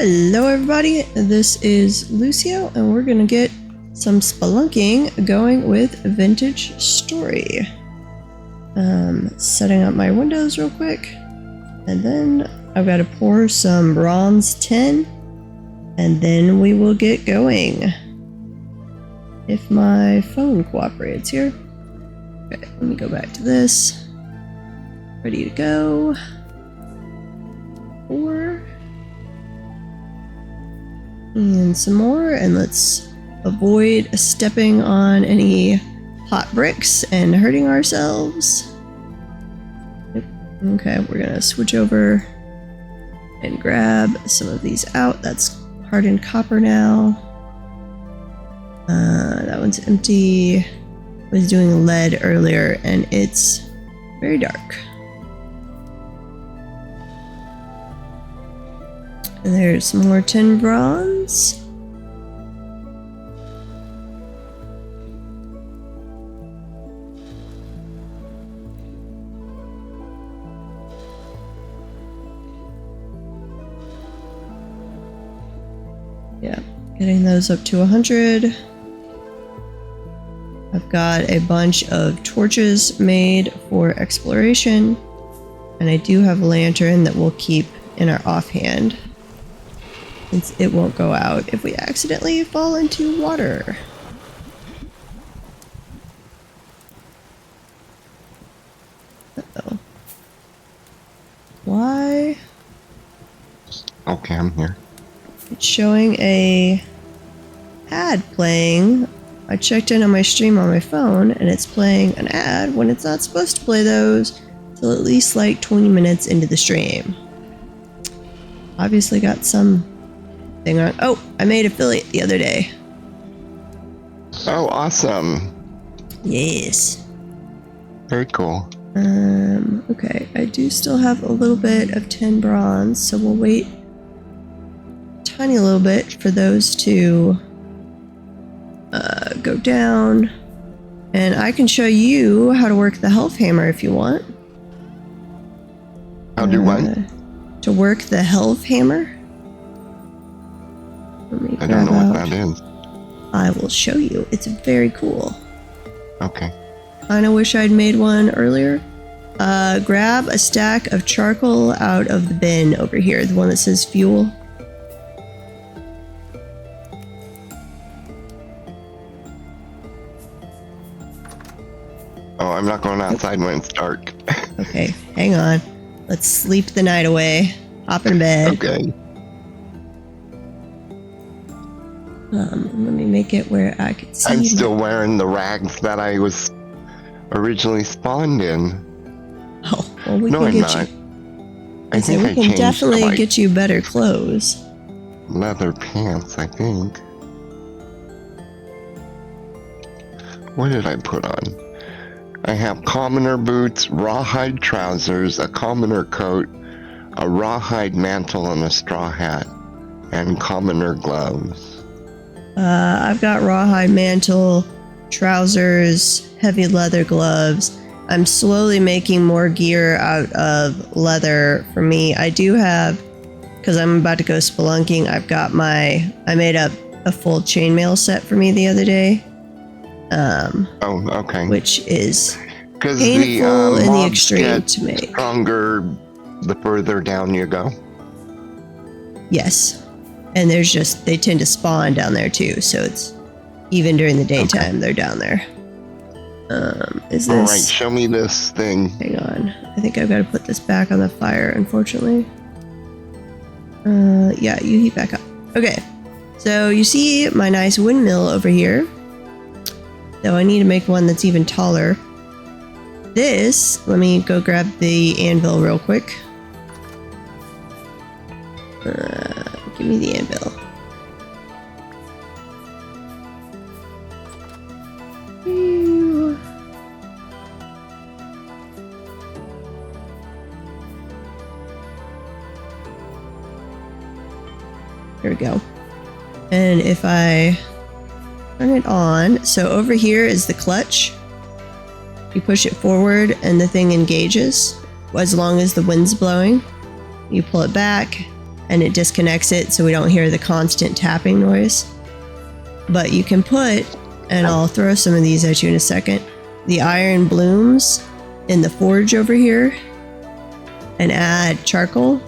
Hello everybody, this is Lucio and we're gonna get some spelunking going with Vintage Story. Setting up my windows real quick, and then I've got to pour some bronze tin, and then we will get going. If my phone cooperates here. Okay, let me go back to this. Ready to go. 4. And some more, and let's avoid stepping on any hot bricks and hurting ourselves. Yep. Okay, we're gonna switch over and grab some of these out. That's hardened copper now. That one's empty. I was doing lead earlier and it's very dark. And there's some more tin bronze. Yeah, getting those up to 100. I've got a bunch of torches made for exploration, and I do have a lantern that we'll keep in our offhand, since it won't go out if we accidentally fall into water. Uh-oh. Why? Okay, I'm here. It's showing a ad playing. I checked in on my stream on my phone, and it's playing an ad when it's not supposed to play those till at least like 20 minutes into the stream. Obviously got some thing on. Oh, I made affiliate the other day. Oh, awesome. Yes. Very cool. Okay, I do still have a little bit of tin bronze, so we'll wait a tiny little bit for those to go down. And I can show you how to work the health hammer if you want. How do what? To work the health hammer. I don't know what that is. I will show you. It's very cool. Okay. Kinda wish I'd made one earlier. Grab a stack of charcoal out of the bin over here, the one that says fuel. Oh, I'm not going outside when it's dark. Okay, hang on. Let's sleep the night away. Hop in bed. Okay. Let me make it where I can see. I'm still wearing the rags that I was originally spawned in. Oh, well, we No, can I'm get not. you. I think we I can changed definitely to, like, get you better clothes. leather pants, I think. What did I put on? I have commoner boots, rawhide trousers, a commoner coat, a rawhide mantle, and a straw hat, and commoner gloves. I've got rawhide mantle, trousers, heavy leather gloves. I'm slowly making more gear out of leather for me. I do have, because I'm about to go spelunking, I made up a full chainmail set for me the other day. Oh, okay. Which is Because painful in the mobs extreme get to make. stronger the further down you go. Yes. And they tend to spawn down there too, so it's even during the daytime they're down there. Is this... Alright, show me this thing. Hang on. I think I've got to put this back on the fire, unfortunately. Yeah, you heat back up. Okay. So you see my nice windmill over here. So I need to make one that's even taller. This, let me go grab the anvil real quick. Give me the anvil. Here we go. And if I turn it on, so over here is the clutch. You push it forward and the thing engages as long as the wind's blowing. You pull it back and it disconnects it so we don't hear the constant tapping noise. But you can put, and I'll throw some of these at you in a second, the iron blooms in the forge over here and add charcoal.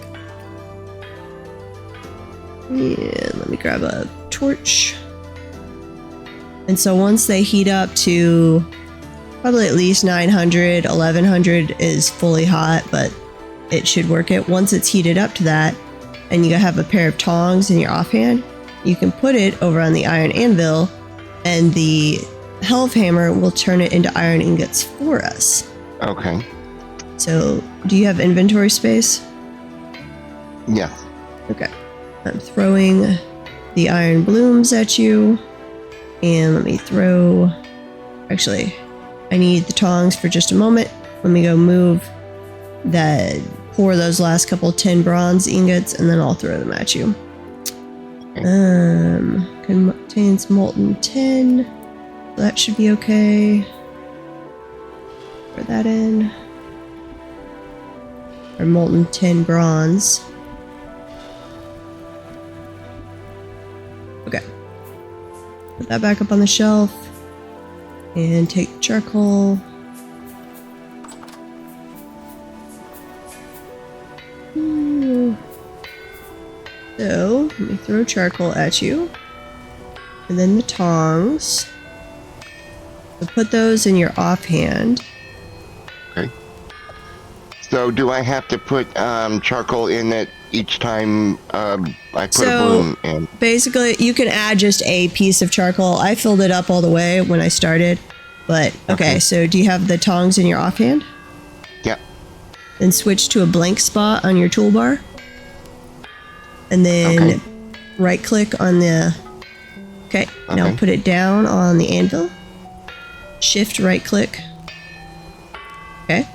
And let me grab a torch. And so once they heat up to probably at least 900, 1100 is fully hot, but it should work it. Once it's heated up to that, and you have a pair of tongs in your offhand, you can put it over on the iron anvil, and the helve hammer will turn it into iron ingots for us. Okay. So, do you have inventory space? Yes. Okay. I'm throwing the iron blooms at you. And let me throw... Actually, I need the tongs for just a moment. Let me go move that... Pour those last couple 10 bronze ingots, and then I'll throw them at you. Okay. Contains molten tin. That should be okay. Throw that in. Or molten tin bronze. Okay. Put that back up on the shelf. And take the charcoal. So, let me throw charcoal at you. And then the tongs. So put those in your offhand. Okay. So do I have to put charcoal in it each time I put a bloom in? Basically, you can add just a piece of charcoal. I filled it up all the way when I started. But, okay, so do you have the tongs in your offhand? Yeah. Then switch to a blank spot on your toolbar. And then right click on the... Okay, now put it down on the anvil. Shift right click. Okay.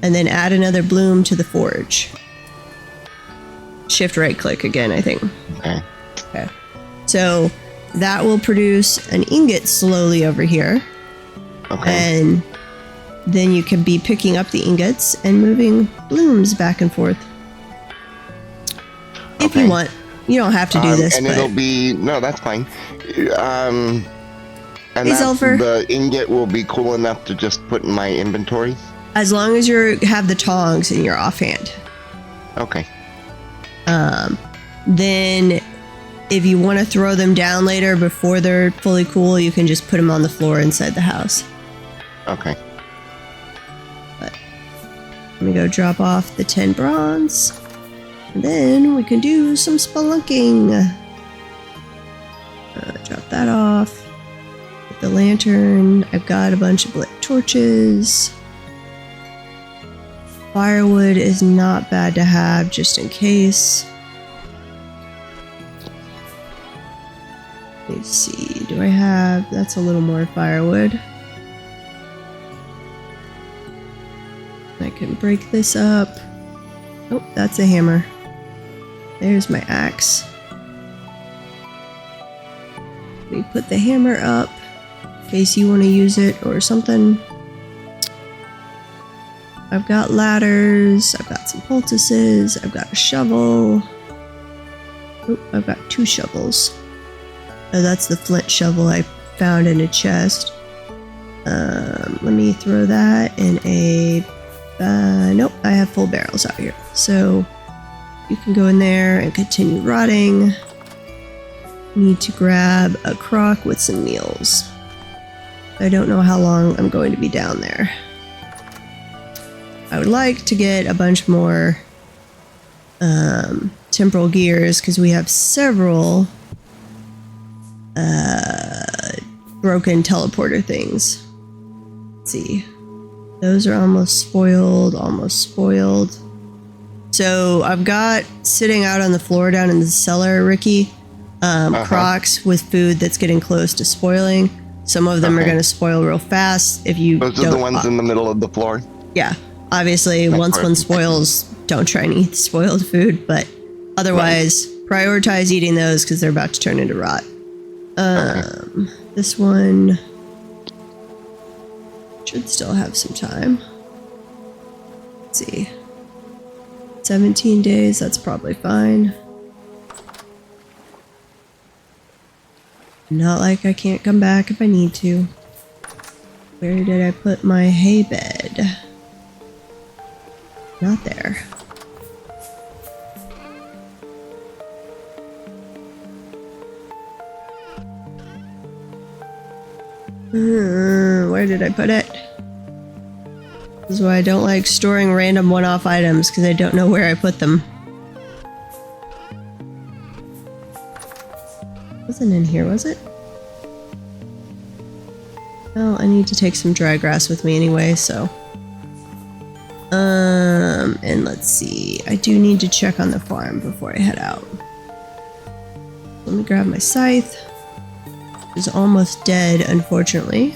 And then add another bloom to the forge. Shift right click again, I think. Okay. So that will produce an ingot slowly over here. And then you can be picking up the ingots and moving blooms back and forth. If you want. You don't have to do this. And it'll be... No, that's fine. And the ingot will be cool enough to just put in my inventory? As long as you have the tongs in your offhand. Okay. Then if you want to throw them down later before they're fully cool, you can just put them on the floor inside the house. Okay. But let me go drop off the 10 bronze. And then we can do some spelunking. Drop that off. Get the lantern. I've got a bunch of lit torches. Firewood is not bad to have just in case. Let's see. Do I have... That's a little more firewood. I can break this up. Oh, that's a hammer. There's my axe. Let me put the hammer up in case you want to use it or something. I've got ladders. I've got some poultices. I've got a shovel. Oh, I've got 2 shovels. Oh, that's the flint shovel I found in a chest. Let me throw that in a... nope, I have full barrels out here. So you can go in there and continue rotting. Need to grab a crock with some meals. I don't know how long I'm going to be down there. I would like to get a bunch more temporal gears because we have several broken teleporter things. Let's see. Those are almost spoiled. So I've got sitting out on the floor down in the cellar, Ricky, crocks with food that's getting close to spoiling. Some of them are going to spoil real fast if you Those are the ones in the middle of the floor? Yeah. Obviously, once one spoils, don't try and eat the spoiled food, but otherwise, prioritize eating those because they're about to turn into rot. This one should still have some time. Let's see. 17 days, that's probably fine. Not like I can't come back if I need to. Where did I put my hay bed? Not there. Where did I put it? This is why I don't like storing random one-off items, because I don't know where I put them. Wasn't in here, was it? Well, I need to take some dry grass with me anyway, so... and let's see. I do need to check on the farm before I head out. Let me grab my scythe. It's almost dead, unfortunately.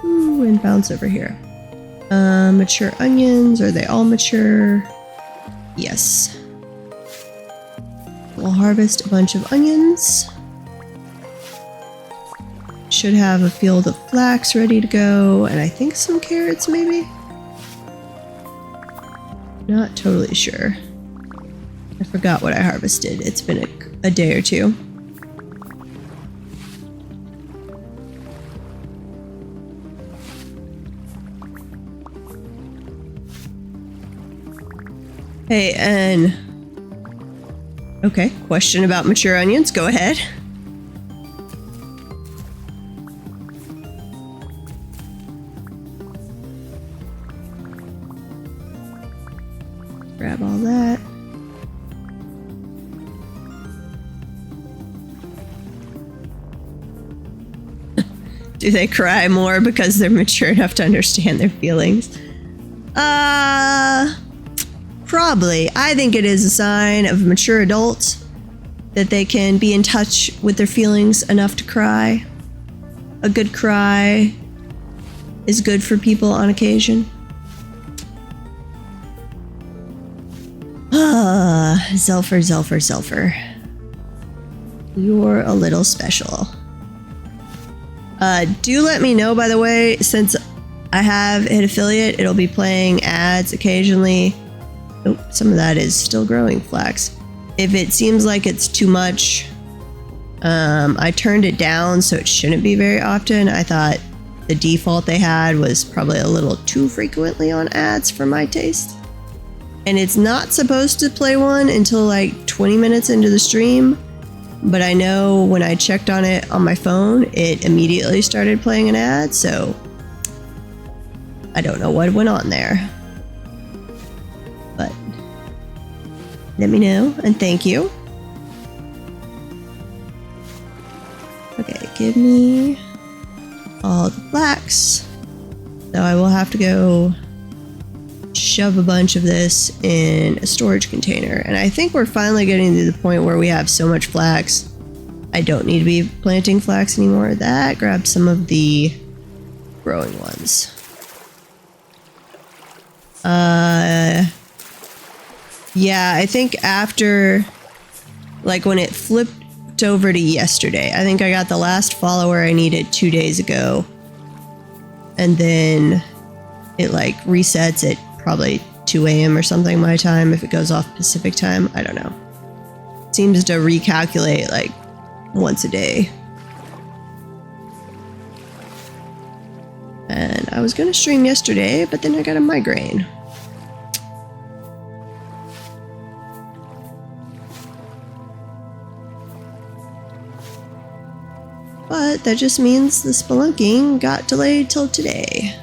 Ooh, and bounce over here. Mature onions. Are they all mature? Yes. We'll harvest a bunch of onions. Should have a field of flax ready to go, and I think some carrots maybe? Not totally sure. I forgot what I harvested. It's been a day or two. Hey, and... Okay, question about mature onions. Go ahead. Grab all that. Do they cry more because they're mature enough to understand their feelings? Probably. I think it is a sign of mature adults that they can be in touch with their feelings enough to cry. A good cry is good for people on occasion. Zelfer, Zelfer, Zelfer. You're a little special. Do let me know, by the way, since I have hit affiliate, it'll be playing ads occasionally. Oh, some of that is still growing flax. If it seems like it's too much, I turned it down so it shouldn't be very often. I thought the default they had was probably a little too frequently on ads for my taste. And it's not supposed to play one until like 20 minutes into the stream. But I know when I checked on it on my phone, it immediately started playing an ad, so I don't know what went on there. But let me know, and thank you. Okay, give me all the flax. So I will have to go shove a bunch of this in a storage container. And I think we're finally getting to the point where we have so much flax, I don't need to be planting flax anymore. That grabs some of the growing ones. Yeah, I think after, like when it flipped over to yesterday, I think I got the last follower I needed 2 days ago. And then it like resets at probably 2 a.m. or something my time if it goes off Pacific time. I don't know. It seems to recalculate like once a day. And I was gonna stream yesterday, but then I got a migraine. But that just means the spelunking got delayed till today.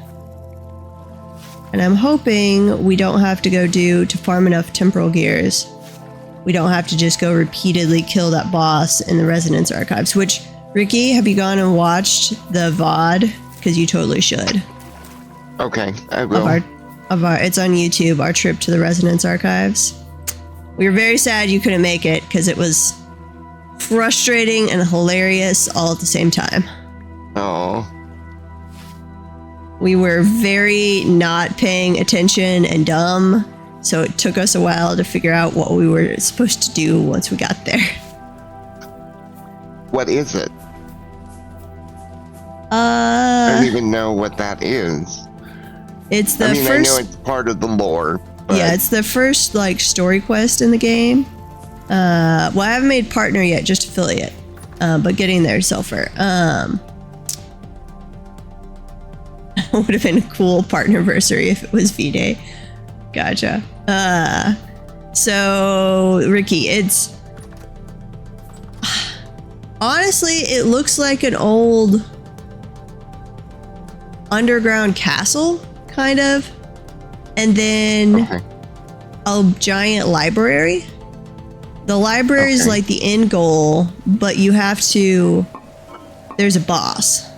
And I'm hoping we don't have to go to farm enough temporal gears. We don't have to just go repeatedly kill that boss in the Resonance Archives, which, Ricky, have you gone and watched the VOD? Because you totally should. Okay, I will. It's on YouTube, our trip to the Resonance Archives. We were very sad you couldn't make it, because it was frustrating and hilarious all at the same time. Oh. We were very not paying attention and dumb, so it took us a while to figure out what we were supposed to do once we got there. What is it? I don't even know what that is. It's the first... I know it's part of the lore. But... Yeah, it's the first, like, story quest in the game. Well, I haven't made partner yet, just affiliate. But getting there, Sulfur. Would have been a cool partnerversary if it was V-Day. Gotcha. So, Ricky, it's... Honestly, it looks like an old underground castle, kind of. And then a giant library. The library is like the end goal, but you have to... There's a boss.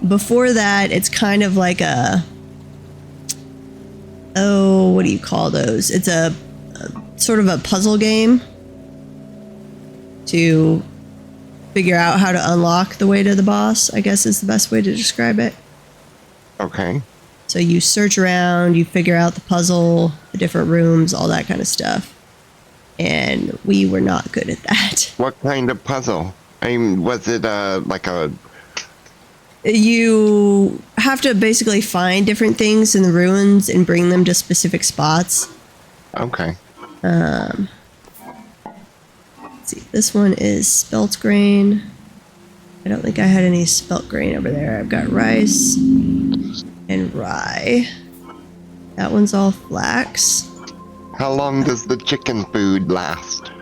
Before that, it's kind of like a... Oh, what do you call those? It's a sort of a puzzle game to figure out how to unlock the way to the boss, I guess is the best way to describe it. Okay. So you search around, you figure out the puzzle, the different rooms, all that kind of stuff. And we were not good at that. What kind of puzzle? I mean, was it like a... You have to basically find different things in the ruins and bring them to specific spots. Okay. Let's see. This one is spelt grain. I don't think I had any spelt grain over there. I've got rice and rye. That one's all flax. How long does the chicken food last?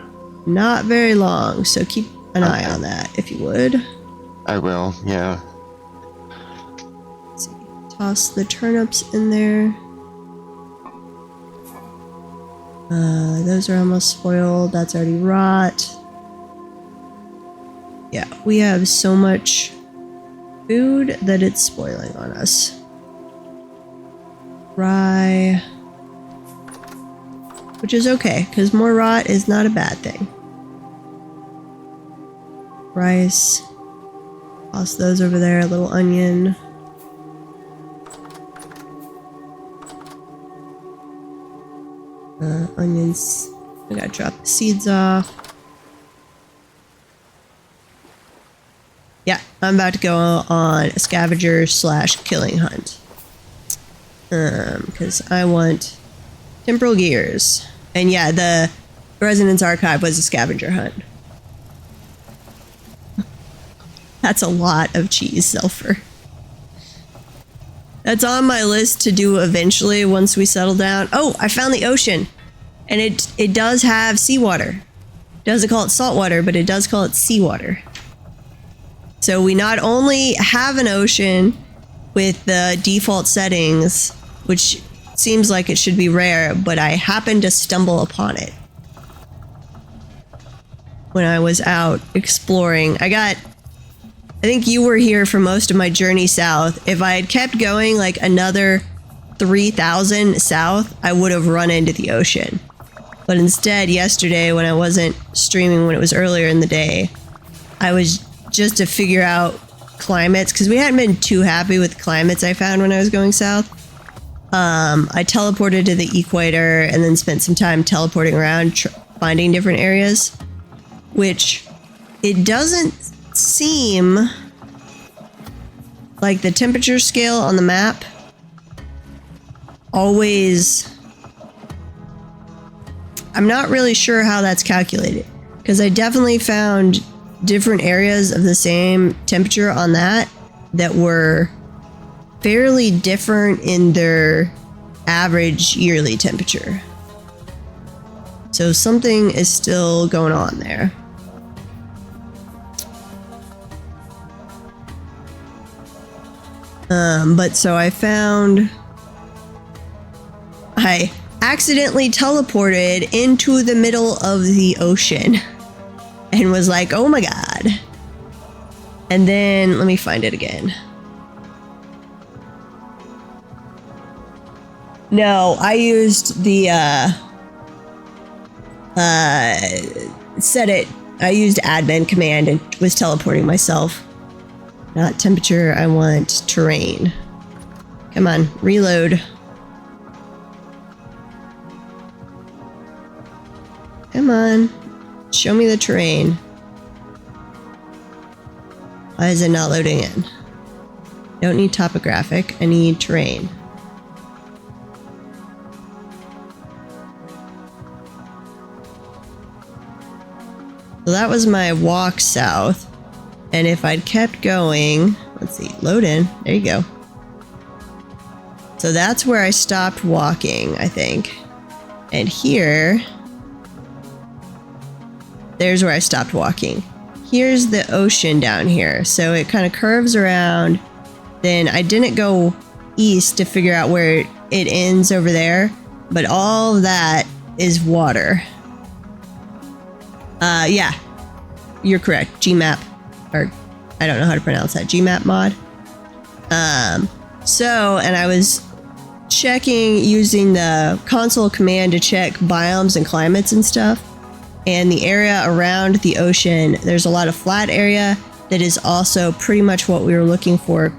Not very long, so keep an eye on that if you would. I will, yeah. Let's see. Toss the turnips in there. Those are almost spoiled. That's already rot. Yeah, we have so much food that it's spoiling on us. Rye. Which is okay, because more rot is not a bad thing. Rice. Toss those over there. A little onion. Onions. I gotta drop the seeds off. Yeah, I'm about to go on a scavenger / killing hunt. Because I want temporal gears. And yeah, the Resonance Archive was a scavenger hunt. That's a lot of cheese, Sulfur. That's on my list to do eventually once we settle down. Oh, I found the ocean. And it does have seawater. It doesn't call it saltwater, but it does call it seawater. So we not only have an ocean with the default settings, which seems like it should be rare, but I happened to stumble upon it when I was out exploring. I think you were here for most of my journey south. If I had kept going like another 3,000 south, I would have run into the ocean. But instead, yesterday when I wasn't streaming, when it was earlier in the day, I was just to figure out climates, because we hadn't been too happy with climates I found when I was going south. I teleported to the equator and then spent some time teleporting around, finding different areas, which it doesn't seem like the temperature scale on the map always... I'm not really sure how that's calculated, because I definitely found different areas of the same temperature on that were fairly different in their average yearly temperature. So something is still going on there. But so I accidentally teleported into the middle of the ocean and was like, oh my god. And then, let me find it again. No, I used the, I used admin command and was teleporting myself. Not temperature, I want terrain. Come on, reload. Come on, show me the terrain. Why is it not loading in? Don't need topographic, I need terrain. So that was my walk south. And if I'd kept going, let's see, load in. There you go. So that's where I stopped walking, I think. And here, there's where I stopped walking. Here's the ocean down here. So it kind of curves around. Then I didn't go east to figure out where it ends over there, but all of that is water. Yeah, you're correct. GMAP, or I don't know how to pronounce that. GMAP mod. And I was checking using the console command to check biomes and climates and stuff. And the area around the ocean, there's a lot of flat area that is also pretty much what we were looking for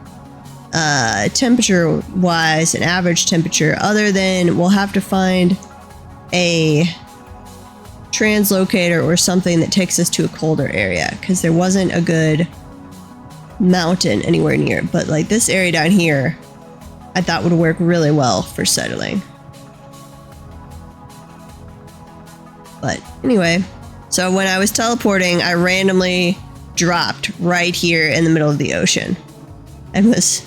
temperature wise, an average temperature, other than we'll have to find a translocator or something that takes us to a colder area, because there wasn't a good mountain anywhere near. But like this area down here, I thought would work really well for settling. But anyway, so when I was teleporting, I randomly dropped right here in the middle of the ocean. And it was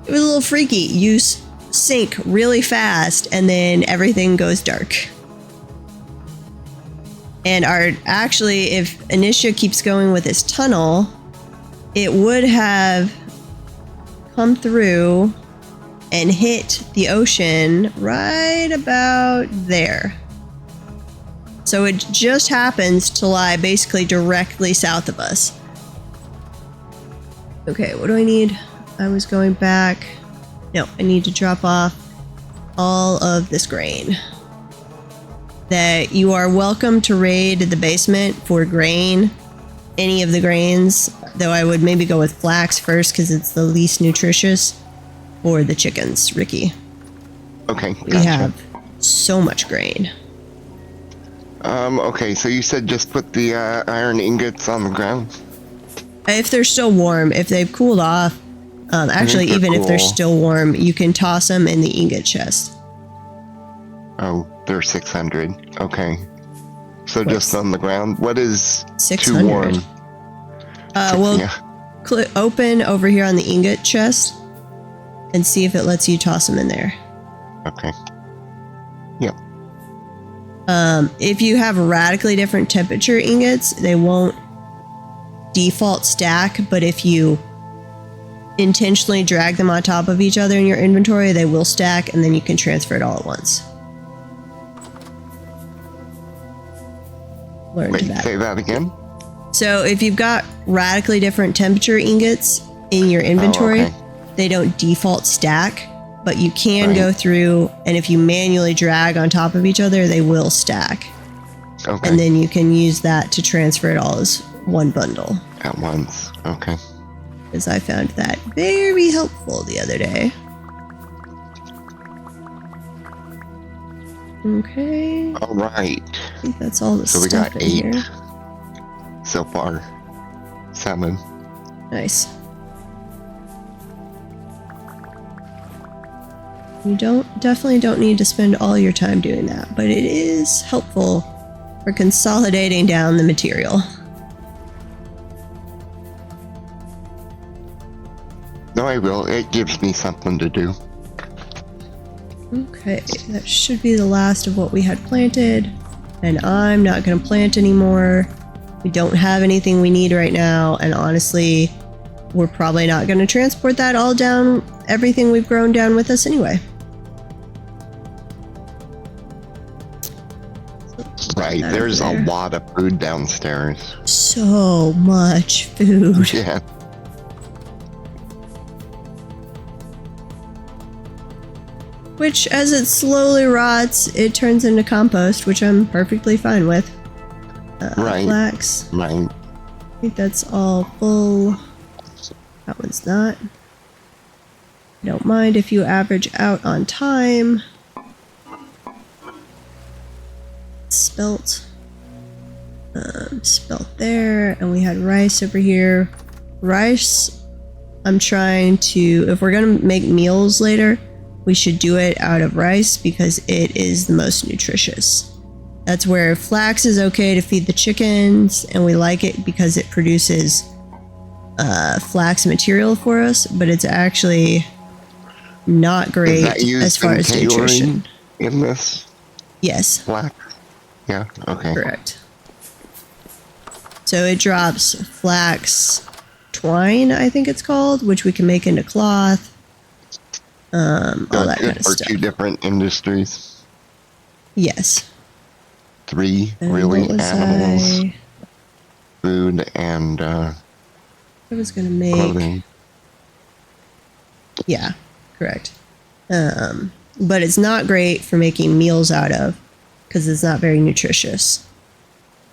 a little freaky. You sink really fast and then everything goes dark. And actually, if Initia keeps going with this tunnel, it would have come through and hit the ocean right about there. So it just happens to lie basically directly south of us. Okay, what do I need? I was going back. No, I need to drop off all of this grain. That you are welcome to raid the basement for grain. Any of the grains, though I would maybe go with flax first because it's the least nutritious for the chickens, Ricky. Okay, gotcha. We have so much grain. Okay, so you said just put the iron ingots on the ground? If they're still warm, if they've cooled off, actually, even if they're still warm, you can toss them in the ingot chest. Oh, they're 600. Okay. So just on the ground. What is 600? Too warm? Well, yeah. Open over here on the ingot chest and see if it lets you toss them in there. Okay. Yep. If you have radically different temperature ingots, they won't default stack, but if you intentionally drag them on top of each other in your inventory, they will stack, and then you can transfer it all at once. Wait, say that again? So if you've got radically different temperature ingots in your inventory, they don't default stack, but you can go through, and if you manually drag on top of each other, they will stack. Okay. And then you can use that to transfer it all as one bundle. At once. Okay. Because I found that very helpful the other day. Okay. All right. I think that's all the so we stuff got in 8 here. so far. 7. Nice. You definitely don't need to spend all your time doing that, but it is helpful for consolidating down the material. No, I will. It gives me something to do. Okay, that should be the last of what we had planted, and I'm not going to plant anymore. We don't have anything we need right now, and honestly, we're probably not going to transport that all down, everything we've grown down with us anyway. Right, there's a lot of food downstairs. So much food. Yeah. Which, as it slowly rots, it turns into compost, which I'm perfectly fine with. Right. Flax. Right. I think that's all full. That one's not. I don't mind if you average out on time. Spelt. Spelt there, and we had rice over here. Rice, I'm trying to, if we're gonna make meals later, we should do it out of rice because it is the most nutritious. That's where flax is okay to feed the chickens, and we like it because it produces flax material for us, but it's actually not Is great that used as far in as tailoring nutrition. in this Yes, flax? Yeah, okay. correct. So it drops flax twine, I think it's called, which we can make into cloth, So all it's that kind good of for stuff. 2 different industries. Yes. 3, And really, what was animals, food, and I was gonna make. clothing. Yeah, correct. But it's not great for making meals out of because it's not very nutritious.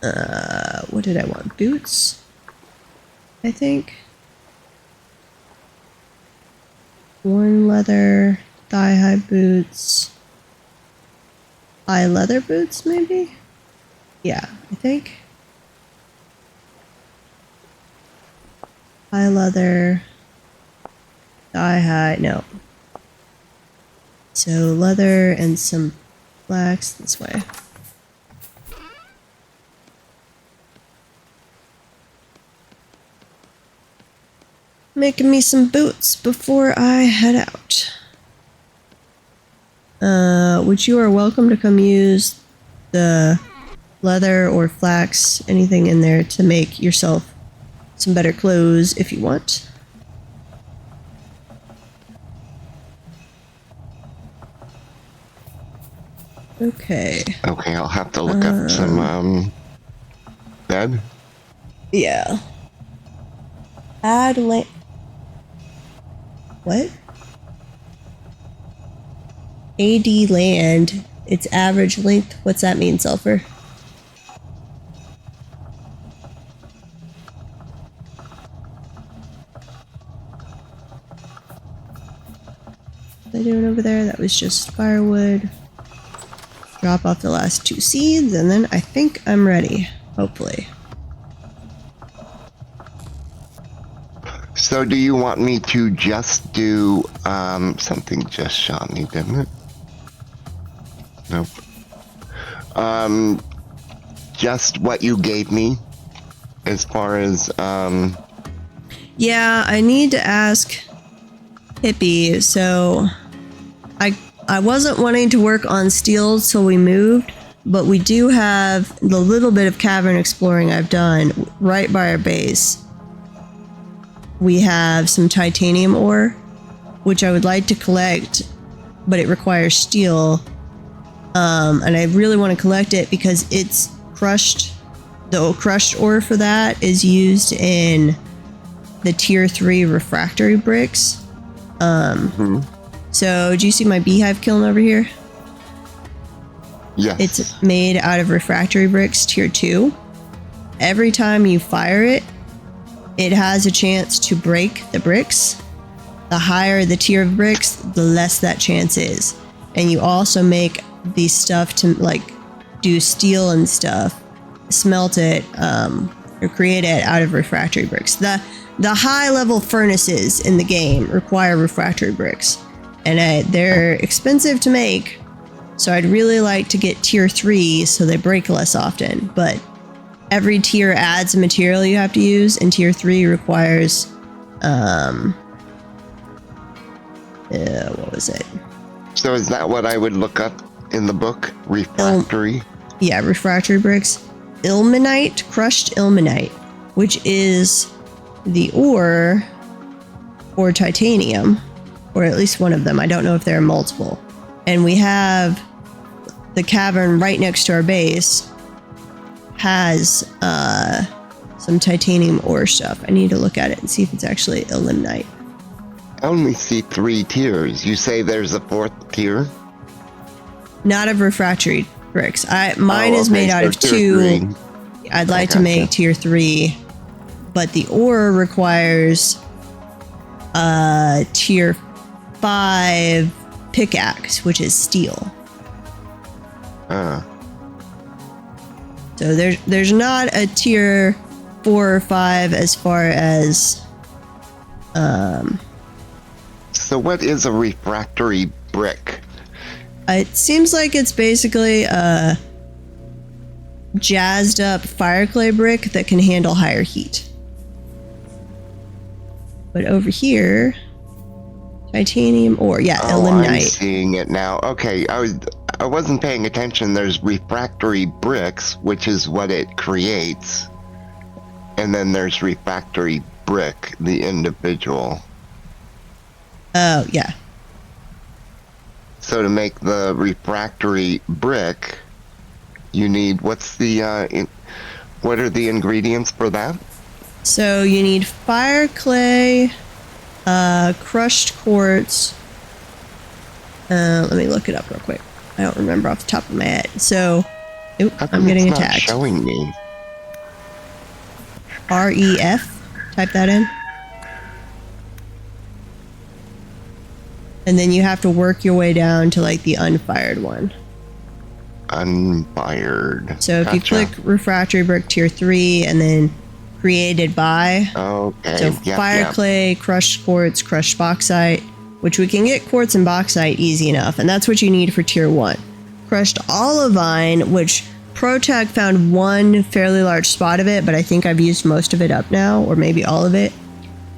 What did I want? Boots, I think. Worn leather, thigh-high boots, high leather boots, maybe? Yeah, I think. High leather, thigh-high, no. So leather and some flax this way. Making me some boots before I head out. Which you are welcome to come use the leather or flax, anything in there to make yourself some better clothes if you want. Okay. Okay, I'll have to look up some bed. Yeah. Add land. What? AD land. Its average length. What's that mean, Sulfur? What am I doing over there? That was just firewood. Drop off the last 2 seeds, and then I think I'm ready. Hopefully. So do you want me to just do, something just shot me, didn't it? Nope. Just what you gave me as far as, Yeah, I need to ask Hippie. So I wasn't wanting to work on steel till we moved, but we do have the little bit of cavern exploring I've done right by our base. We have some titanium ore, which I would like to collect, but it requires steel. And I really want to collect it because it's crushed. The crushed ore for that is used in the tier 3 refractory bricks. So do you see my beehive kiln over here? yes. It's made out of refractory bricks tier 2. Every time you fire it, it has a chance to break the bricks. The higher the tier of bricks, the less that chance is. And you also make the stuff to like do steel and stuff, smelt it, or create it out of refractory bricks. The high level furnaces in the game require refractory bricks, and they're expensive to make. So I'd really like to get tier 3 so they break less often. But every tier adds a material you have to use, and tier 3 requires what was it? So is that what I would look up in the book? Refractory? Yeah, refractory bricks. Ilmenite, crushed ilmenite, which is the ore for titanium, or at least one of them. I don't know if there are multiple. And we have the cavern right next to our base has some titanium ore stuff. I need to look at it and see if it's actually ilmenite. I only see 3 tiers. You say there's a 4th tier? Not of refractory bricks. Mine is okay, made out so of tier 2. 3. I'd like to gotcha. make tier 3, but the ore requires tier 5 pickaxe, which is steel. So there's not a tier 4 or 5 as far as So what is a refractory brick? it seems like it's basically a jazzed up fire clay brick that can handle higher heat. But over here, titanium ore, yeah, Oh, I'm ilmenite. seeing it now. Okay, I wasn't paying attention. There's refractory bricks, which is what it creates. And then there's refractory brick, the individual. Oh, yeah. So to make the refractory brick, you need, what are the ingredients for that? So you need fire clay, crushed quartz. Let me look it up real quick. I don't remember off the top of my head. So, I'm getting it's not attacked. showing me. REF. Type that in. And then you have to work your way down to like the unfired one. Unfired. So if you click refractory brick tier 3 and then created by. Okay. So fire clay, crushed quartz, crushed bauxite, which we can get quartz and bauxite easy enough. And that's what you need for tier 1. Crushed olivine, which ProTech found one fairly large spot of it, but I think I've used most of it up now, or maybe all of it.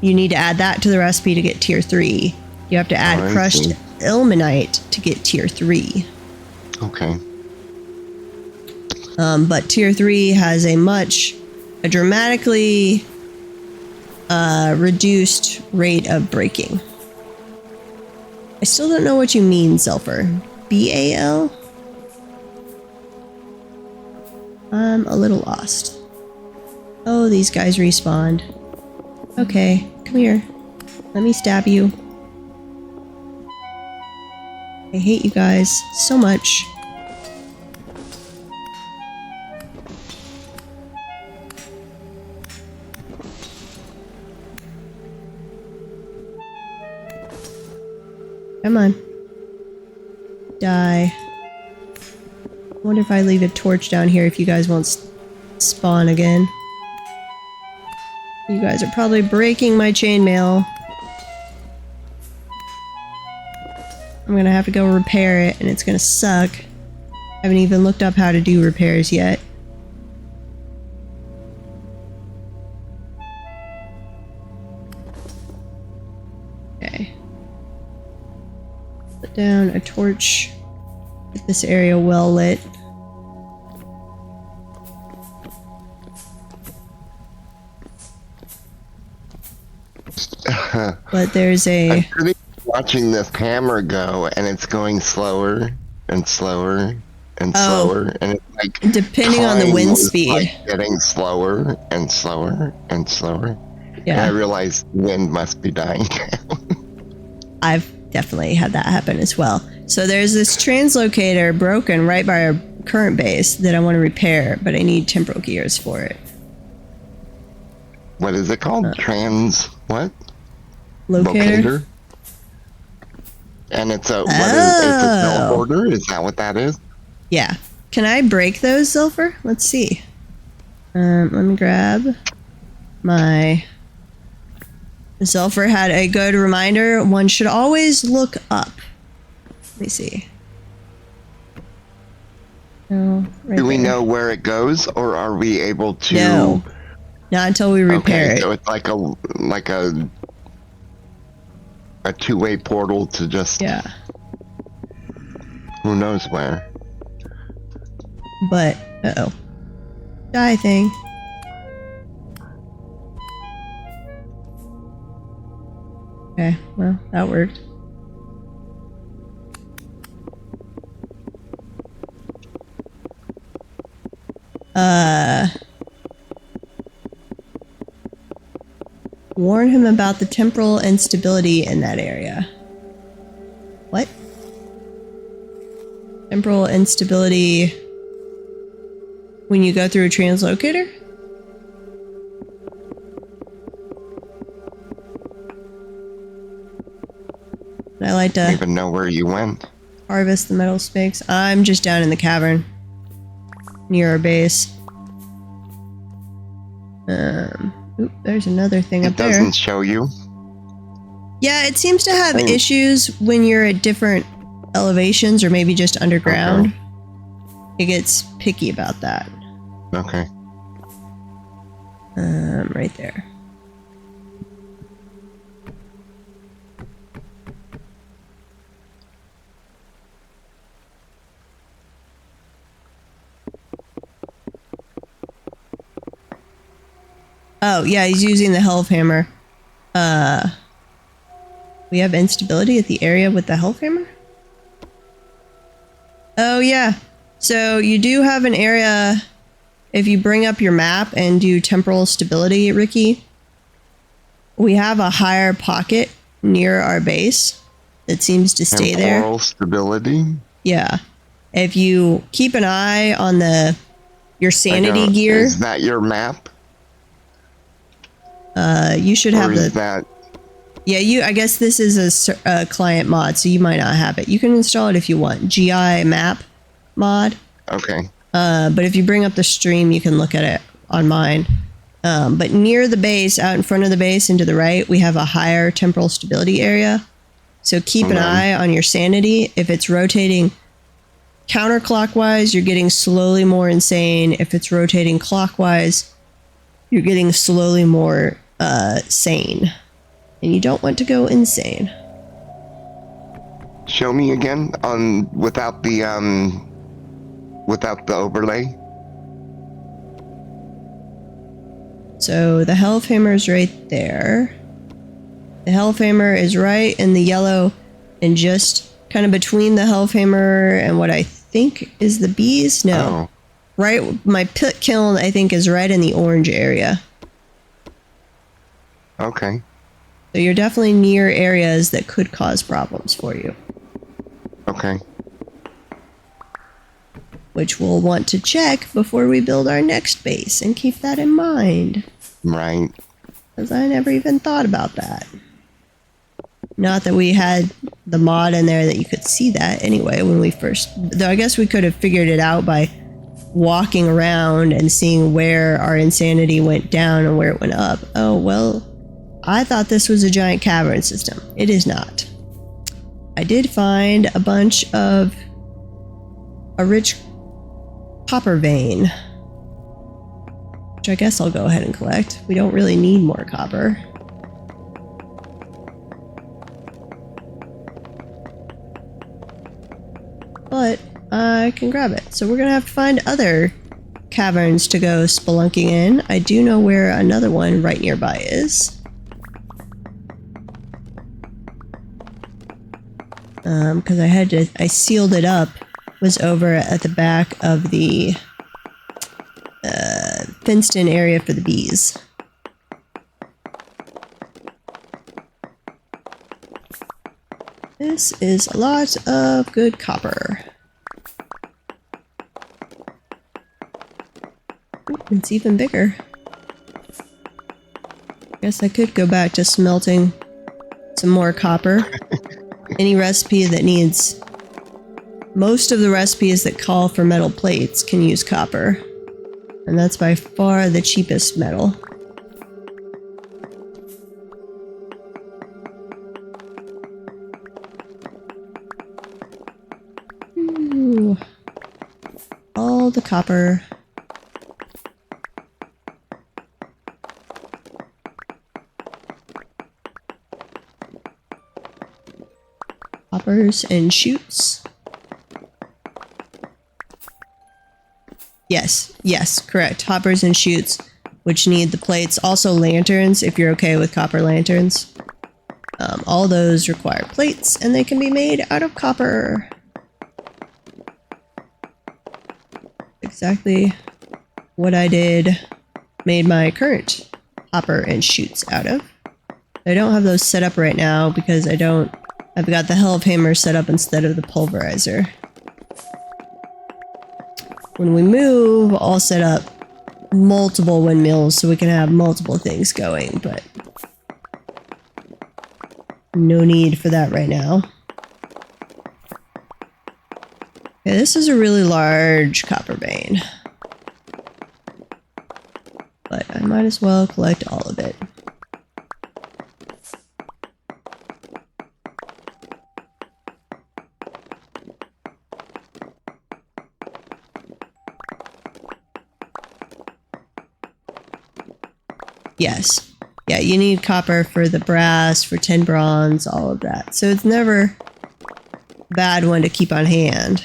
You need to add that to the recipe to get tier 3. You have to add crushed ilmenite to get tier 3. Okay. But tier 3 has a dramatically reduced rate of breaking. I still don't know what you mean, Sulfur. BAL? I'm a little lost. Oh, these guys respawned. Okay, come here. Let me stab you. I hate you guys so much. Come on. Die. I wonder if I leave a torch down here if you guys won't spawn again. You guys are probably breaking my chainmail. I'm gonna have to go repair it, and it's gonna suck. I haven't even looked up how to do repairs yet. Okay. Put down a torch. Get this area well lit. But there's I'm really watching this hammer go, and it's going slower and slower and slower, and it's like depending on the wind speed, like getting slower and slower and slower. Yeah, and I realized wind must be dying down. I've definitely had that happen as well. So there's this translocator broken right by our current base that I want to repair, but I need temporal gears for it. What is it called? What? Locator? And it's a it's a teleporter? Is that what that is? Yeah. Can I break those, Sulfur? Let's see. Let me grab my... Sulfur had a good reminder. One should always look up. Let me see. No, right Do we there. know where it goes, or are we able to? No. Not until we repair it. So it's like a two-way portal to just who knows where. But die thing. Okay, well, that worked. Warn him about the temporal instability in that area. What? Temporal instability when you go through a translocator? I like to even know where you went. Harvest the metal spikes. I'm just down in the cavern near our base. Oop, there's another thing up there. It doesn't show you. Yeah, it seems to have issues when you're at different elevations or maybe just underground. It gets picky about that. Okay. Right there. Oh, yeah, he's using the Hellhammer. We have instability at the area with the Hellhammer? Oh, yeah. So you do have an area, if you bring up your map and do temporal stability, Ricky, we have a higher pocket near our base that seems to stay there. Temporal stability? Yeah. If you keep an eye on your sanity gear, Is that your map? you should have or is that... Yeah, I guess this is a client mod, so you might not have it. You can install it if you want. GI map mod. Okay. But if you bring up the stream, you can look at it on mine. But near the base, out in front of the base and to the right, we have a higher temporal stability area. So keep an eye on your sanity. If it's rotating counterclockwise, you're getting slowly more insane. If it's rotating clockwise, you're getting slowly more sane. And you don't want to go insane. Show me again on without the overlay. So the Hellhammer is right there. The Hellhammer is right in the yellow and just kind of between the Hellhammer and what I think is the bees. No. Oh. Right, my pit kiln I think is right in the orange area. Okay. So you're definitely near areas that could cause problems for you. Okay. Which we'll want to check before we build our next base, and keep that in mind. Right. Because I never even thought about that. Not that we had the mod in there that you could see that anyway when we first... Though I guess we could have figured it out by walking around and seeing where our insanity went down and where it went up. Oh, well... I thought this was a giant cavern system. It is not. I did find a bunch of a rich copper vein, which I guess I'll go ahead and collect. We don't really need more copper. But I can grab it. So we're gonna have to find other caverns to go spelunking in. I do know where another one right nearby is. Because I sealed it up, was over at the back of the fenced in area for the bees. This is a lot of good copper. Ooh, it's even bigger. Guess I could go back to smelting some more copper. Any recipe that needs... Most of the recipes that call for metal plates can use copper. And that's by far the cheapest metal. Ooh. All the copper. Hoppers and shoots. Yes, correct. Hoppers and shoots, which need the plates. Also lanterns, if you're okay with copper lanterns. All those require plates, and they can be made out of copper. Exactly what I made my current hopper and shoots out of. I don't have those set up right now because I've got the Hellhammer set up instead of the pulverizer. When we move, I'll set up multiple windmills so we can have multiple things going, but no need for that right now. Okay, this is a really large copper vein, but I might as well collect all of it. Yes. Yeah, you need copper for the brass, for tin bronze, all of that. So it's never a bad one to keep on hand.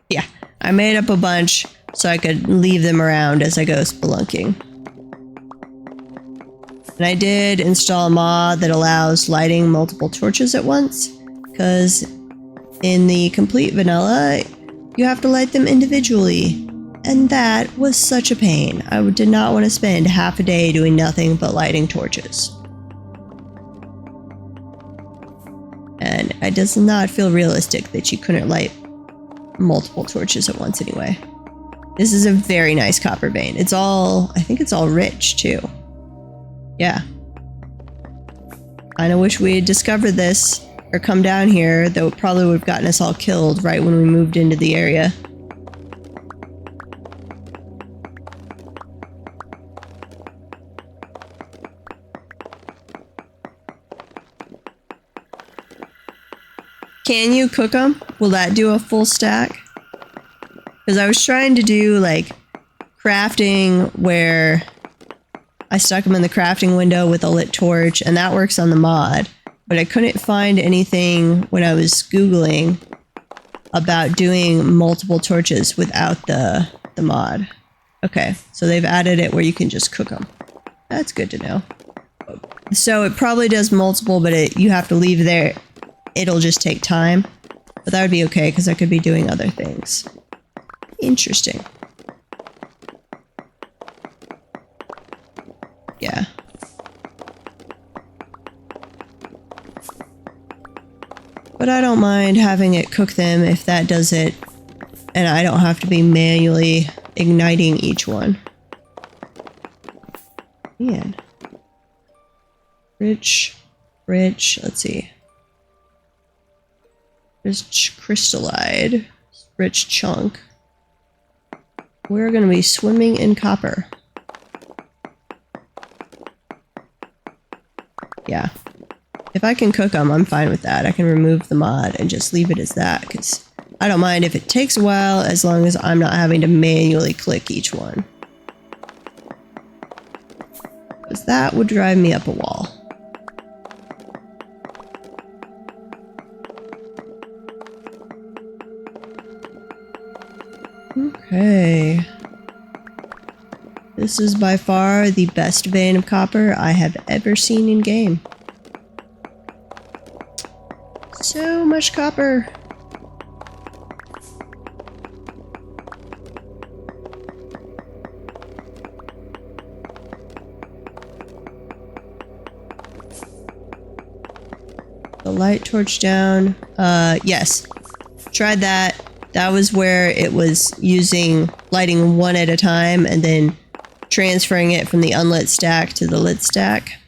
Yeah, I made up a bunch so I could leave them around as I go spelunking. And I did install a mod that allows lighting multiple torches at once, because in the complete vanilla, you have to light them individually. And that was such a pain. I did not want to spend half a day doing nothing but lighting torches. And it does not feel realistic that you couldn't light multiple torches at once anyway. This is a very nice copper vein. It's all, I think it's all rich too. Yeah. I wish we had discovered this or come down here, though it probably would have gotten us all killed right when we moved into the area. Can you cook them? Will that do a full stack? Because I was trying to do like crafting where I stuck them in the crafting window with a lit torch, and that works on the mod. But I couldn't find anything when I was Googling about doing multiple torches without the mod. Okay, so they've added it where you can just cook them. That's good to know. So it probably does multiple, but you have to leave there. It'll just take time. But that would be okay, because I could be doing other things. Interesting. Yeah. But I don't mind having it cook them if that does it, and I don't have to be manually igniting each one. Man. Rich, let's see. Rich crystallite, rich chunk. We're gonna be swimming in copper. Yeah. If I can cook them, I'm fine with that. I can remove the mod and just leave it as that, because I don't mind if it takes a while as long as I'm not having to manually click each one. Because that would drive me up a wall. Okay. This is by far the best vein of copper I have ever seen in game. So much copper. The light torch down. Yes. Tried that. That was where it was using lighting one at a time and then transferring it from the unlit stack to the lit stack.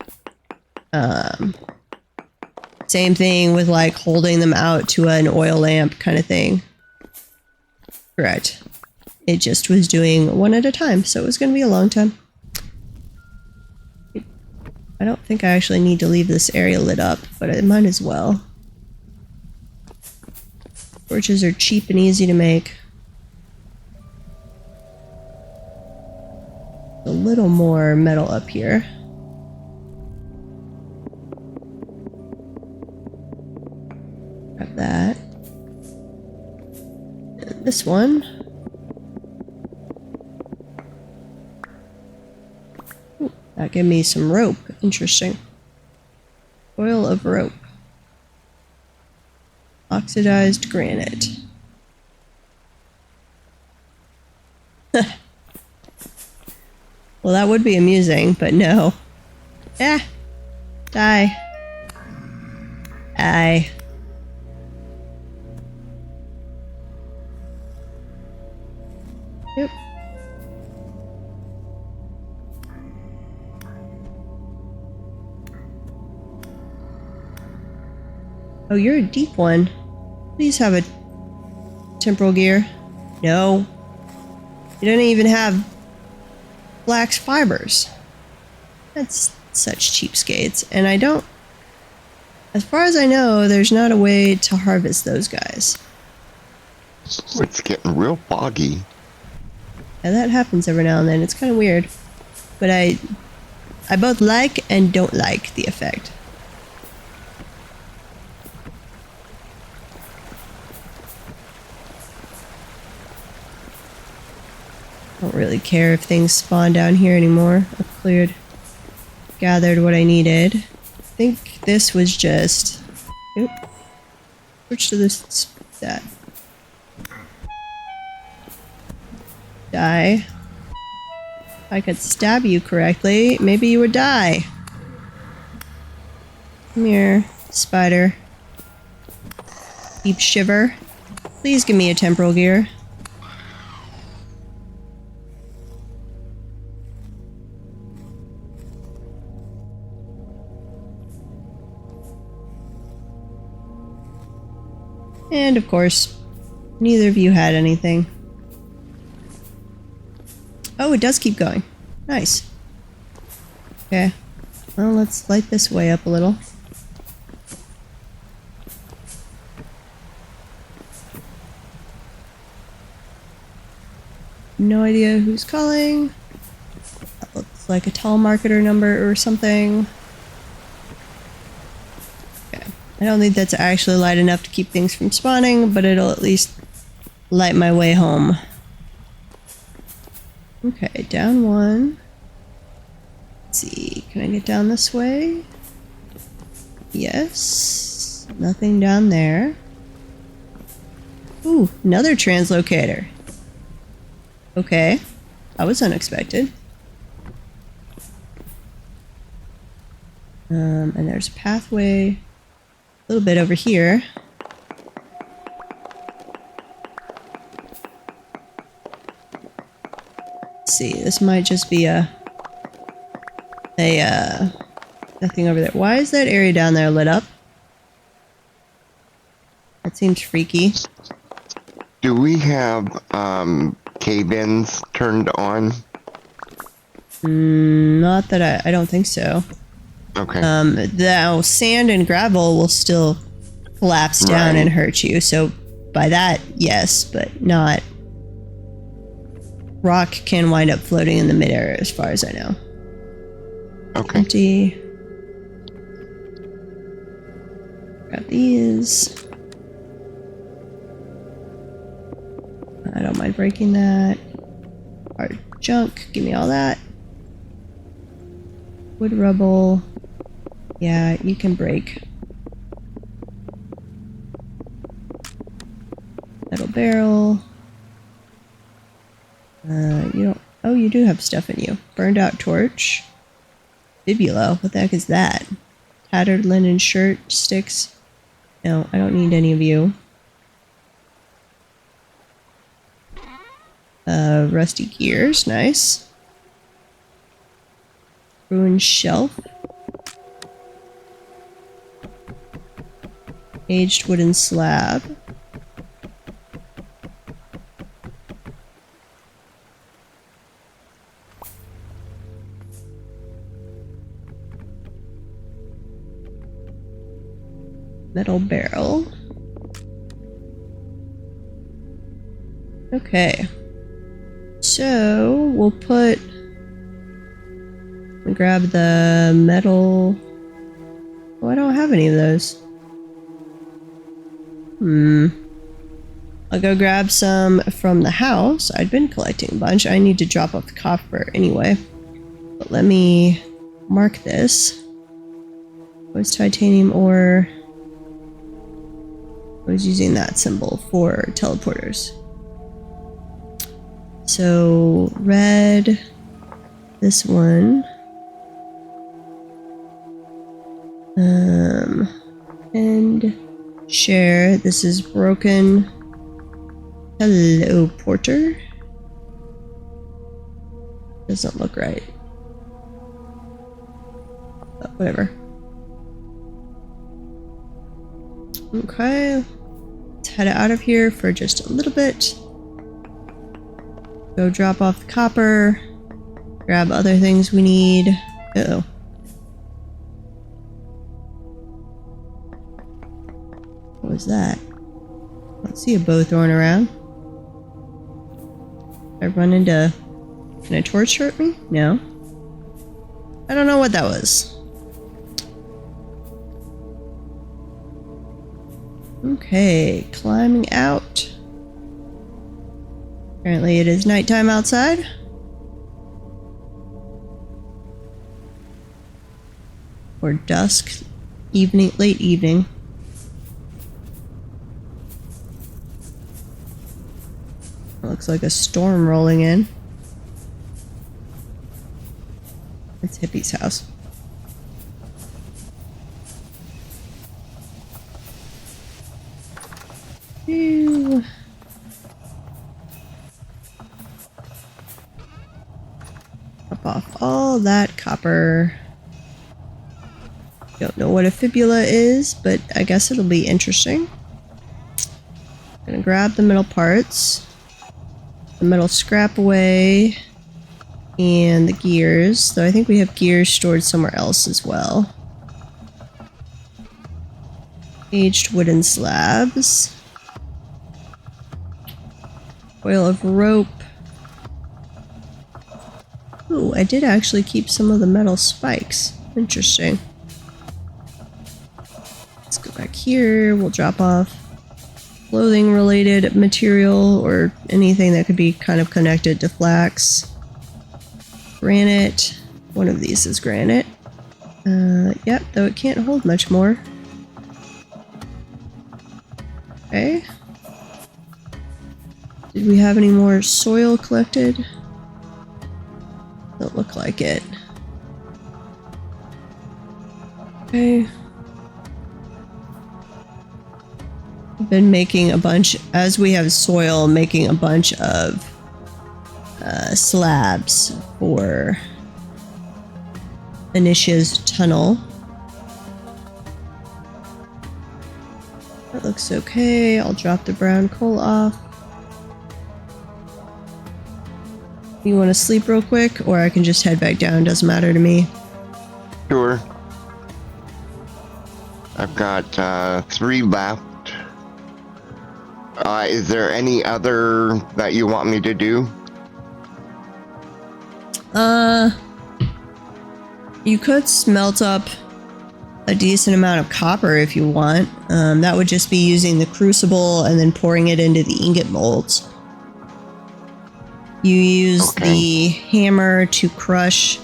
Same thing with like holding them out to an oil lamp kind of thing. Correct. It just was doing one at a time, so it was going to be a long time. I don't think I actually need to leave this area lit up, but I might as well. Torches are cheap and easy to make. A little more metal up here. Grab that. And this one. Ooh, that gave me some rope. Interesting. Coil of rope. Oxidized granite. Well, that would be amusing, but no. Die. Die. Yep. Oh, you're a deep one. Please have a temporal gear. No. You don't even have flax fibers. That's such cheapskates. And I don't... As far as I know, there's not a way to harvest those guys. It's getting real foggy. Yeah, that happens every now and then. It's kind of weird. But I both like and don't like the effect. Don't really care if things spawn down here anymore. I've gathered what I needed. I think this was just... Oop. Switch to this... that. Die. If I could stab you correctly, maybe you would die. Come here, spider. Deep shiver. Please give me a temporal gear. And of course, neither of you had anything. Oh, it does keep going. Nice. Okay. Well, let's light this way up a little. No idea who's calling. That looks like a telemarketer number or something. Okay. I don't think that's actually light enough to keep things from spawning, but it'll at least light my way home. Okay, down one. Let's see, can I get down this way? Yes. Nothing down there. Ooh, another translocator. Okay, that was unexpected. And there's a pathway a little bit over here. Let's see, this might just be nothing over there. Why is that area down there lit up? That seems freaky. Do we have cave-ins turned on? Not that I don't think so. Okay. The sand and gravel will still collapse down and hurt you. So by that, yes, but not. Rock can wind up floating in the midair, as far as I know. Okay. Empty. Grab these. I don't mind breaking that. Hard junk, give me all that. Wood rubble. Yeah, you can break. Metal barrel. You don't... Oh, you do have stuff in you. Burned out torch. Fibula. What the heck is that? Tattered linen shirt. Sticks. No, I don't need any of you. Rusty gears. Nice. Ruined shelf. Aged wooden slab. Metal barrel. Okay. So we'll grab the metal. Oh, I don't have any of those. I'll go grab some from the house. I'd been collecting a bunch. I need to drop off the copper anyway. But let me mark this. Was titanium ore. I was using that symbol for teleporters. So red, this one. And share. This is broken. Hello, Porter. Doesn't look right. But whatever. Okay. Let's head out of here for just a little bit. Go drop off the copper. Grab other things we need. Uh-oh. What was that? I don't see a bow thrown around. I run into... Can a torch hurt me? No. I don't know what that was. Okay, climbing out. Apparently it is nighttime outside. Or dusk. Evening, late evening. Looks like a storm rolling in. It's Hippie's house. Ew. Drop off all that copper. Don't know what a fibula is, but I guess it'll be interesting. Gonna grab the metal parts. The metal scrap away. And the gears, though I think we have gears stored somewhere else as well. Aged wooden slabs. Coil of rope. Ooh, I did actually keep some of the metal spikes. Interesting. Let's go back here. We'll drop off clothing related material or anything that could be kind of connected to flax. Granite. One of these is granite. Yep, though it can't hold much more. Okay. Did we have any more soil collected? Don't look like it. Okay. I've been making a bunch, as we have soil, making a bunch of slabs for Anish's tunnel. That looks okay. I'll drop the brown coal off. You want to sleep real quick, or I can just head back down? Doesn't matter to me. Sure. I've got 3 left. Is there any other that you want me to do? You could smelt up a decent amount of copper if you want. That would just be using the crucible and then pouring it into the ingot molds. You use the hammer to crush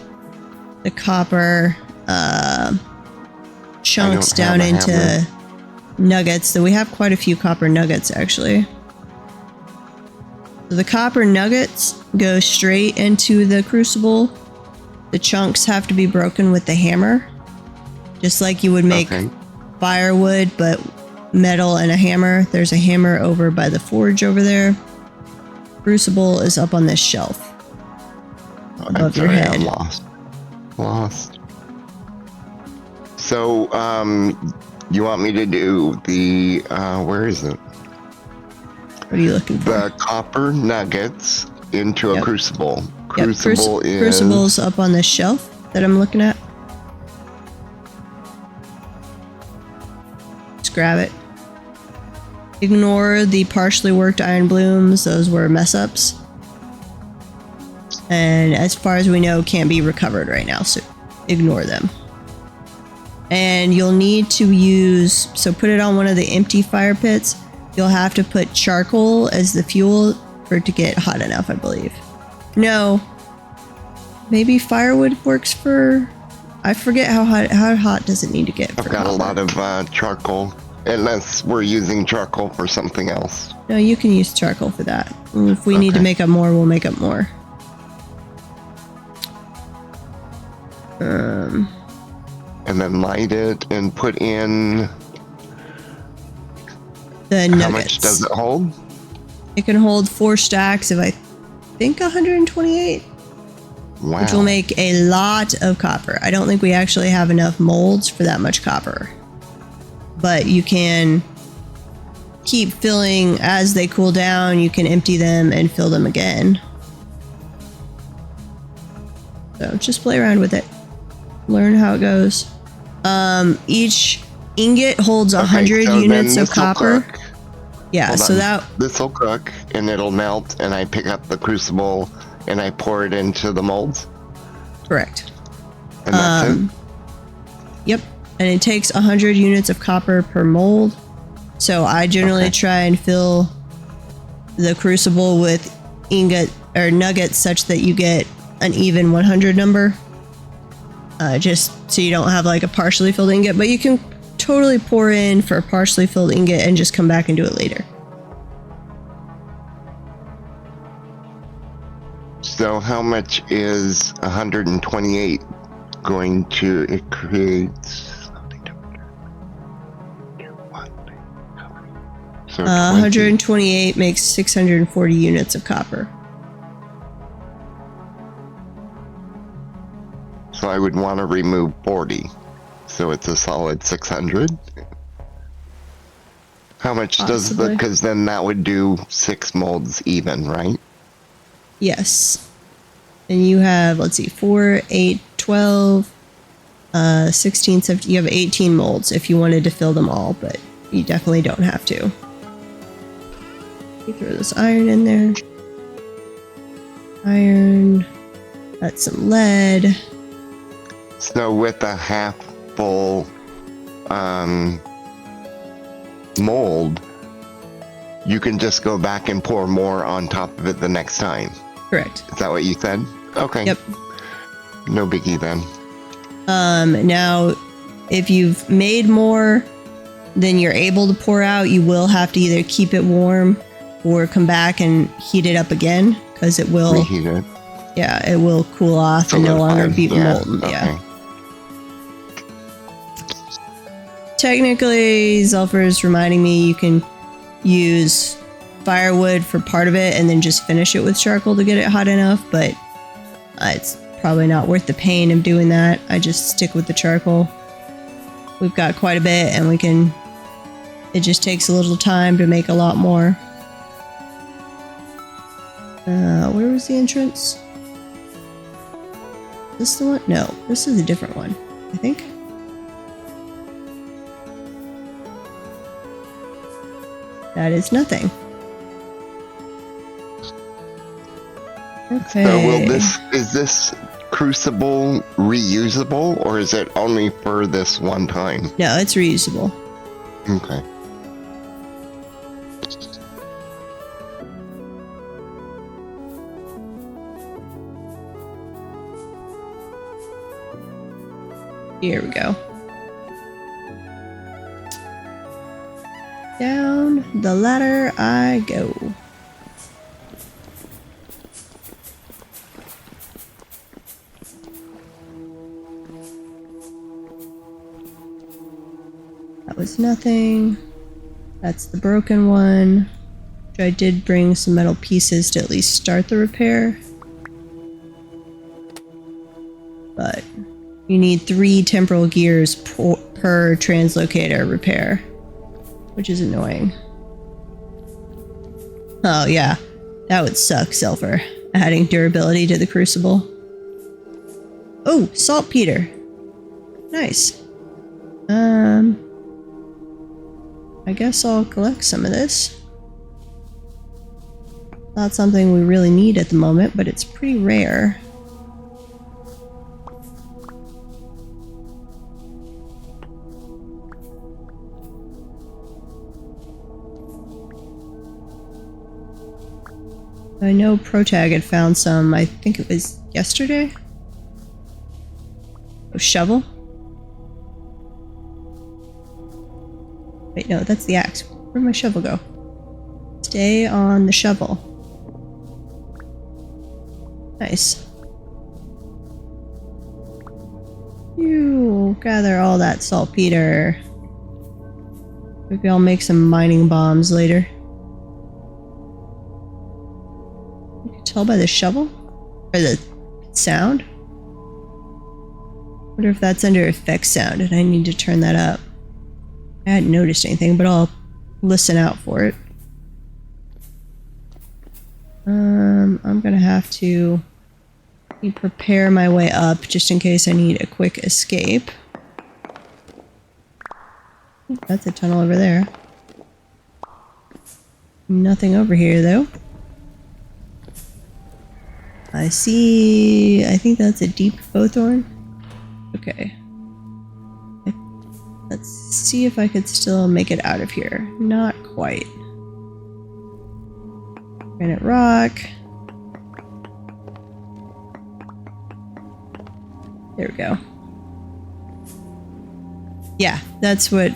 the copper chunks down into nuggets. So we have quite a few copper nuggets actually. So the copper nuggets go straight into the crucible. The chunks have to be broken with the hammer. Just like you would make firewood, but metal and a hammer. There's a hammer over by the forge over there. Crucible is up on this shelf. Above your head. I'm lost. So, you want me to do the, where is it? What are you looking for? The copper nuggets into a crucible. Crucible's up on this shelf that I'm looking at. Just grab it. Ignore the partially worked iron blooms. Those were mess ups. And as far as we know, can't be recovered right now, so ignore them. And you'll need to use, so put it on one of the empty fire pits. You'll have to put charcoal as the fuel for it to get hot enough, I believe. No. Maybe firewood works for... I forget how hot does it need to get for I've got a lot of charcoal, unless we're using charcoal for something else. No, you can use charcoal for that. If we need to make up more, we'll make up more. And then light it and put in... the nuggets. How much does it hold? It can hold 4 stacks of, I think, 128. Wow. Which will make a lot of copper. I don't think we actually have enough molds for that much copper. But you can keep filling as they cool down. You can empty them and fill them again. So just play around with it. Learn how it Each ingot holds 100 units of copper. Yeah, Hold so on. that... This will cook, and it'll melt, and I pick up the crucible, and I pour it into the molds, Correct. and that's it? Yep. And it takes 100 units of copper per mold. So I generally try and fill the crucible with ingot or nuggets such that you get an even 100 number. Just so you don't have like a partially filled ingot, but you can totally pour in for a partially filled ingot and just come back and do it later. So how much is 128 going to, it creates... So 128 makes 640 units of copper. So I would want to remove 40. So it's a solid 600. How much does the... Because then that would do 6 molds even, right? Yes. And you have, let's see, 4, 8, 12, 16, 17. You have 18 molds if you wanted to fill them all, but you definitely don't have to. You throw this iron in there. Iron. That's some lead. So with a half full mold, you can just go back and pour more on top of it the next time. Correct. Is that what you said? Okay. Yep. No biggie then. Now, if you've made more than you're able to pour out, you will have to either keep it warm or come back and heat it up again, because it will... Reheat it. Yeah, it will cool off and no longer be molten. Okay. Yeah. Technically, Zelfer's reminding me you can use firewood for part of it and then just finish it with charcoal to get it hot enough, but it's probably not worth the pain of doing that. I just stick with the charcoal. We've got quite a bit and we can... It just takes a little time to make a lot more. Where was the entrance? This the one? No, this is a different one, I think. That is nothing. Okay. So is this crucible reusable, or is it only for this one time? No, it's reusable. Okay. Here we go. Down the ladder I go. That was nothing. That's the broken one. I did bring some metal pieces to at least start the repair. But you need 3 temporal gears per translocator repair, which is annoying. Oh yeah, that would suck, Zelfer. Adding durability to the crucible. Oh, saltpeter. Nice. I guess I'll collect some of this. Not something we really need at the moment, but it's pretty rare. I know Protag had found some, I think it was yesterday? A shovel? Wait, no, that's the axe. Where'd my shovel go? Stay on the shovel. Nice. You gather all that saltpeter. Maybe I'll make some mining bombs later. You can tell by the shovel? Or the sound? Wonder if that's under effects sound and I need to turn that up. I hadn't noticed anything, but I'll listen out for it. I'm gonna have to prepare my way up just in case I need a quick escape. That's a tunnel over there. Nothing over here, though. I see... I think that's a deep bowthorn. Okay. Let's see if I could still make it out of here. Not quite. Granite rock. There we go. Yeah, that's what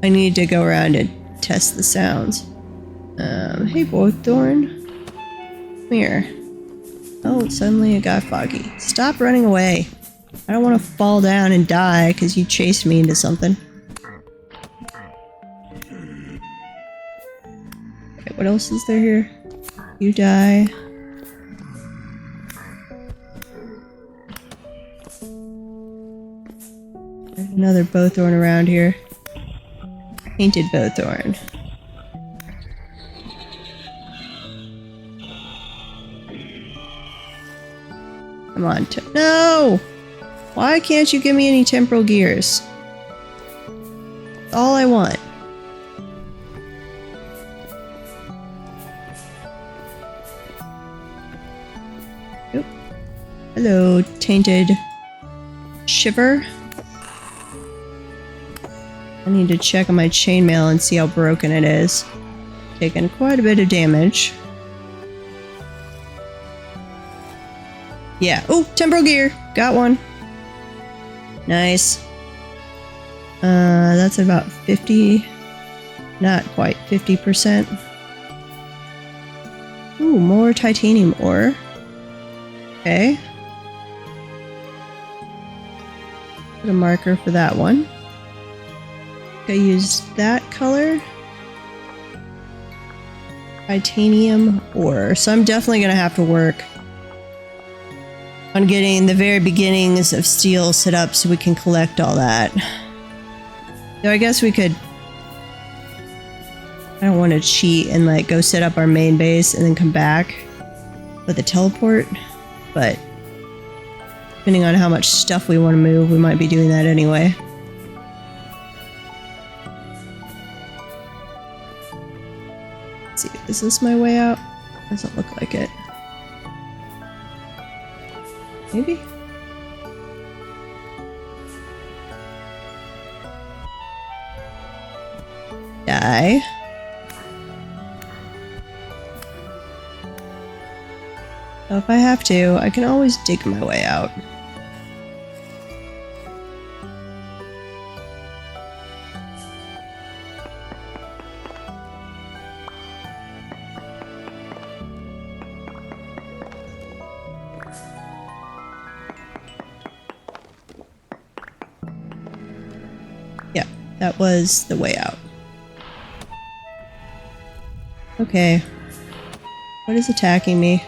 I need to go around and test the sounds. Hey, Bowthorn. Come here. Oh, suddenly it got foggy. Stop running away. I don't want to fall down and die because you chased me into something. Okay, what else is there here? You die. There's another bowthorn around here. Painted bowthorn. Come on, no! Why can't you give me any temporal gears? That's all I want. Oop. Hello, tainted shiver. I need to check on my chainmail and see how broken it is. Taken quite a bit of damage. Yeah. Oh, temporal gear. Got one. Nice. That's about 50. Not quite 50%. Ooh, more titanium ore. Okay. Put a marker for that one. I used that color. Titanium ore. So I'm definitely gonna have to work on getting the very beginnings of steel set up so we can collect all that. So I guess we could... I don't want to cheat and like go set up our main base and then come back with a teleport, but depending on how much stuff we want to move, we might be doing that anyway. Let's see, is this my way out? Doesn't look like it. Maybe? Die. So if I have to, I can always dig my way out. Yeah, that was the way out. Okay. What is attacking me?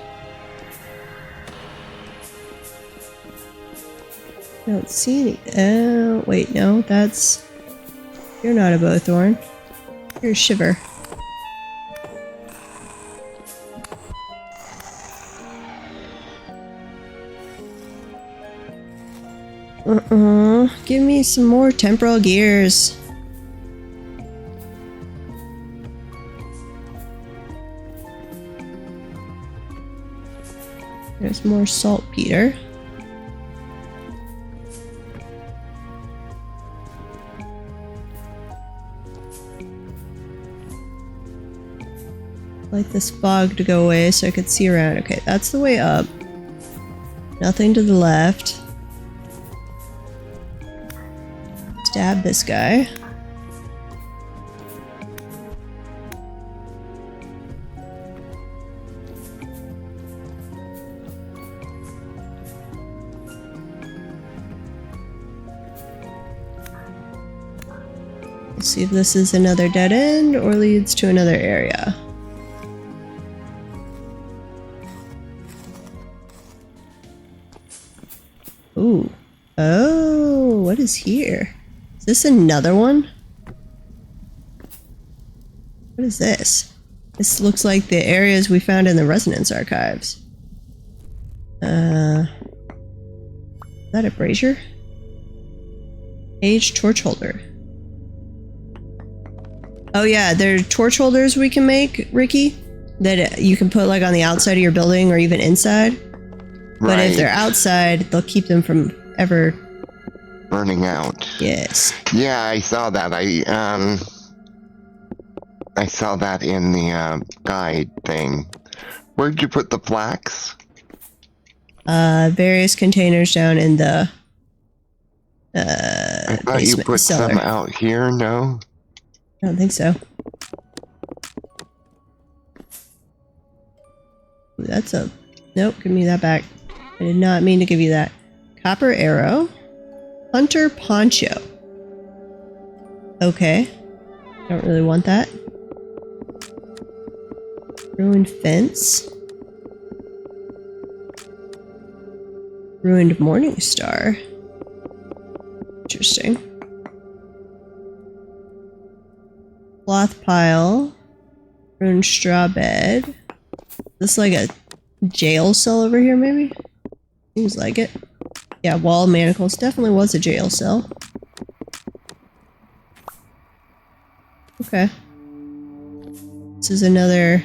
I don't see any. Wait, no, that's... You're not a bowthorn. You're a shiver. Give me some more temporal gears. There's more saltpeter. Like this fog to go away so I could see around. Okay, that's the way up. Nothing to the left. Stab this guy. Let's see if this is another dead end or leads to another area. Ooh. Oh, what is here? Is this another one? What is this? This looks like the areas we found in the Resonance Archives. Is that a brazier? Aged torch holder. Oh yeah, there are torch holders we can make, Ricky, that you can put like on the outside of your building or even inside. But if they're outside, they'll keep them from ever burning out. Yes. Yeah, I saw that. I saw that in the guide thing. Where'd you put the flax? Various containers down in the I thought you basement put cellar. some out here. No. I don't think so. Ooh, that's a... Nope, give me that back. I did not mean to give you that. Copper arrow. Hunter poncho. Okay. Don't really want that. Ruined fence. Ruined morning star. Interesting. Cloth pile. Ruined straw bed. Is this like a jail cell over here, maybe? Seems like it. Yeah, wall manacles. Definitely was a jail cell. Okay. This is another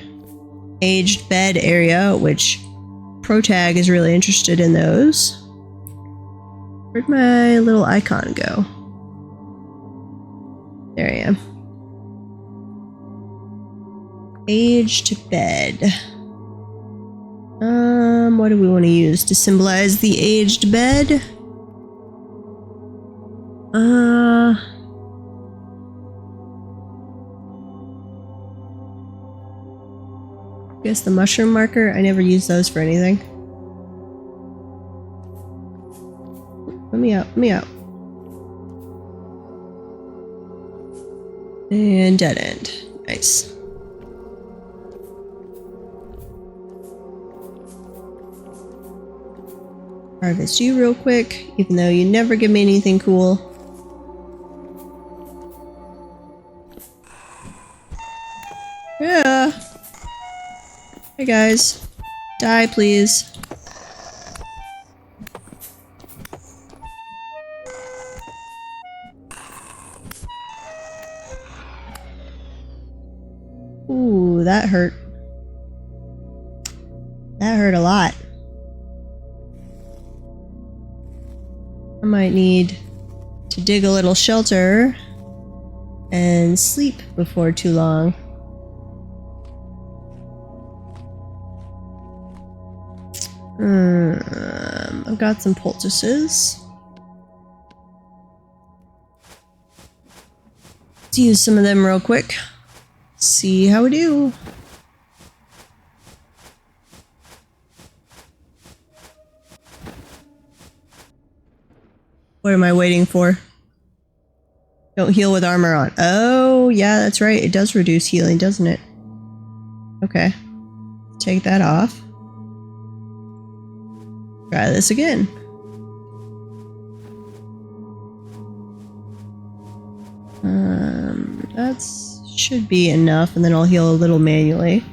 aged bed area, which Protag is really interested in those. Where'd my little icon go? There I am. Aged bed. What do we want to use to symbolize the aged bed? Guess the mushroom marker. I never use those for anything. Let me out. Let me out. And dead end. Nice. Harvest you real quick, even though you never give me anything cool. Yeah. Hey guys. Die, please. Ooh, that hurt. That hurt a lot. I might need to dig a little shelter and sleep before too long. I've got some poultices. Let's use some of them real quick. See how we do. What am I waiting for? Don't heal with armor on. Oh, yeah, that's right. It does reduce healing, doesn't it? Okay. Take that off. Try this again. That should be enough, and then I'll heal a little manually.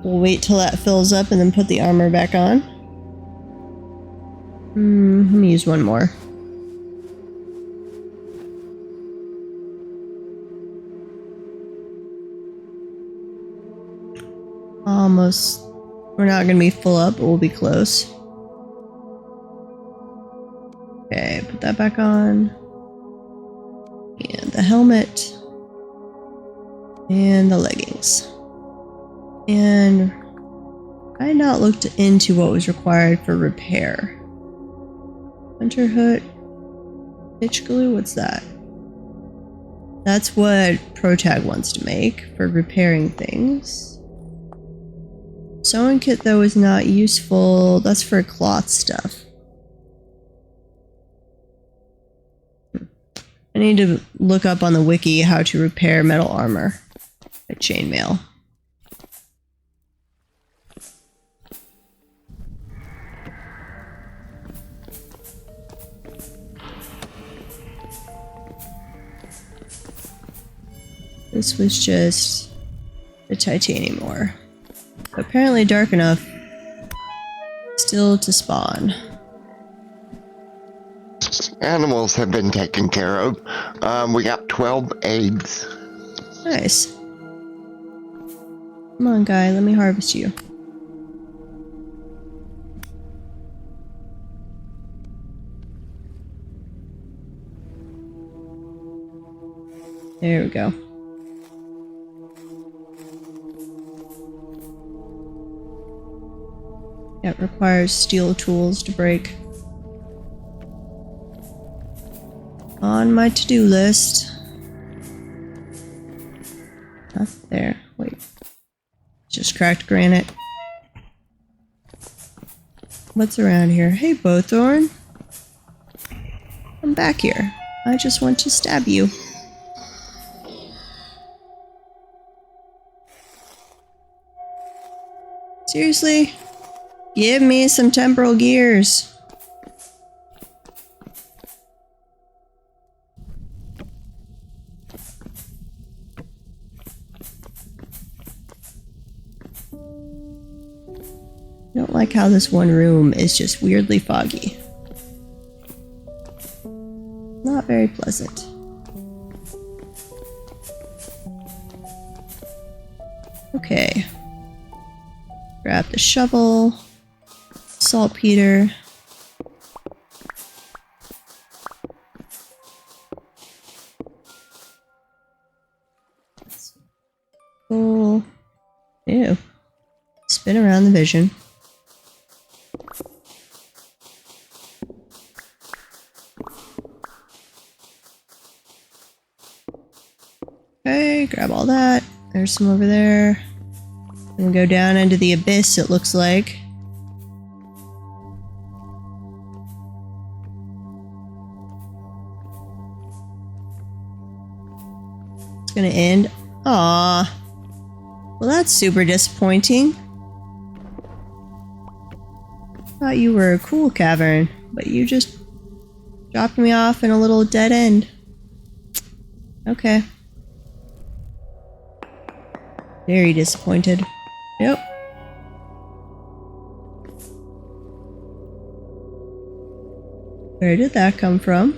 We'll wait till that fills up and then put the armor back on. Let me use one more. Almost. We're not going to be full up, but we'll be close. Okay, put that back on. And the helmet. And the leggings. And I had not looked into what was required for repair. Hunter hood. Pitch glue, what's that? That's what Protag wants to make for repairing things. Sewing kit, though, is not useful. That's for cloth stuff. I need to look up on the wiki how to repair metal armor with chainmail. This was just the titanium ore. Apparently dark enough still to spawn. Animals have been taken care of. We got 12 eggs. Nice. Come on, guy, let me harvest you. There we go. It requires steel tools to break. On my to-do list. Not there. Wait. Just cracked granite. What's around here? Hey, Bowthorn. Come back here. I just want to stab you. Seriously? Give me some temporal gears. I don't like how this one room is just weirdly foggy. Not very pleasant. Okay. Grab the shovel, saltpeter. Cool. Ew. Spin around the vision. Okay, grab all that. There's some over there. And go down into the abyss, it looks like. It's gonna end. Aw. Well, that's super disappointing. Thought you were a cool cavern, but you just dropped me off in a little dead end. Okay. Very disappointed. Yep. Where did that come from?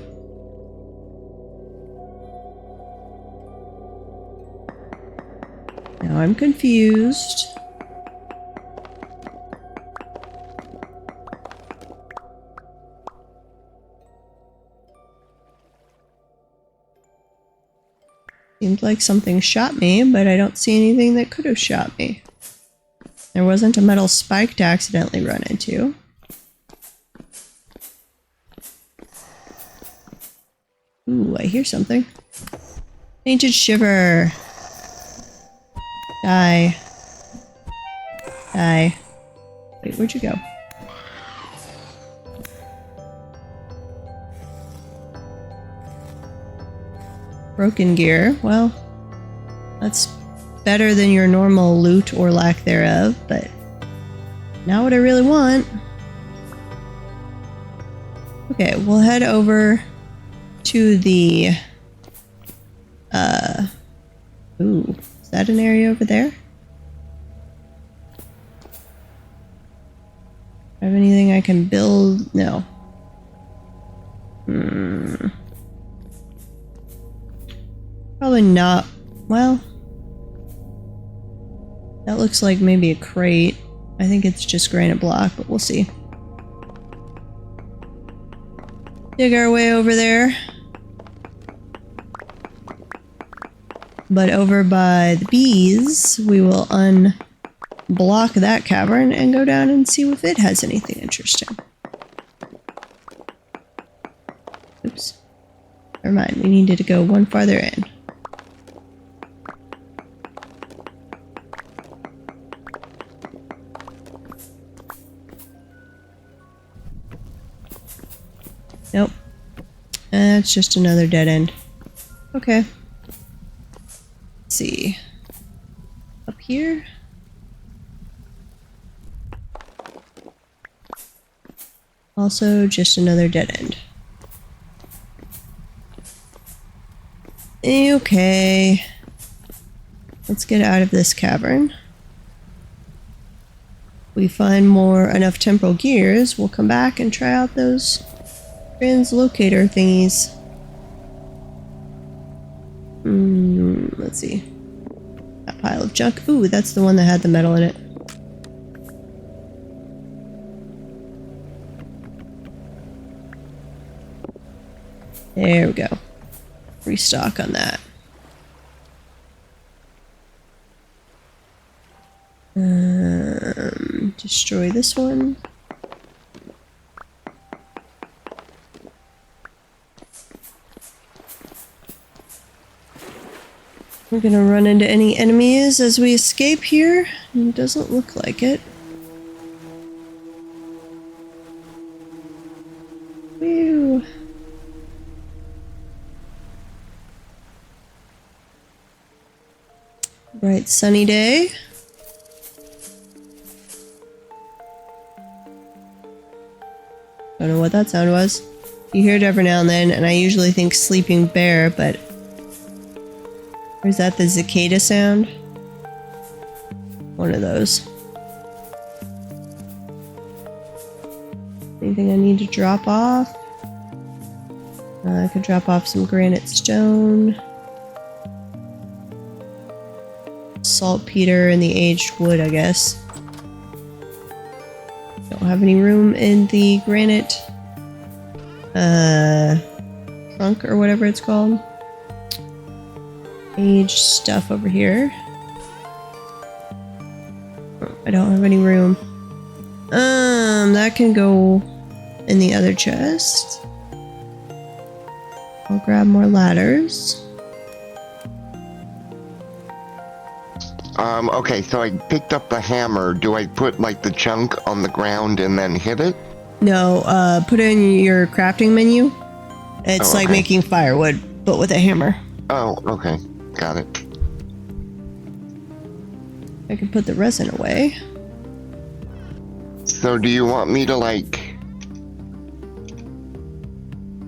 Now I'm confused. Seemed like something shot me, but I don't see anything that could have shot me. There wasn't a metal spike to accidentally run into. Ooh, I hear something. Painted shiver. Die. Die. Wait, where'd you go? Broken gear. Well, that's better than your normal loot or lack thereof, but not what I really want. Okay, we'll head over to the ooh, is that an area over there? Have anything I can build? No. Probably not. Well, that looks like maybe a crate. I think it's just granite block, but we'll see. Dig our way over there. But over by the bees, we will unblock that cavern and go down and see if it has anything interesting. Oops. Never mind, we needed to go one farther in. Nope. It's just another dead end. Okay. Let's see. Up here? Also, just another dead end. Okay. Let's get out of this cavern. We find enough temporal gears, we'll come back and try out those translocator thingies. Let's see. That pile of junk. Ooh, that's the one that had the metal in it. There we go. Restock on that. Destroy this one. We're gonna run into any enemies as we escape here. It doesn't look like it. Whew. Bright sunny day. Don't know what that sound was. You hear it every now and then, and I usually think sleeping bear, but... Or is that the cicada sound? One of those. Anything I need to drop off? I could drop off some granite stone. Saltpeter and the aged wood, I guess. Don't have any room in the granite trunk or whatever it's called. Aged stuff over here. Oh, I don't have any room. That can go in the other chest. I'll grab more ladders. Okay, so I picked up the hammer. Do I put, like, the chunk on the ground and then hit it? No, put it in your crafting menu. It's like making firewood, but with a hammer. Oh, okay. Got it. I can put the resin away. So do you want me to, like,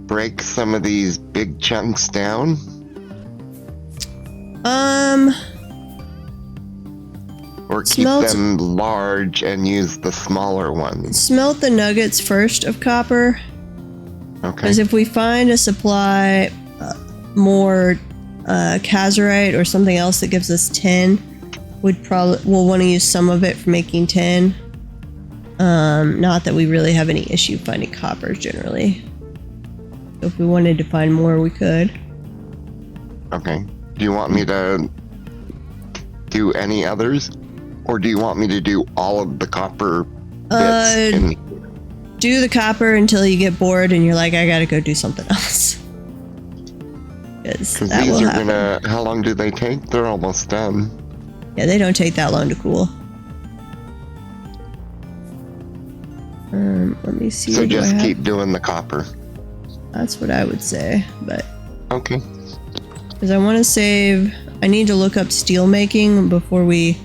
break some of these big chunks down? Or keep them large and use the smaller ones? Smelt the nuggets first of copper. Okay. Because if we find a supply more Kazarite or something else that gives us 10, we'll want to use some of it for making 10. Not that we really have any issue finding copper generally. So if we wanted to find more, we could. Okay. Do you want me to do any others? Or do you want me to do all of the copper bits? Do the copper until you get bored and you're like, I gotta go do something else. Because these are gonna... How long do they take? They're almost done. Yeah, they don't take that long to cool. Let me see. So just keep doing the copper. That's what I would say, but... Okay. Because I want to save... I need to look up steel making before we...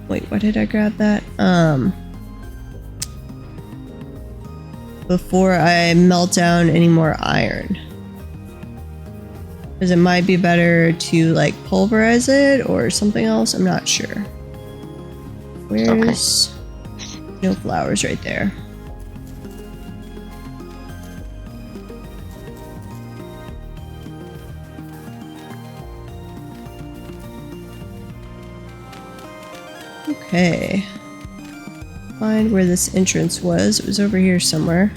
Wait, why did I grab that? Before I melt down any more iron. Because it might be better to, like, pulverize it or something else. I'm not sure. Where's... No flowers right there. Okay. Find where this entrance was. It was over here somewhere.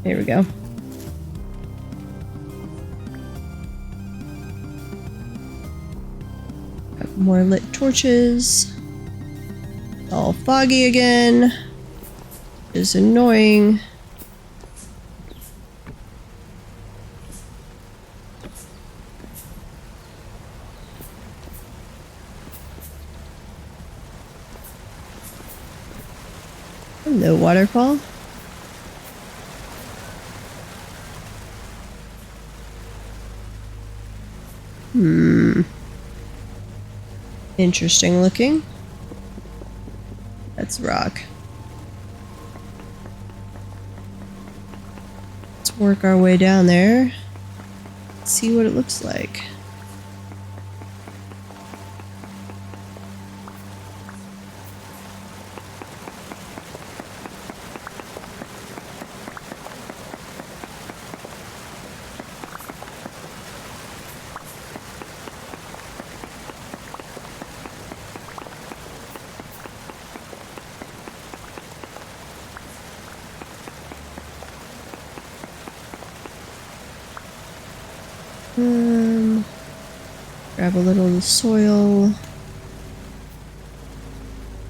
Here we go. Got more lit torches. All foggy again. Is annoying. Hello, waterfall. Interesting looking. That's rock. Let's work our way down there. See what it looks like. Grab a little of the soil.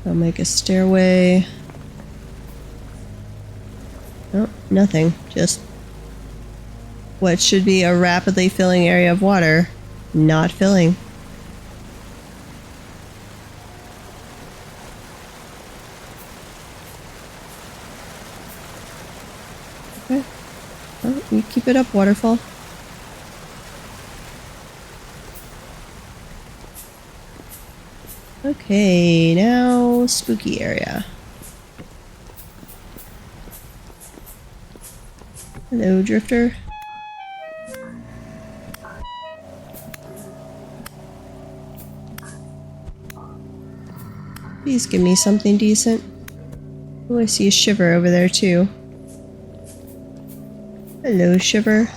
I'll make a stairway. Oh, nothing. Just what should be a rapidly filling area of water. Not filling. Okay. Oh, you keep it up, waterfall. Okay, now spooky area. Hello, Drifter. Please give me something decent. Oh, I see a Shiver over there too. Hello, Shiver.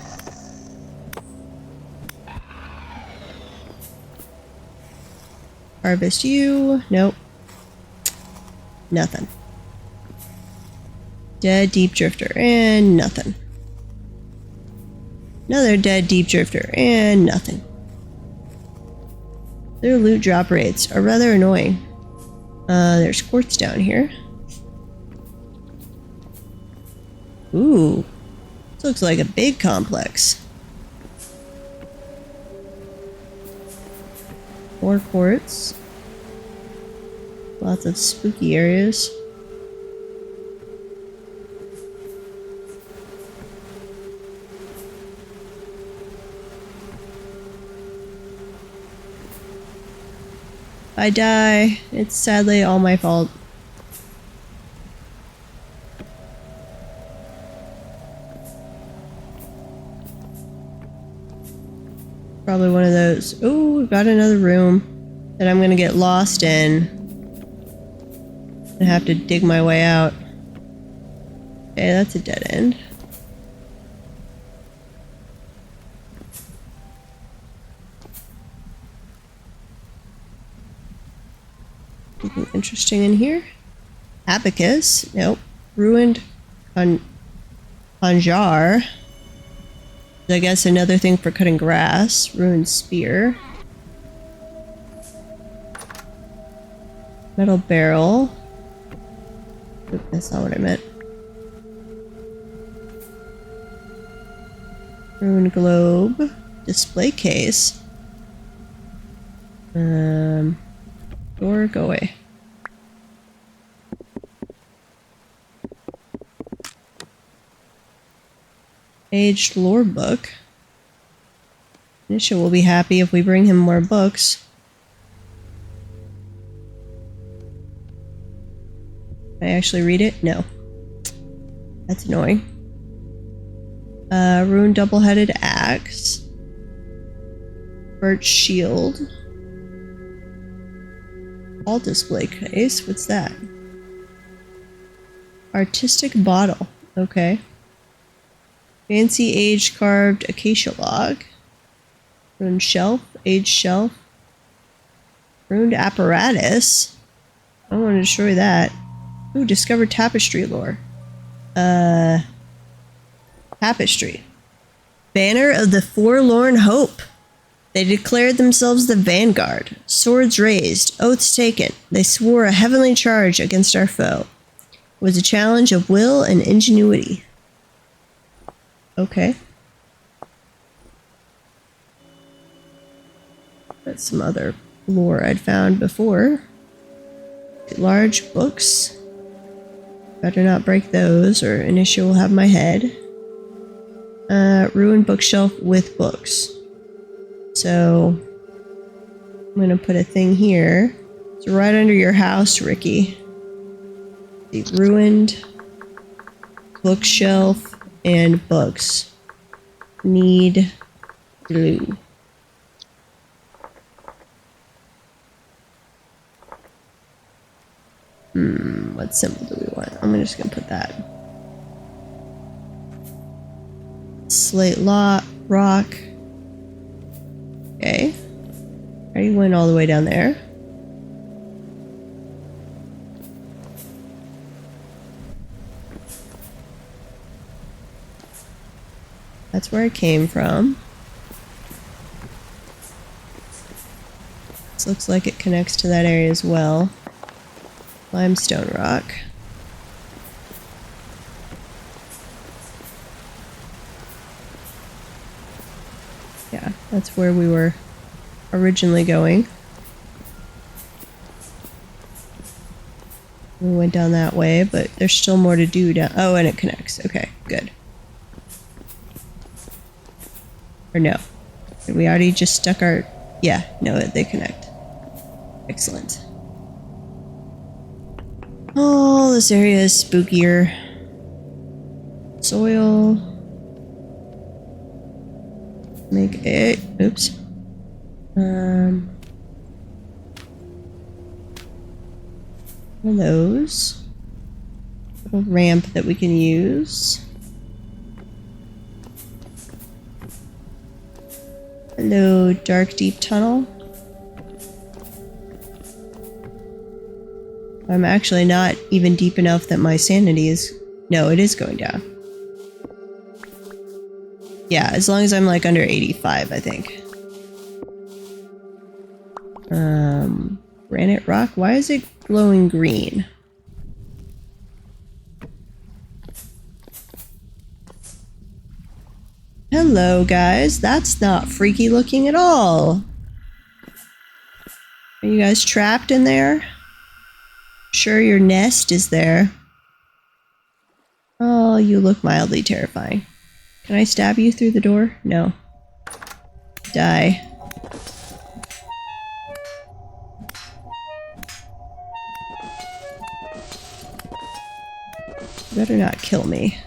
Harvest you. Nope. Nothing. Dead deep drifter and nothing. Another dead deep drifter and nothing. Their loot drop rates are rather annoying. There's quartz down here. Ooh. This looks like a big complex. More quartz. Lots of spooky areas. If I die, it's sadly all my fault. Probably one of those. Oh, we've got another room that I'm gonna get lost in and have to dig my way out. Okay, that's a dead end. Anything interesting in here? Abacus? Nope. Ruined Conjar. I guess another thing for cutting grass. Ruined spear. Metal barrel. Oop, that's not what I meant. Ruined globe. Display case. Door, go away. Aged lore book. Nisha will be happy if we bring him more books. Can I actually read it? No. That's annoying. Ruined double-headed axe. Birch shield. All display case. What's that? Artistic bottle. Okay. Fancy aged carved acacia log. Ruined shelf. Aged shelf. Ruined apparatus. I don't want to destroy that. Ooh, discovered tapestry lore. Tapestry. Banner of the Forlorn Hope. They declared themselves the vanguard. Swords raised, oaths taken. They swore a heavenly charge against our foe. It was a challenge of will and ingenuity. Okay. That's some other lore I'd found before. Large books. Better not break those or an issue will have my head. Ruined bookshelf with books. So I'm gonna put a thing here. It's right under your house, Ricky. The ruined bookshelf and books. Need glue. What symbol do we want? I'm just gonna put that. Slate rock. Okay. Are you going all the way down there? That's where I came from. This looks like it connects to that area as well. Limestone rock. Yeah, that's where we were originally going. We went down that way, but there's still more to do down. Oh, and it connects. Okay, good. Or no. Did we already just stuck our... Yeah, no, they connect. Excellent. Oh, this area is spookier. Soil. Make it... Oops. One of those. Little ramp that we can use. Hello, dark deep tunnel. I'm actually not even deep enough that my sanity is... No, it is going down. Yeah, as long as I'm like under 85, I think. Granite rock? Why is it glowing green? Hello, guys. That's not freaky looking at all. Are you guys trapped in there? Sure, your nest is there. Oh, you look mildly terrifying. Can I stab you through the door? No. Die. You better not kill me.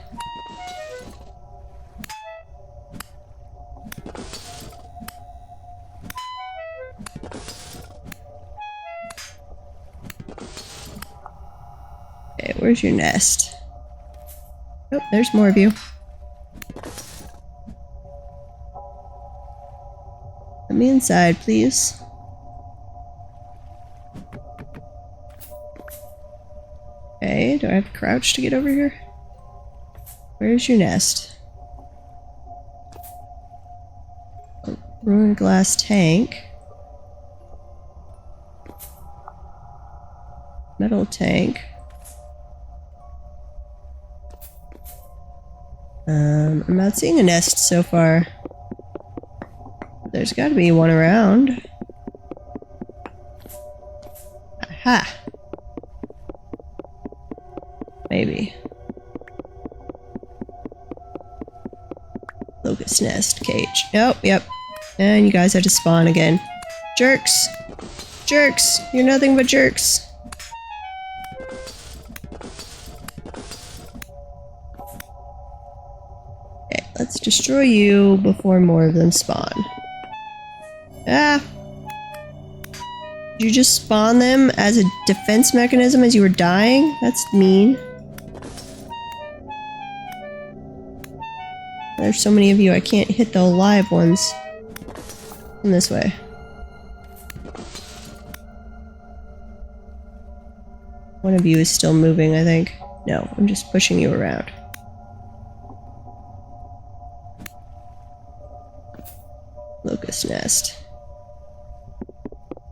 Okay, where's your nest? Oh, there's more of you. Let me inside, please. Okay, do I have to crouch to get over here? Where's your nest? Oh, ruined glass tank. Metal tank. I'm not seeing a nest so far. There's got to be one around. Aha! Maybe. Locust nest cage. Oh, yep. And you guys had to spawn again. Jerks! Jerks! You're nothing but jerks! Okay, let's destroy you before more of them spawn. Ah! Did you just spawn them as a defense mechanism as you were dying? That's mean. There's so many of you, I can't hit the live ones. In this way. One of you is still moving, I think. No, I'm just pushing you around. Locust nest.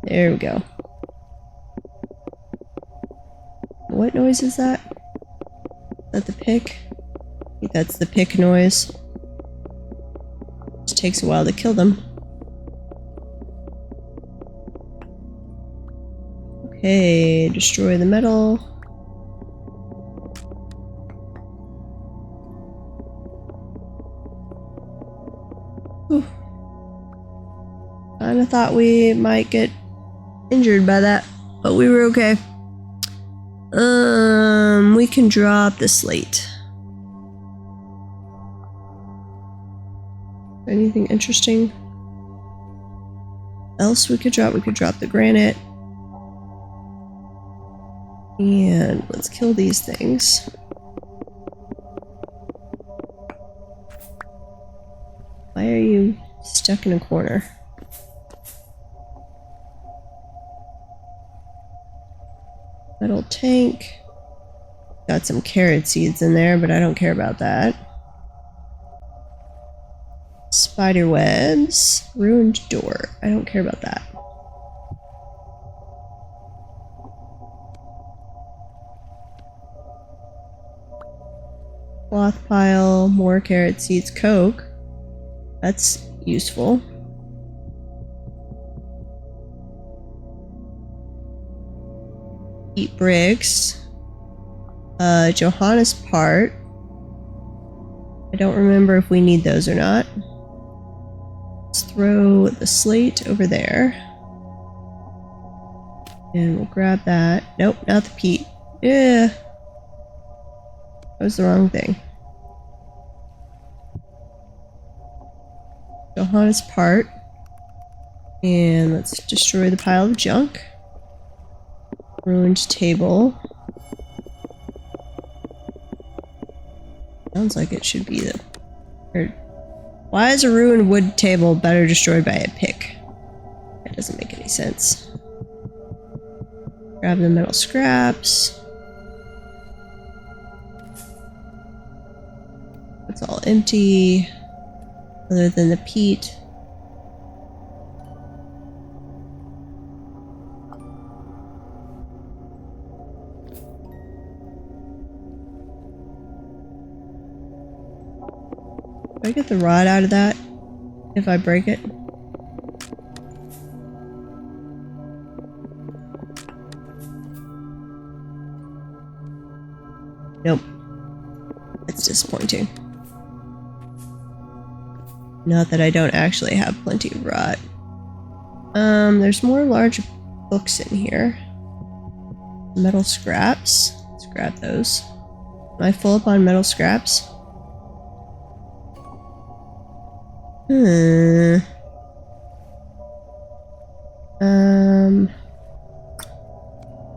There we go. What noise is that? Is that the pick? I think that's the pick noise. Just takes a while to kill them. Okay, destroy the metal. Whew. Kinda thought we might get injured by that, but we were okay. We can drop the slate. Anything interesting else we could drop? We could drop the granite. And let's kill these things. Why are you stuck in a corner? Metal tank. Got some carrot seeds in there, but I don't care about that. Spider webs. Ruined door. I don't care about that. Cloth pile, more carrot seeds, coke. That's useful. Eat bricks. Johannes part. I don't remember if we need those or not. Let's throw the slate over there. And we'll grab that. Nope, not the peat. Yeah. That was the wrong thing. Johannes part. And let's destroy the pile of junk. Ruined table. Sounds like it should be the... why is a ruined wood table better destroyed by a pick? That doesn't make any sense. Grab the metal scraps. It's all empty. Other than the peat. Do I get the rod out of that if I break it? Nope. That's disappointing. Not that I don't actually have plenty of rod. There's more large books in here. Metal scraps. Let's grab those. Am I full up on metal scraps? Don't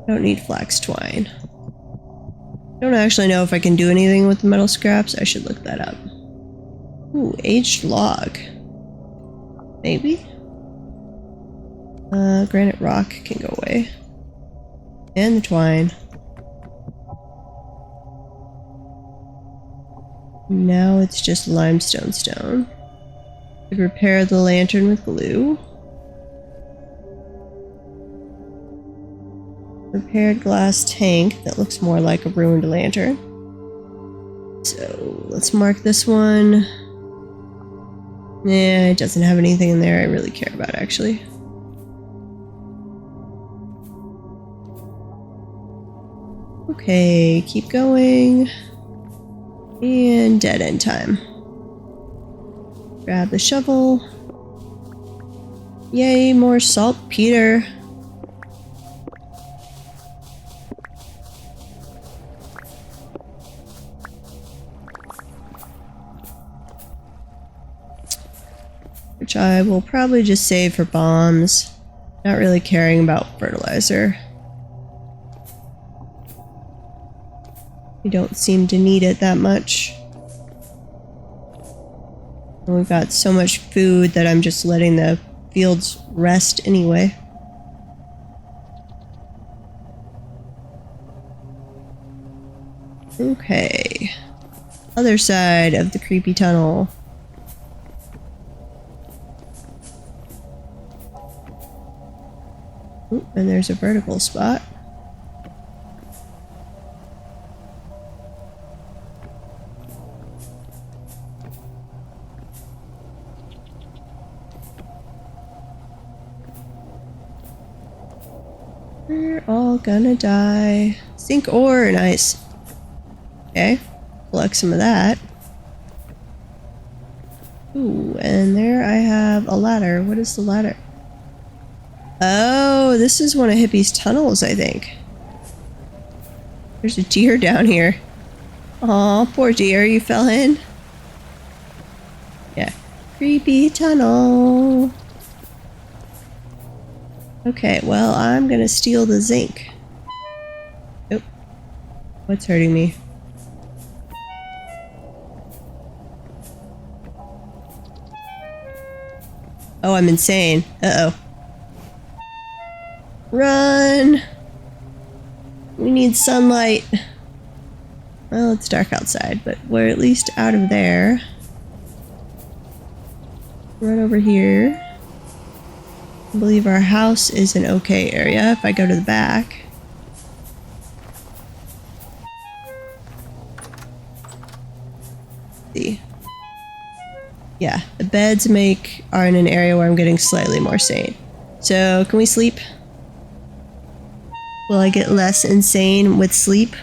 need flax twine. Don't actually know if I can do anything with the metal scraps. I should look that up. Ooh, aged log. Maybe? Granite rock can go away. And the twine. Now it's just limestone stone. To repair the lantern with glue. Repaired glass tank that looks more like a ruined lantern. So let's mark this one. Yeah, it doesn't have anything in there I really care about, actually. Okay, keep going. And dead end time. Grab the shovel. Yay, more saltpeter. Which I will probably just save for bombs. Not really caring about fertilizer. We don't seem to need it that much. And we've got so much food that I'm just letting the fields rest anyway. Okay. Other side of the creepy tunnel. Ooh, and there's a vertical spot. We're all gonna die. Sink ore, nice. Okay, collect some of that. Ooh, and there I have a ladder. What is the ladder? Oh, this is one of Hippie's tunnels, I think. There's a deer down here. Aw, poor deer, you fell in? Yeah. Creepy tunnel. Okay, well, I'm gonna steal the zinc. Nope. What's hurting me? Oh, I'm insane. Uh-oh. Run! We need sunlight. Well, it's dark outside, but we're at least out of there. Run over here. I believe our house is an okay area if I go to the back. see. Yeah, the beds are in an area where I'm getting slightly more sane. So, can we sleep? Will I get less insane with sleep?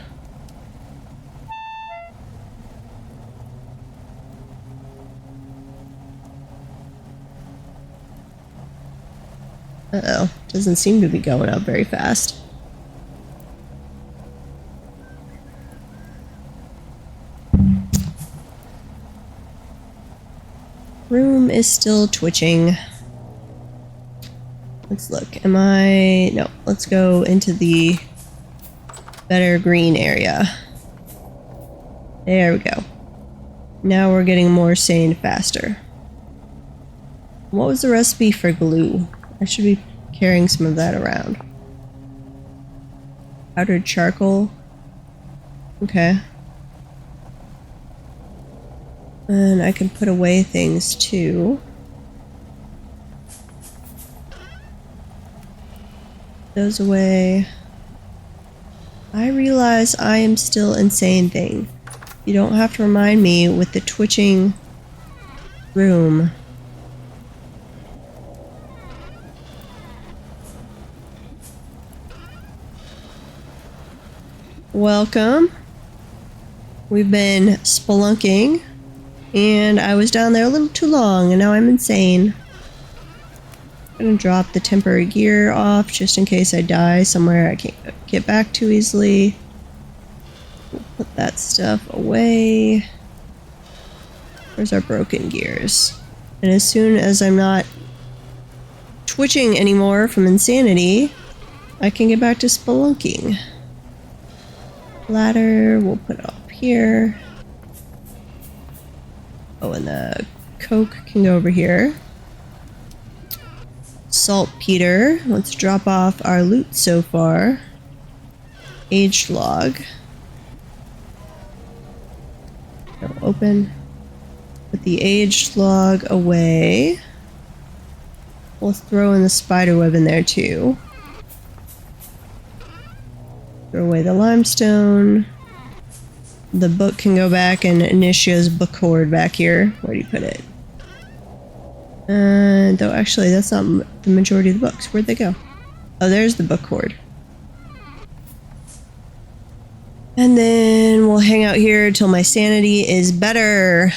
Uh-oh, doesn't seem to be going up very fast. Room is still twitching. Let's look. No, let's go into the better green area. There we go. Now we're getting more sane faster. What was the recipe for glue? I should be carrying some of that around. Powdered charcoal. Okay. And I can put away things too. Those away. I realize I am still insane thing. You don't have to remind me with the twitching room. Welcome. We've been spelunking, and I was down there a little too long, and now I'm insane. I'm gonna drop the temporary gear off just in case I die somewhere I can't get back to easily. We'll put that stuff away. Where's our broken gears? And as soon as I'm not twitching anymore from insanity, I can get back to spelunking. Ladder, we'll put it up here. Oh, and the coke can go over here. Saltpeter, let's drop off our loot so far. Aged log. It'll open. Put the aged log away. We'll throw in the spider web in there too. Throw away the limestone. The book can go back in Initio's book hoard back here. Where do you put it? Though actually that's not the majority of the books. Where'd they go? Oh, there's the book hoard. And then we'll hang out here till my sanity is better.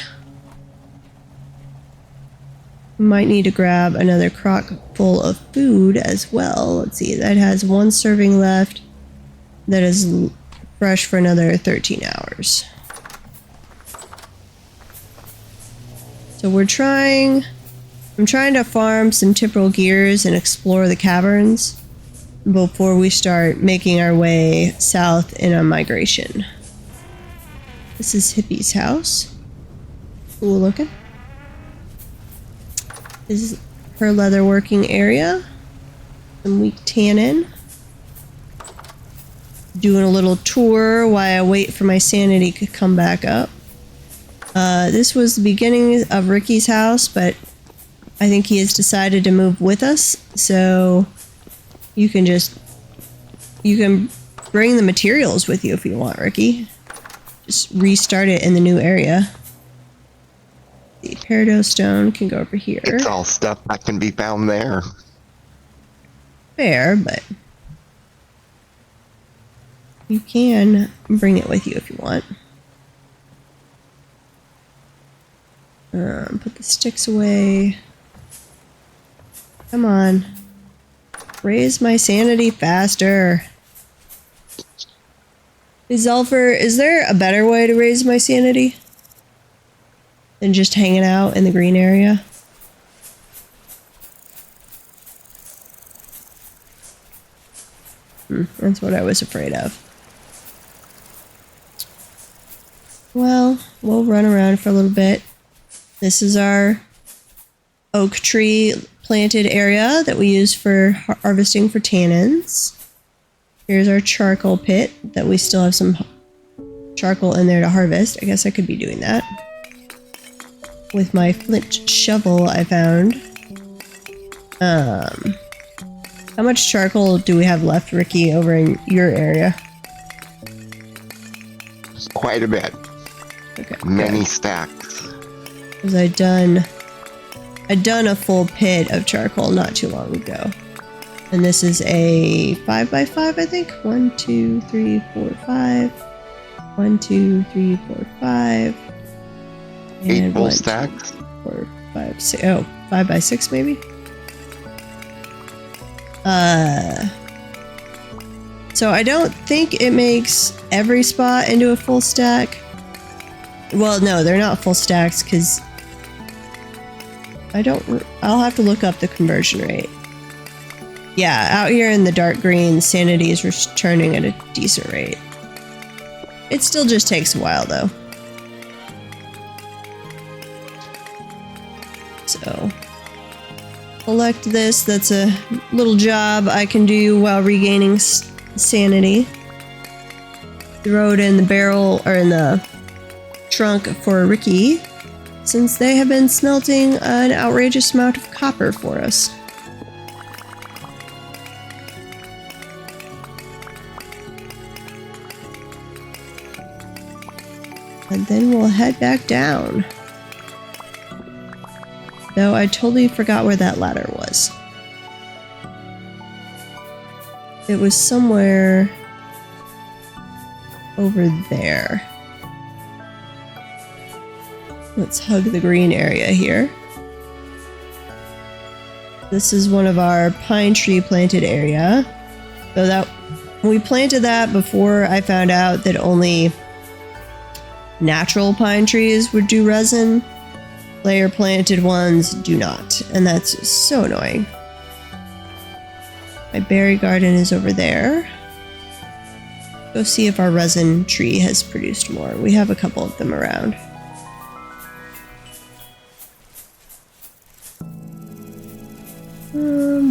Might need to grab another crock full of food as well. Let's see, that has 1 serving left. That is fresh for another 13 hours. So I'm trying to farm some temporal gears and explore the caverns before we start making our way south in our migration. This is Hippie's house. Cool looking. This is her leather working area. Some weak tannin. Doing a little tour while I wait for my sanity to come back up. This was the beginning of Ricky's house, but I think he has decided to move with us, so you can bring the materials with you if you want, Ricky. Just restart it in the new area. The peridot stone can go over here. It's all stuff that can be found there. Fair, but you can bring it with you if you want. Put the sticks away. Come on. Raise my sanity faster. Zelfer, is there a better way to raise my sanity than just hanging out in the green area? That's what I was afraid of. Well, we'll run around for a little bit. This is our oak tree planted area that we use for harvesting for tannins. Here's our charcoal pit that we still have some charcoal in there to harvest. I guess I could be doing that with my flint shovel I found. How much charcoal do we have left, Ricky, over in your area? Quite a bit. Okay. Many good. stacks. Because I'd done a full pit of charcoal not too long ago. And this is a 5x5, I think. 1, 2, 3, 4, 5. 1, 2, 3, 4, 5. And 8 full 1, stacks? 2, 4, 5, 6. Oh, 5x6 maybe? So I don't think it makes every spot into a full stack. Well, no, they're not full stacks because I'll have to look up the conversion rate. Yeah, out here in the dark green, sanity is returning at a decent rate. It still just takes a while though. So, collect this. That's a little job I can do while regaining sanity. Throw it in the barrel or in the trunk for Ricky, since they have been smelting an outrageous amount of copper for us. And then we'll head back down. Though I totally forgot where that ladder was. It was somewhere over there. Let's hug the green area here. This is one of our pine tree planted area. So that we planted that before I found out that only natural pine trees would do resin. Player planted ones do not, and that's so annoying. My berry garden is over there. Go see if our resin tree has produced more. We have a couple of them around.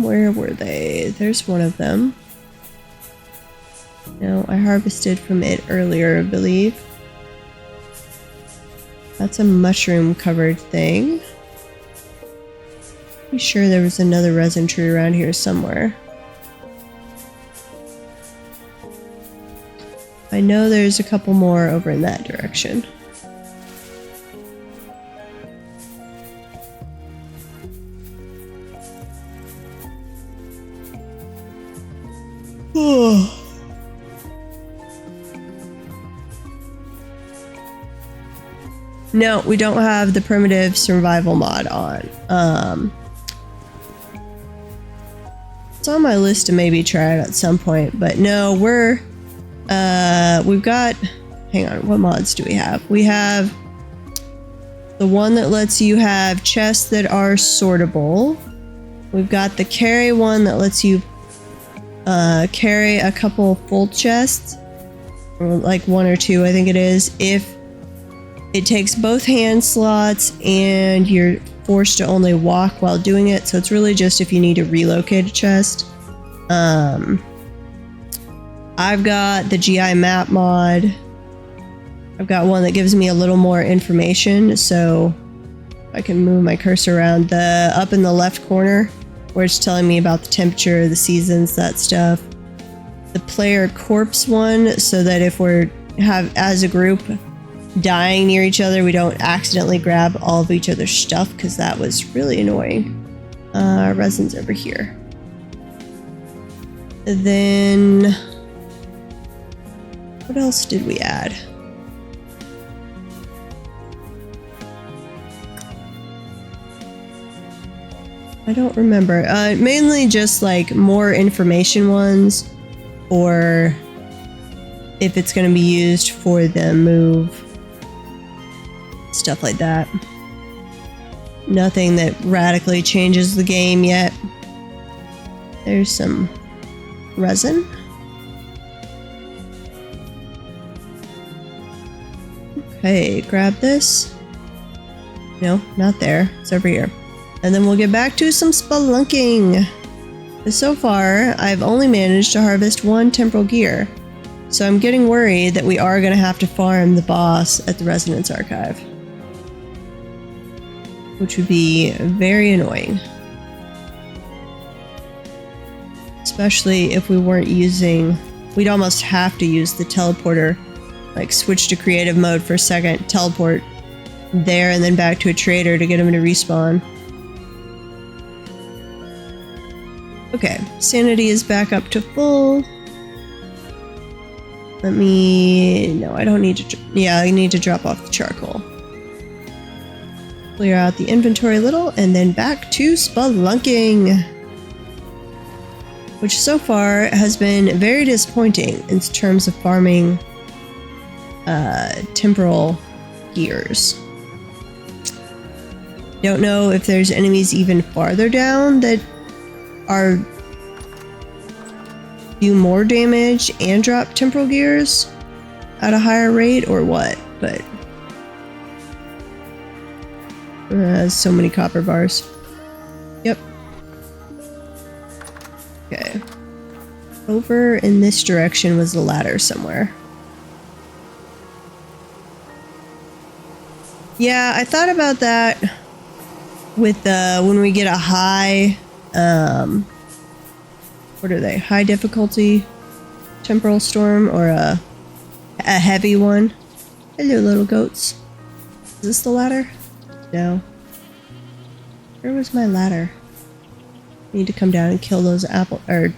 Where were they? There's one of them. No, I harvested from it earlier, I believe. That's a mushroom covered thing. I'm sure there was another resin tree around here somewhere. I know there's a couple more over in that direction. Oh. No, we don't have the primitive survival mod on. It's on my list to maybe try it at some point, but no, we've got, hang on, what mods do we have? We have the one that lets you have chests that are sortable. We've got the carry one that lets you carry a couple full chests, or like 1 or 2, I think it is, if it takes both hand slots and you're forced to only walk while doing it. So it's really just if you need to relocate a chest. I've got the GI map mod. I've got one that gives me a little more information. So I can move my cursor around up in the left corner where it's telling me about the temperature, the seasons, that stuff. The player corpse one, so that if we're as a group dying near each other, we don't accidentally grab all of each other's stuff, because that was really annoying. Resin's over here. And then what else did we add? I don't remember. Mainly just like more information ones, or if it's going to be used for the move. Stuff like that. Nothing that radically changes the game yet. There's some resin. Okay, grab this. No, not there. It's over here. And then we'll get back to some spelunking. So far, I've only managed to harvest 1 temporal gear. So I'm getting worried that we are going to have to farm the boss at the Resonance Archive, which would be very annoying. Especially if we weren't using... We'd almost have to use the teleporter like switch to creative mode for a second, teleport there and then back to a trader to get him to respawn. Okay, sanity is back up to full. No, I don't need to, yeah, I need to drop off the charcoal. Clear out the inventory a little, and then back to spelunking. Which so far has been very disappointing in terms of farming temporal gears. Don't know if there's enemies even farther down that do more damage and drop temporal gears at a higher rate or what, but so many copper bars. Yep. Okay. Over in this direction was the ladder somewhere. Yeah, I thought about that with when we get a high what are they? High difficulty temporal storm or a heavy one. Hello, little goats. Is this the ladder? No. Where was my ladder? I need to come down and kill those apple, or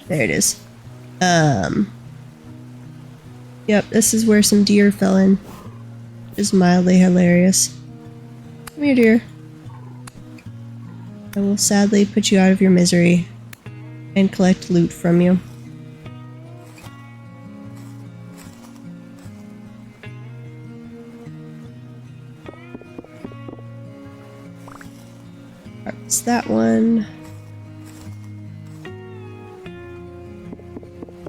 there it is. Yep, this is where some deer fell in. It's mildly hilarious. Come here, dear. I will sadly put you out of your misery and collect loot from you. It's that one.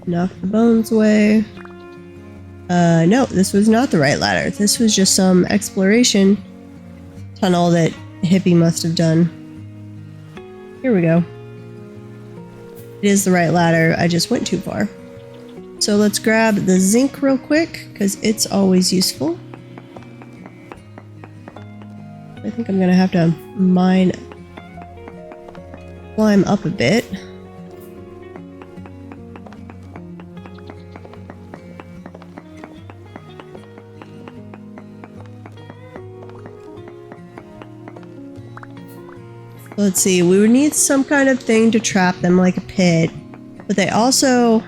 Knock the bones away. No, this was not the right ladder. This was just some exploration tunnel that Hippie must have done. Here we go. It is the right ladder, I just went too far. So let's grab the zinc real quick, because it's always useful. I think I'm gonna have to climb up a bit. Let's see, we would need some kind of thing to trap them, like a pit. But they also...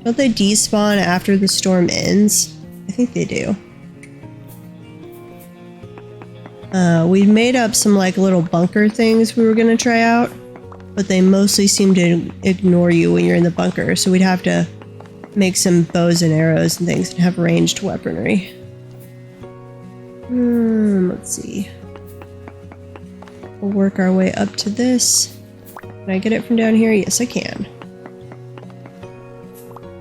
don't they despawn after the storm ends? I think they do. We made up some like little bunker things we were gonna try out. But they mostly seem to ignore you when you're in the bunker. So we'd have to make some bows and arrows and things and have ranged weaponry. Let's see. We'll work our way up to this. Can I get it from down here? Yes, I can.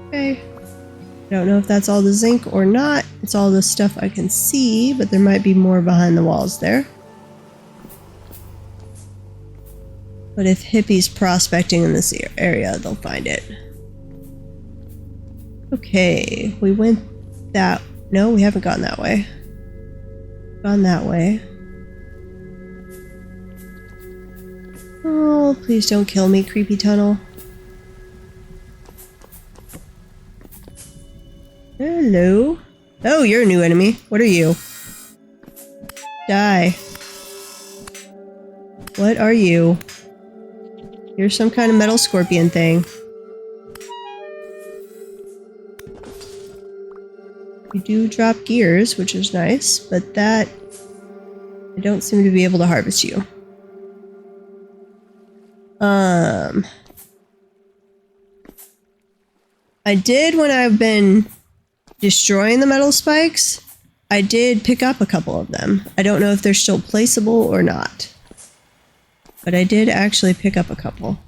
Okay. I don't know if that's all the zinc or not. It's all the stuff I can see, but there might be more behind the walls there. But if Hippie's prospecting in this area, they'll find it. Okay, we went that... no, we haven't gone that way. Gone that way. Oh, please don't kill me, creepy tunnel. Hello. Oh, you're a new enemy. What are you? Die. What are you? You're some kind of metal scorpion thing. You do drop gears, which is nice, but that... I don't seem to be able to harvest you. I did, when I've been destroying the metal spikes, I did pick up a couple of them. I don't know if they're still placeable or not. But I did actually pick up a couple.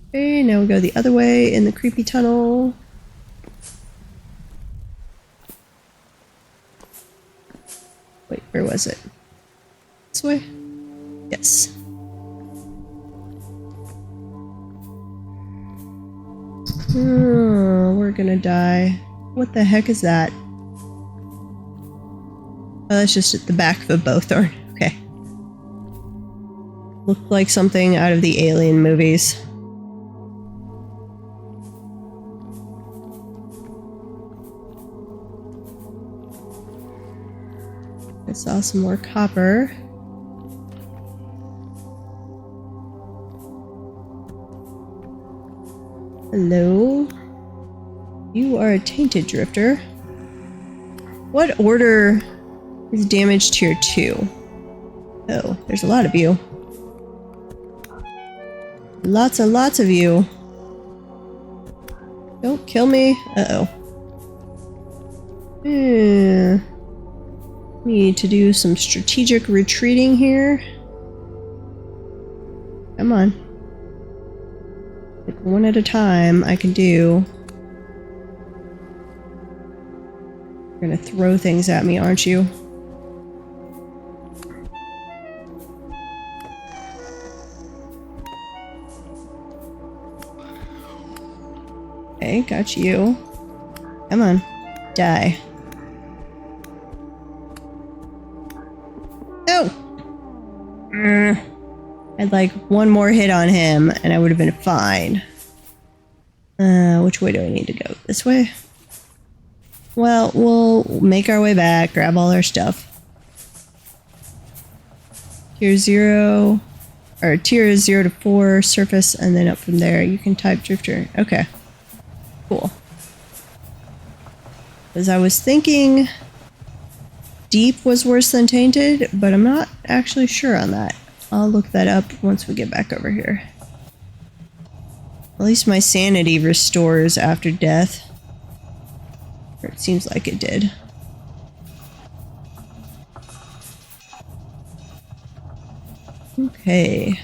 Okay, now we go the other way in the creepy tunnel. Wait, where was it? This way? Yes. Oh, we're gonna die. What the heck is that? Oh, that's just at the back of a bowthorn. Okay. Looked like something out of the Alien movies. I saw some more copper. Hello? You are a tainted drifter. What order is damage tier 2? Oh, there's a lot of you. Lots and lots of you. Don't kill me. Uh-oh. Need to do some strategic retreating here. Come on. Like one at a time I can do. You're gonna throw things at me, aren't you? Okay, got you. Come on. Die. No! I'd like one more hit on him and I would have been fine. Which way do I need to go? This way? Well, we'll make our way back, grab all our stuff. Tier 0, or tier 0 to 4, surface, and then up from there you can type drifter. Okay. Cool. Because I was thinking deep was worse than tainted, but I'm not actually sure on that. I'll look that up once we get back over here. At least my sanity restores after death. Or it seems like it did. Okay.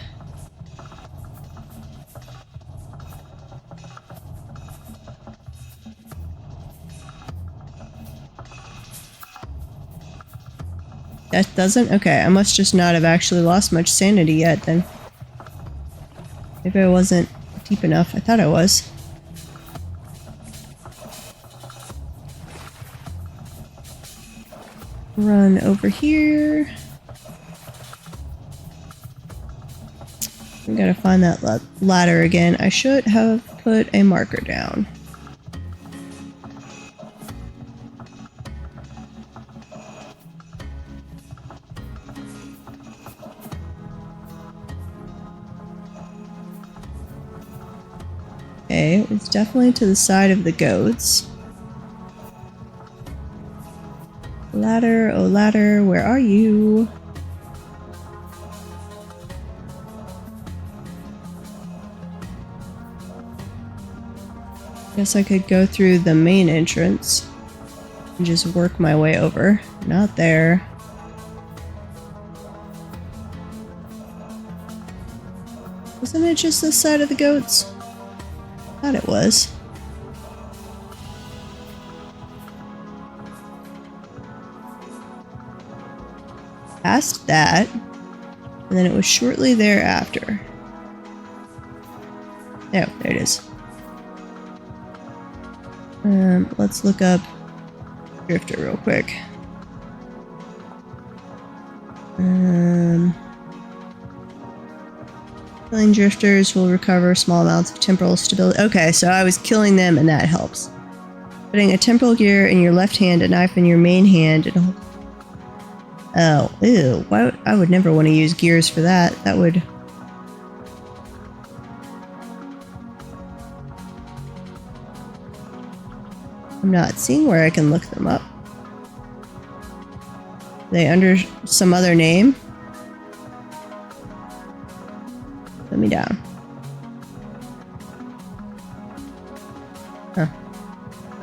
That doesn't? Okay, I must just not have actually lost much sanity yet then. Maybe I wasn't deep enough. I thought I was. Run over here. I gotta find that ladder again. I should have put a marker down. Okay, it's definitely to the side of the goats. Ladder, oh ladder, where are you? Guess I could go through the main entrance and just work my way over. Not there. Wasn't it just this side of the goats? Thought it was. Past that, and then it was shortly thereafter. Oh, there it is. Let's look up Drifter real quick. Killing drifters will recover small amounts of temporal stability. Okay, so I was killing them and that helps. Putting a temporal gear in your left hand, a knife in your main hand, and oh, ew. Why I would never want to use gears for that. That would... I'm not seeing where I can look them up. Are they under some other name? Let me down. Huh.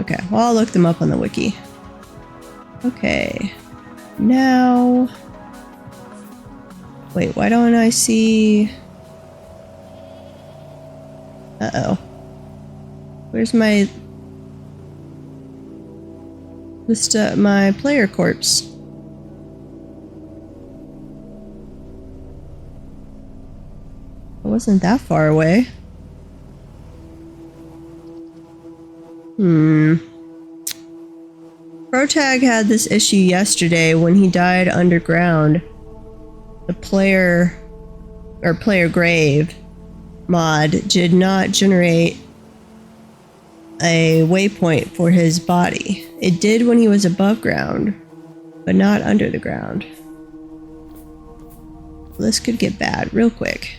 Okay, well I'll look them up on the wiki. Okay. Now... Wait, why don't I see... Uh-oh. Where's my... my player corpse? It wasn't that far away. Protag had this issue yesterday when he died underground. The player grave mod did not generate a waypoint for his body. It did when he was above ground, but not under the ground. This could get bad real quick.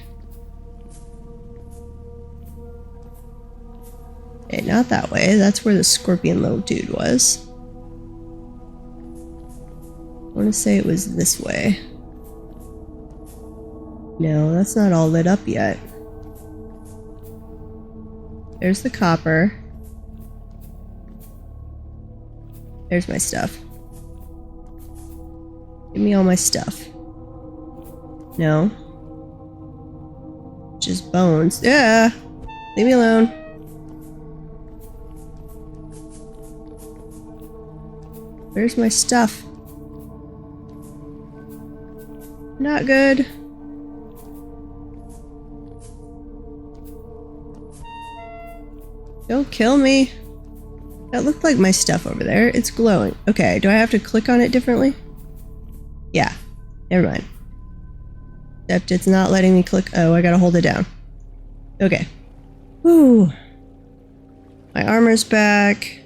Okay, not that way. That's where the scorpion little dude was. I want to say it was this way. No, that's not all lit up yet. There's the copper. There's my stuff. Give me all my stuff. No. Just bones. Yeah! Leave me alone. Where's my stuff? Not good. Don't kill me. That looked like my stuff over there. It's glowing. Okay, do I have to click on it differently? Yeah. Never mind. Except it's not letting me click. Oh, I gotta hold it down. Okay. Whew. My armor's back.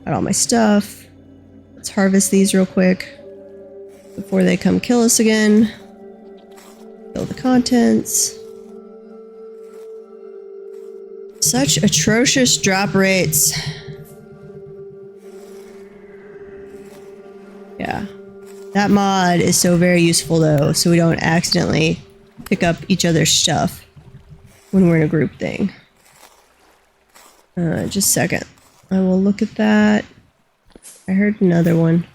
Got all my stuff. Let's harvest these real quick before they come kill us again. Fill the contents. Such atrocious drop rates. Yeah. That mod is so very useful though, so we don't accidentally pick up each other's stuff when we're in a group thing. Just a second. I will look at that. I heard another one.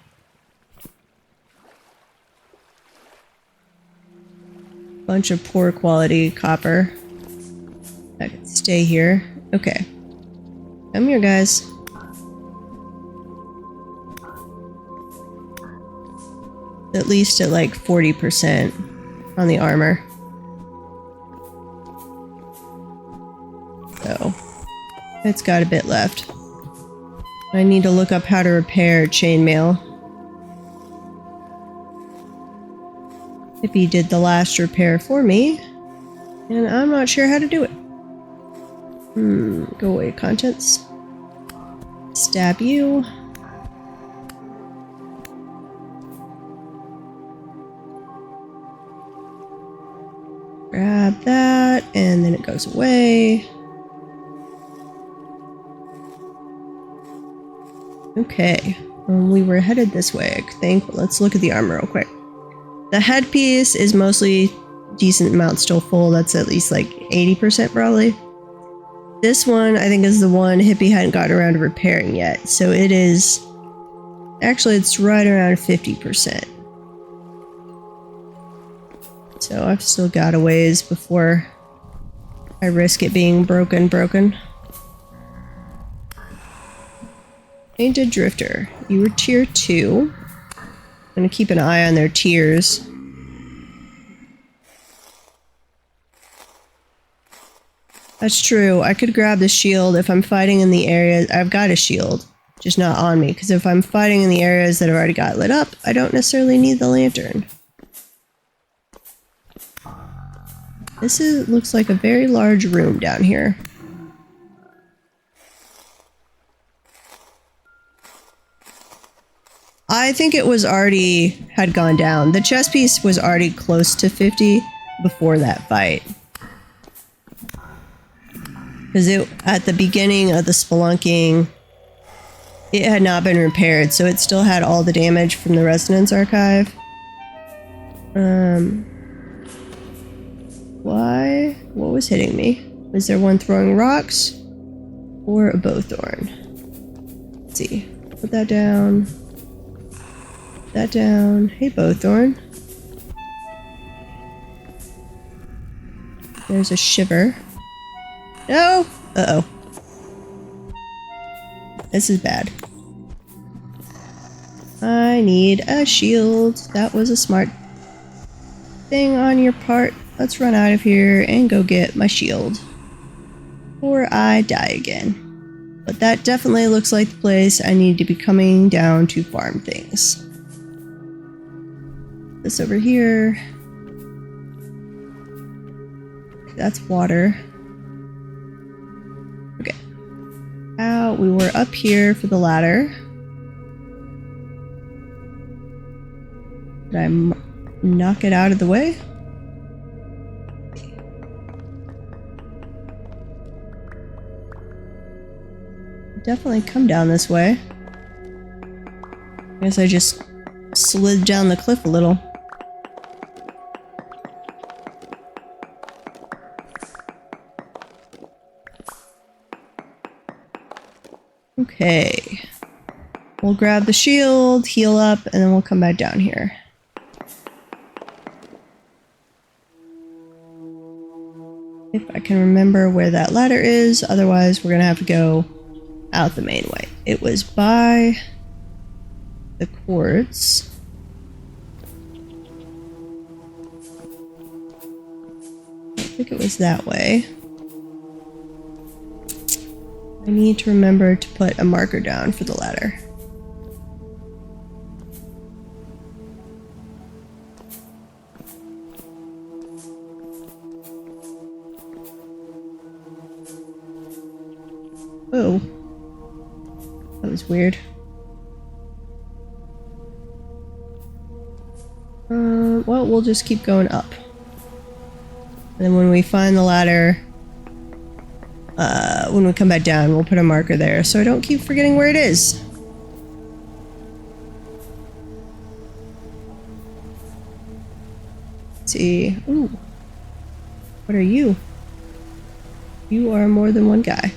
Bunch of poor quality copper. I can stay here. Okay. Come here, guys. At least at like 40% on the armor. So, it's got a bit left. I need to look up how to repair chainmail. Hippie did the last repair for me, and I'm not sure how to do it. Go away, contents. Stab you. Grab that, and then it goes away. Okay, we were headed this way, I think. But let's look at the armor real quick. The headpiece is mostly decent amount still full. That's at least like 80% probably. This one, I think, is the one Hippie hadn't gotten around to repairing yet. So it is... Actually, it's right around 50%. So I've still got a ways before I risk it being broken. Painted Drifter. You were tier 2. I'm gonna keep an eye on their tiers. That's true. I could grab the shield if I'm fighting in the areas... I've got a shield, just not on me. Because if I'm fighting in the areas that have already got lit up, I don't necessarily need the lantern. This looks like a very large room down here. I think it was already... had gone down. The chest piece was already close to 50 before that fight. Because at the beginning of the spelunking, it had not been repaired, so it still had all the damage from the Resonance Archive. Why? What was hitting me? Was there one throwing rocks? Or a bowthorn? Let's see. Put that down. That down. Hey, bowthorn. There's a shiver. No! Uh-oh. This is bad. I need a shield. That was a smart thing on your part. Let's run out of here and go get my shield. Or I die again. But that definitely looks like the place I need to be coming down to farm things. This over here. That's water. Okay. We were up here for the ladder. Did I knock it out of the way? Definitely come down this way. I guess I just slid down the cliff a little. Okay. We'll grab the shield, heal up, and then we'll come back down here. If I can remember where that ladder is, otherwise we're gonna have to go out the main way. It was by the quartz. I think it was that way. I need to remember to put a marker down for the ladder. Oh. That was weird. Well, we'll just keep going up. And then when we find the ladder, when we come back down, we'll put a marker there so I don't keep forgetting where it is. Let's see. Ooh. What are you? You are more than one guy.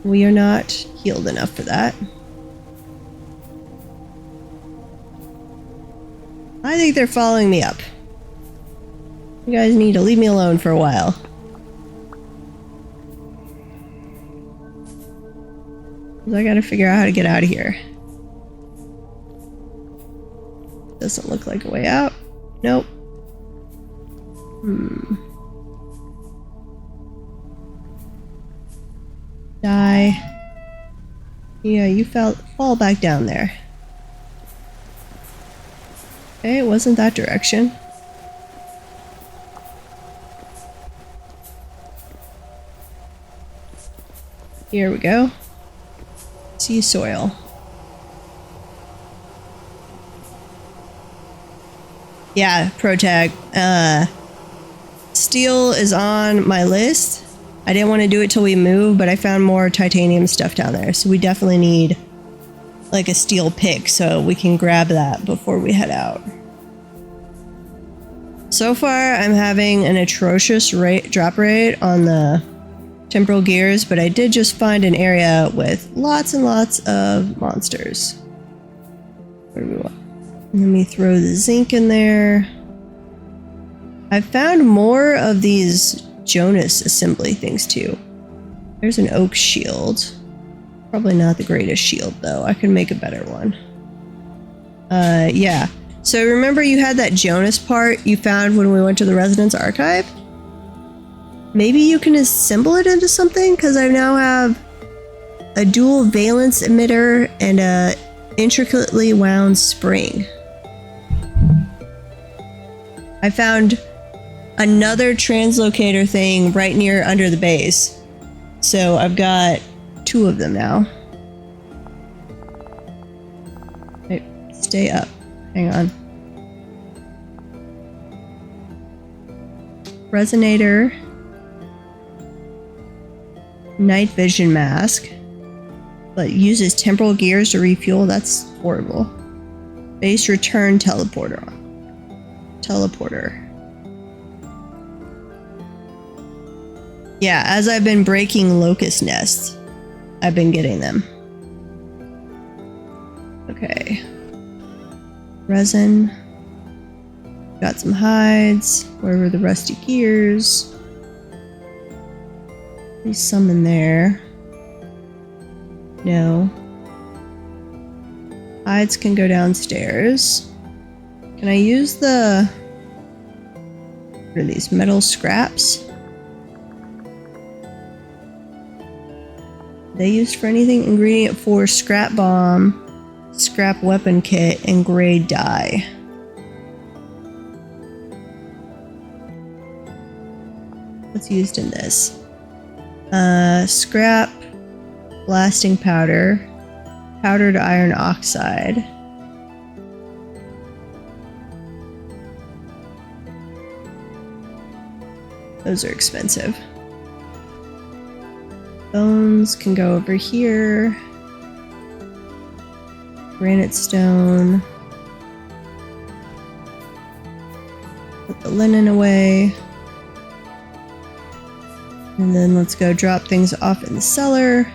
We are not healed enough for that. I think they're following me up. You guys need to leave me alone for a while. I gotta figure out how to get out of here. Doesn't look like a way out. Nope. Die. Yeah, you fall back down there. Okay, it wasn't that direction. Here we go. Sea soil. Yeah, pro tag. Steel is on my list. I didn't want to do it till we move, but I found more titanium stuff down there. So we definitely need like a steel pick so we can grab that before we head out. So far, I'm having an atrocious drop rate on the temporal gears, but I did just find an area with lots and lots of monsters. Where do we want? Let me throw the zinc in there. I've found more of these Jonas assembly things too. There's an oak shield. Probably not the greatest shield though. I can make a better one. Yeah. So remember you had that Jonas part you found when we went to the Resonance Archive? Maybe you can assemble it into something, because I now have a dual valence emitter and a intricately wound spring. I found another translocator thing right near under the base. So I've got 2 of them now. Wait, stay up. Hang on. Resonator. Night vision mask. But uses temporal gears to refuel. That's horrible. Base return teleporter. Yeah, as I've been breaking locust nests, I've been getting them. Okay. Resin. Got some hides. Where were the rusty gears? There's some in there. No. Hides can go downstairs. Can I use the... What are these? Metal scraps? Are they used for anything? Ingredient 4, scrap bomb, scrap weapon kit, and gray dye. What's used in this? Scrap, blasting powder, powdered iron oxide. Those are expensive. Bones can go over here. Granite stone. Put the linen away. And then let's go drop things off in the cellar.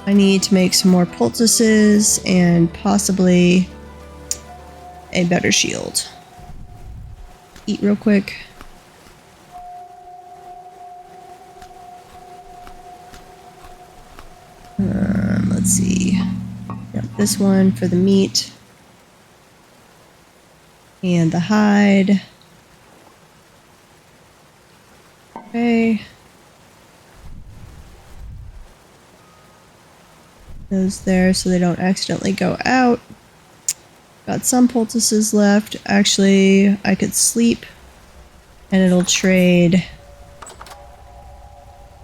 I need to make some more poultices and possibly a better shield. Eat real quick. Let's see. Yep, this one for the meat. And the hide. Okay. Those there so they don't accidentally go out. Got some poultices left. Actually, I could sleep and it'll trade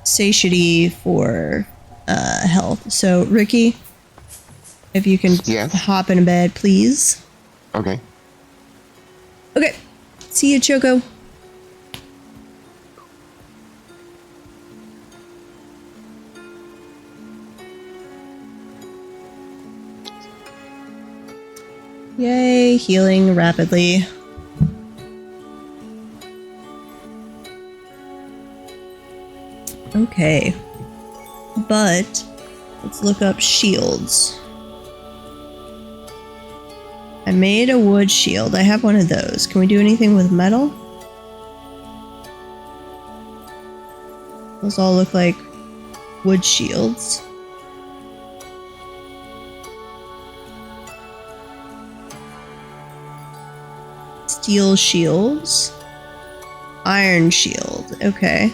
satiety for health. So, Ricky, if you can hop in bed, please. Okay. Okay. See you, Choco. Yay, healing rapidly. Okay. But let's look up shields. I made a wood shield. I have one of those. Can we do anything with metal? Those all look like wood shields. Steel shields. Iron shield. Okay.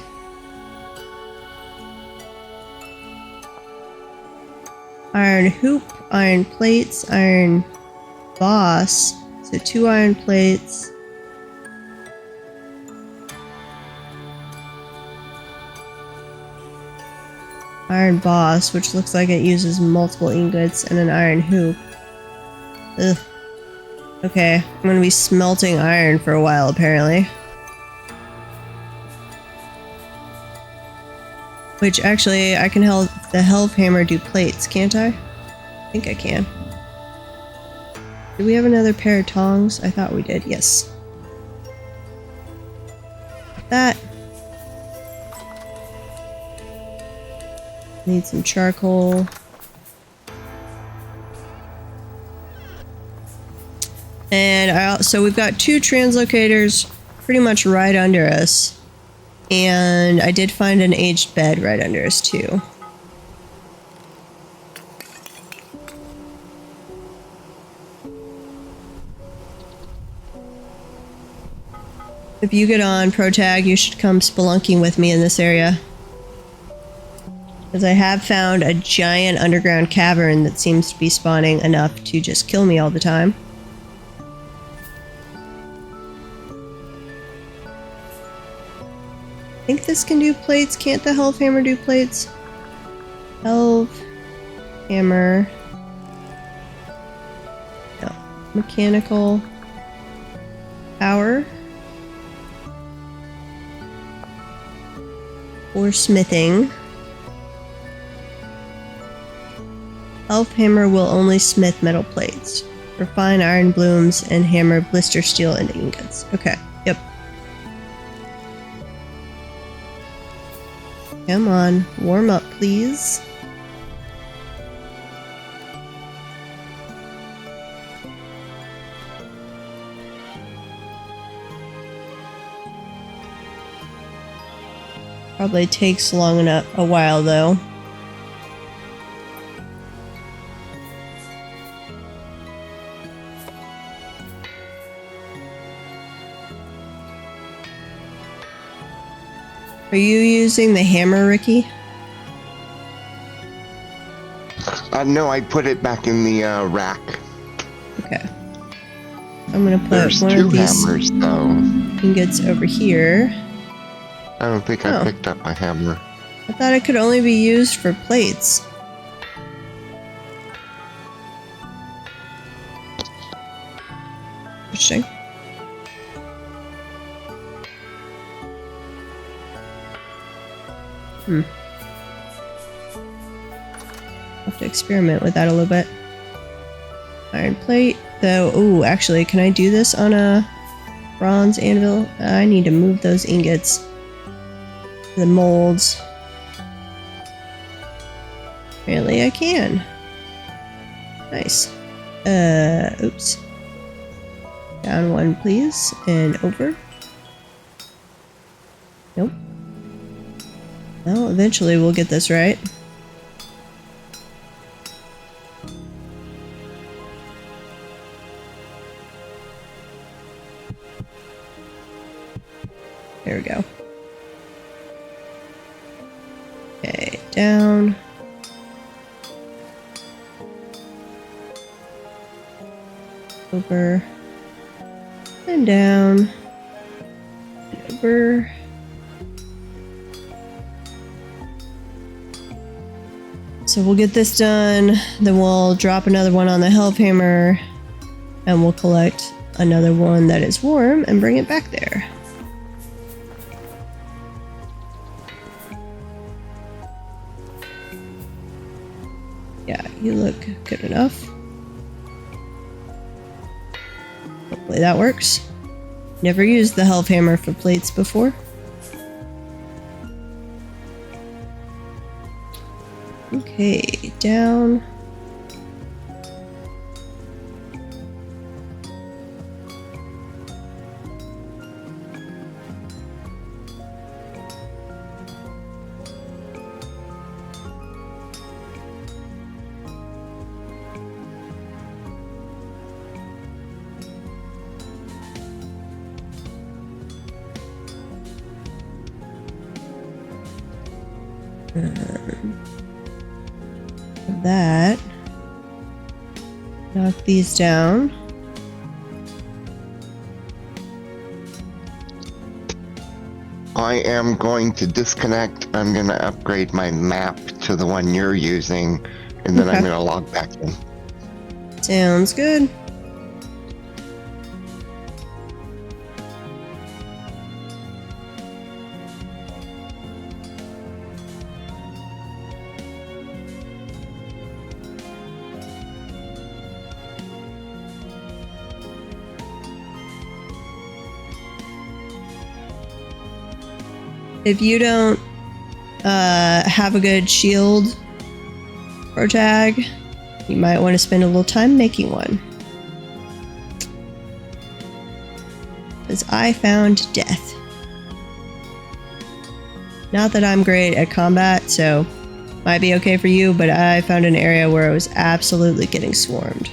Iron hoop, iron plates, iron boss. So 2 iron plates. Iron boss, which looks like it uses multiple ingots, and an iron hoop. Ugh. Okay, I'm gonna be smelting iron for a while, apparently. Which, actually, I can help the Helve Hammer do plates, can't I? I think I can. Do we have another pair of tongs? I thought we did, yes. That. Need some charcoal. And so we've got 2 translocators pretty much right under us. And I did find an aged bed right under us too. If you get on ProTag, you should come spelunking with me in this area. Because I have found a giant underground cavern that seems to be spawning enough to just kill me all the time. I think this can do plates. Can't the Helve Hammer do plates? Helve Hammer. No. Mechanical power. Or smithing. Helve Hammer will only smith metal plates. Refine iron blooms and hammer blister steel into ingots. Okay. Yep. Come on, warm up, please. Probably takes a while though. Are you using the hammer, Ricky? No, I put it back in the rack. Okay. I'm gonna put There's one 2 of these hammers, though. ingots over here. I don't think I picked up a hammer. I thought it could only be used for plates. Interesting. Have to experiment with that a little bit. Iron plate, though. Oh, actually, can I do this on a bronze anvil? I need to move those ingots. The molds. Apparently I can. Nice. Oops. Down one, please, and over. Nope. Well, eventually we'll get this right. There we go. Okay, down. Over. And down. And over. So we'll get this done, then we'll drop another one on the Hellhammer, and we'll collect another one that is warm and bring it back there. Yeah, you look good enough. Hopefully that works. Never used the Hellhammer for plates before. Okay, down. That. Knock these down. I am going to disconnect. I'm going to upgrade my map to the one you're using, and then I'm going to log back in. Sounds good. If you don't have a good shield or tag, you might want to spend a little time making one. Because I found death. Not that I'm great at combat, so might be okay for you, but I found an area where I was absolutely getting swarmed.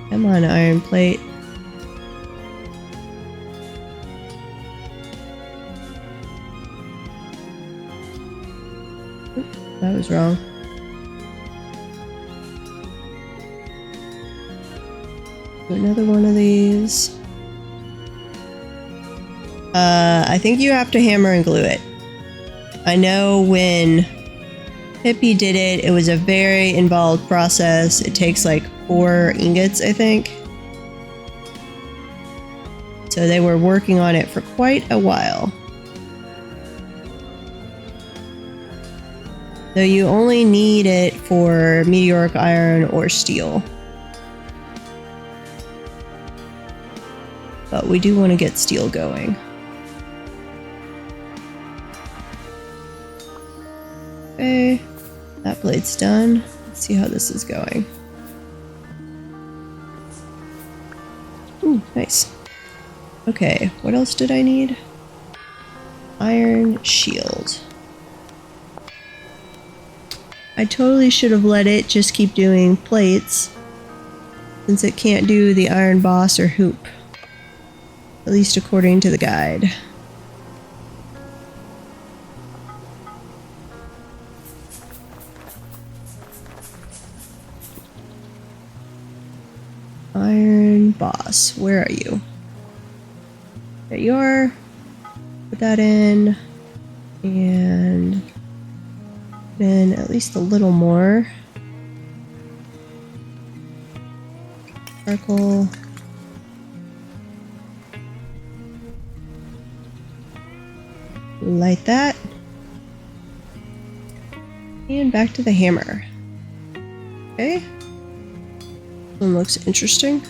Come on, iron plate. Oop, that was wrong. Another one of these. I think you have to hammer and glue it. I know when Hippie did it, it was a very involved process. It takes like 4 ingots, I think. So they were working on it for quite a while. Though you only need it for meteoric iron or steel. But we do want to get steel going. Okay, that blade's done. Let's see how this is going. Ooh, nice. Okay, what else did I need? Iron shield. I totally should have let it just keep doing plates, since it can't do the iron boss or hoop. At least according to the guide. Iron boss, where are you? There you are. Put that in. And in at least a little more charcoal. Light that. And back to the hammer. Okay. This one looks interesting.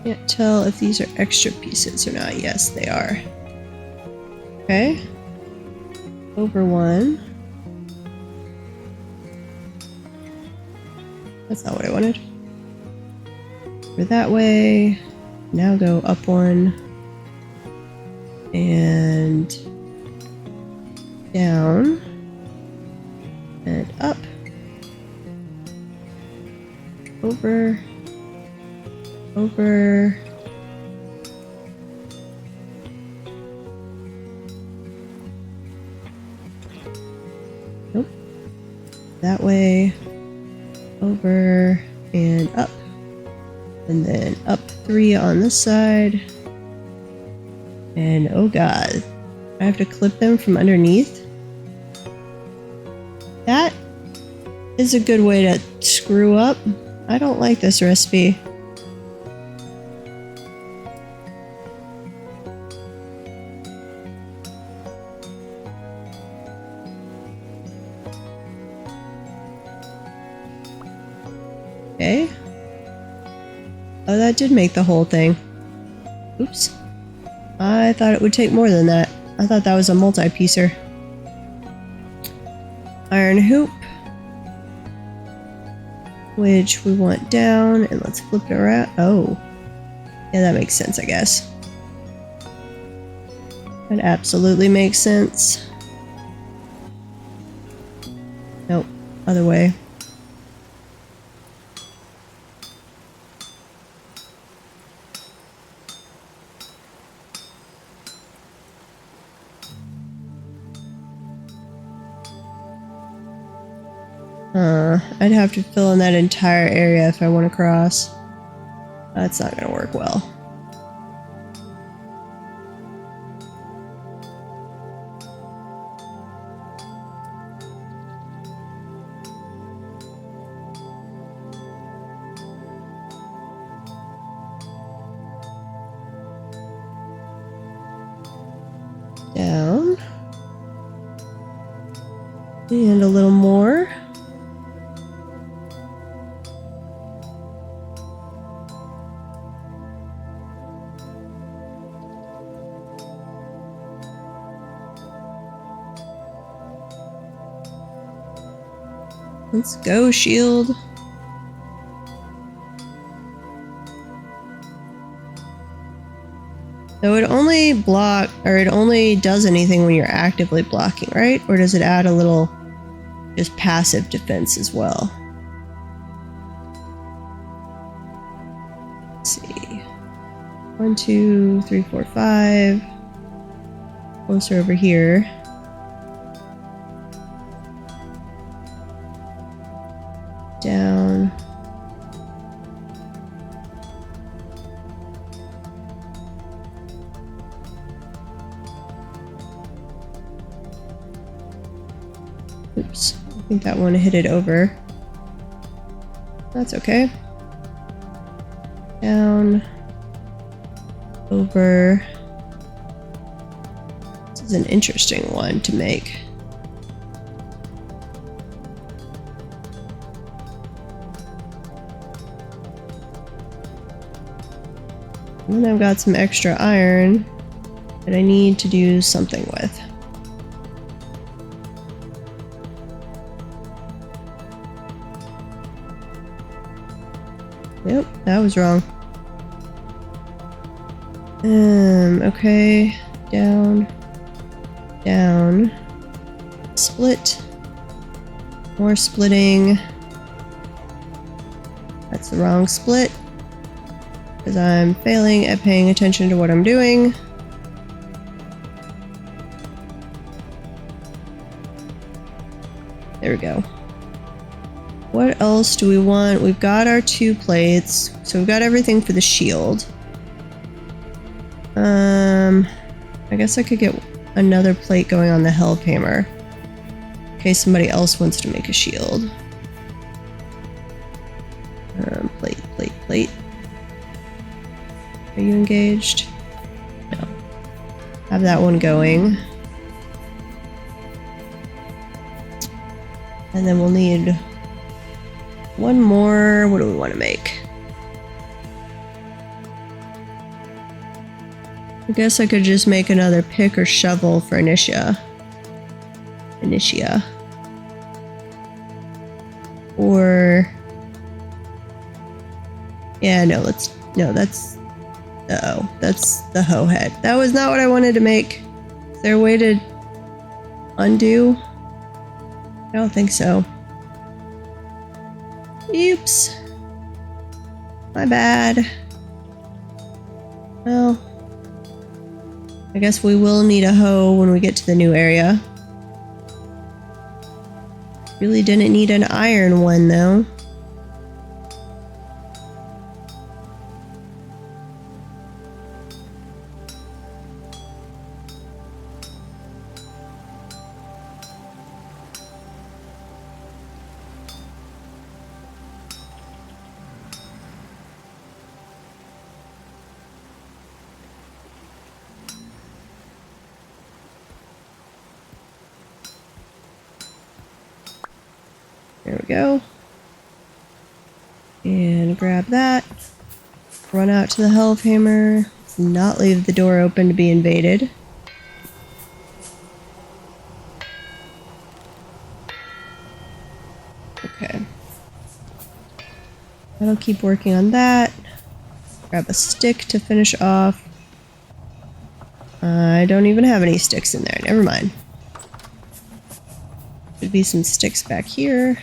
Can't tell if these are extra pieces or not. Yes, they are. Okay. Over one. That's not what I wanted. Over that way. Now go up one. And down. And up. Over. Over. Nope. That way. Over and up. And then up 3 on this side. And oh god. I have to clip them from underneath. That is a good way to screw up. I don't like this recipe. Okay. Oh, that did make the whole thing. Oops. I thought it would take more than that. I thought that was a multi-piecer. Iron hoop. Which we want down, and let's flip it around. Oh. Yeah, that makes sense, I guess. That absolutely makes sense. Nope. Other way. I'd have to fill in that entire area if I want to cross. That's not going to work well. Down. And a little more. Let's go, shield. So it only it only does anything when you're actively blocking, right? Or does it add a little just passive defense as well? Let's see. 1, 2, 3, 4, 5. Closer over here. Down. Oops, I think that one hit it over. That's okay. Down. Over. This is an interesting one to make. And then I've got some extra iron that I need to do something with. Yep, that was wrong. Okay, down, down, split, more splitting. That's the wrong split. Because I'm failing at paying attention to what I'm doing. There we go. What else do we want? We've got our 2 plates. So we've got everything for the shield. I guess I could get another plate going on the Hellhammer. In case somebody else wants to make a shield. Plate. Are you engaged? No. Have that one going. And then we'll need one more. What do we want to make? I guess I could just make another pick or shovel for Initia. Or... yeah, no, that's the hoe head. That was not what I wanted to make. Is there a way to undo? I don't think so. Oops. My bad. Well, I guess we will need a hoe when we get to the new area. Really didn't need an iron one though. There we go. And grab that. Run out to the Hellhammer. Let's not leave the door open to be invaded. Okay. I'll keep working on that. Grab a stick to finish off. I don't even have any sticks in there. Never mind. Should be some sticks back here.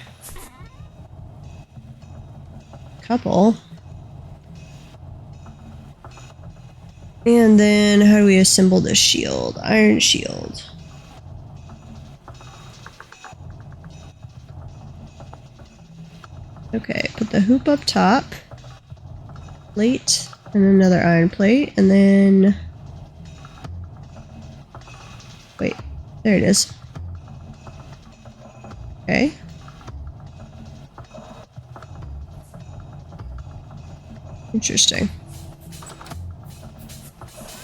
Couple. And then how do we assemble this shield? Iron shield. Okay, put the hoop up top. Plate. And another iron plate. And then... wait. There it is. Okay. Interesting.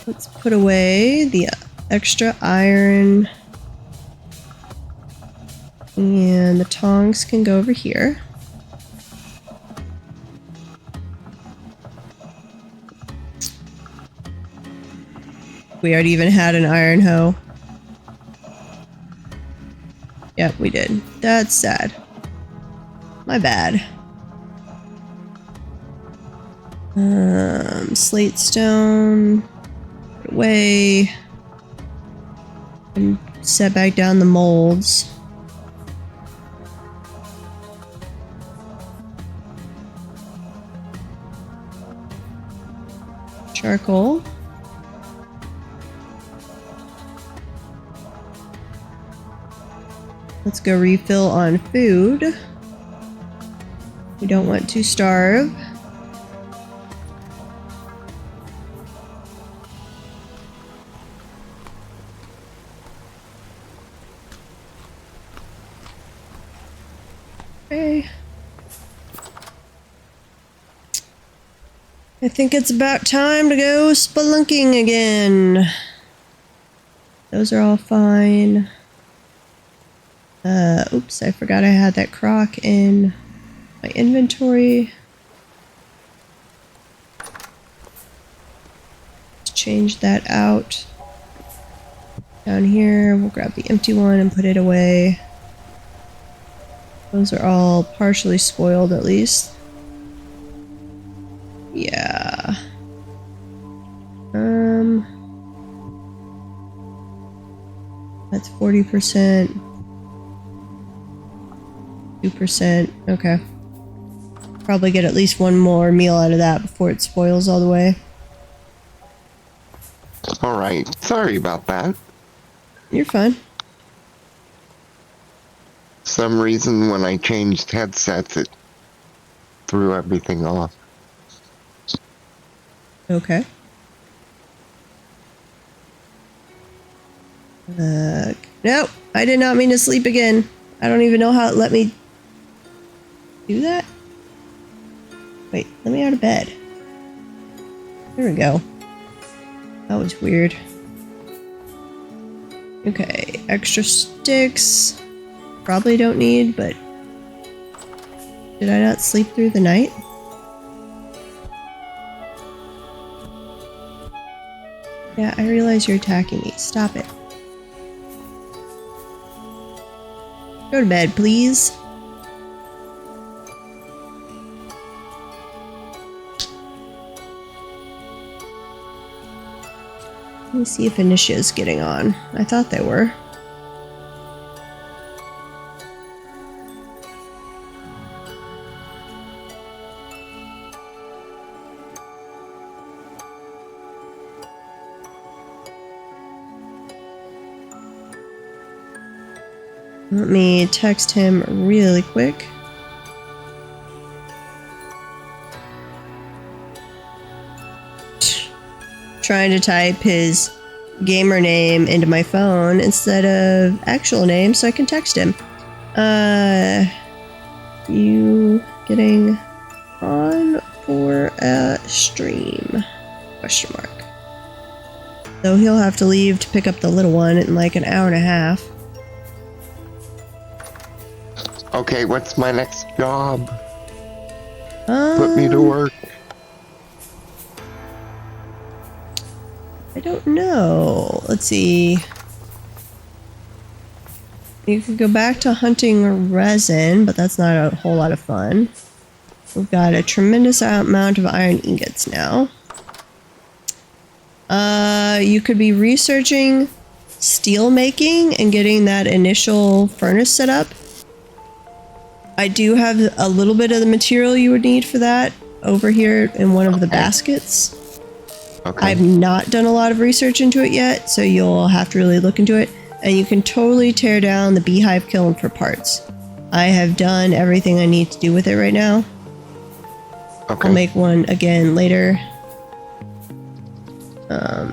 Let's put away the extra iron. And the tongs can go over here. We already even had an iron hoe. Yep, we did. That's sad. My bad. Slate stone. Put away. And set back down the molds. Charcoal. Let's go refill on food. We don't want to starve. Okay. I think it's about time to go spelunking again. Those are all fine. Oops, I forgot I had that crock in my inventory. Let's change that out. Down here, we'll grab the empty one and put it away. Those are all partially spoiled at least. Yeah. That's 40%. 2%. Okay. Probably get at least one more meal out of that before it spoils all the way. Alright, sorry about that. You're fine. So some reason, when I changed headsets, it threw everything off. Okay. No, I did not mean to sleep again. I don't even know how it let me do that. Wait, let me out of bed. There we go. That was weird. Okay, extra sticks. Probably don't need, but did I not sleep through the night? Yeah, I realize you're attacking me. Stop it. Go to bed, please. Let me see if Initia's getting on. I thought they were. Let me text him really quick. Trying to type his gamer name into my phone instead of actual name so I can text him. You getting on for a stream? Question mark. Though he'll have to leave to pick up the little one in like an hour and a half. Okay, what's my next job? Put me to work. I don't know. Let's see. You can go back to hunting resin, but that's not a whole lot of fun. We've got a tremendous amount of iron ingots now. You could be researching steel making and getting that initial furnace set up. I do have a little bit of the material you would need for that over here in one of the baskets. Okay. I've not done a lot of research into it yet, so you'll have to really look into it. And you can totally tear down the beehive kiln for parts. I have done everything I need to do with it right now. Okay. I'll make one again later. And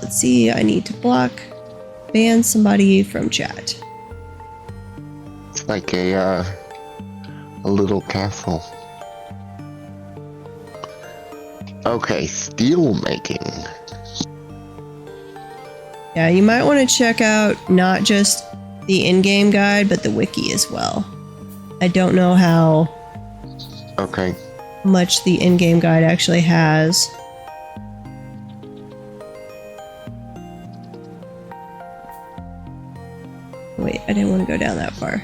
let's see, I need to ban somebody from chat. It's like a little castle. Okay, steel making. Yeah, you might want to check out not just the in-game guide, but the wiki as well. I don't know how much the in-game guide actually has. Wait, I didn't want to go down that far.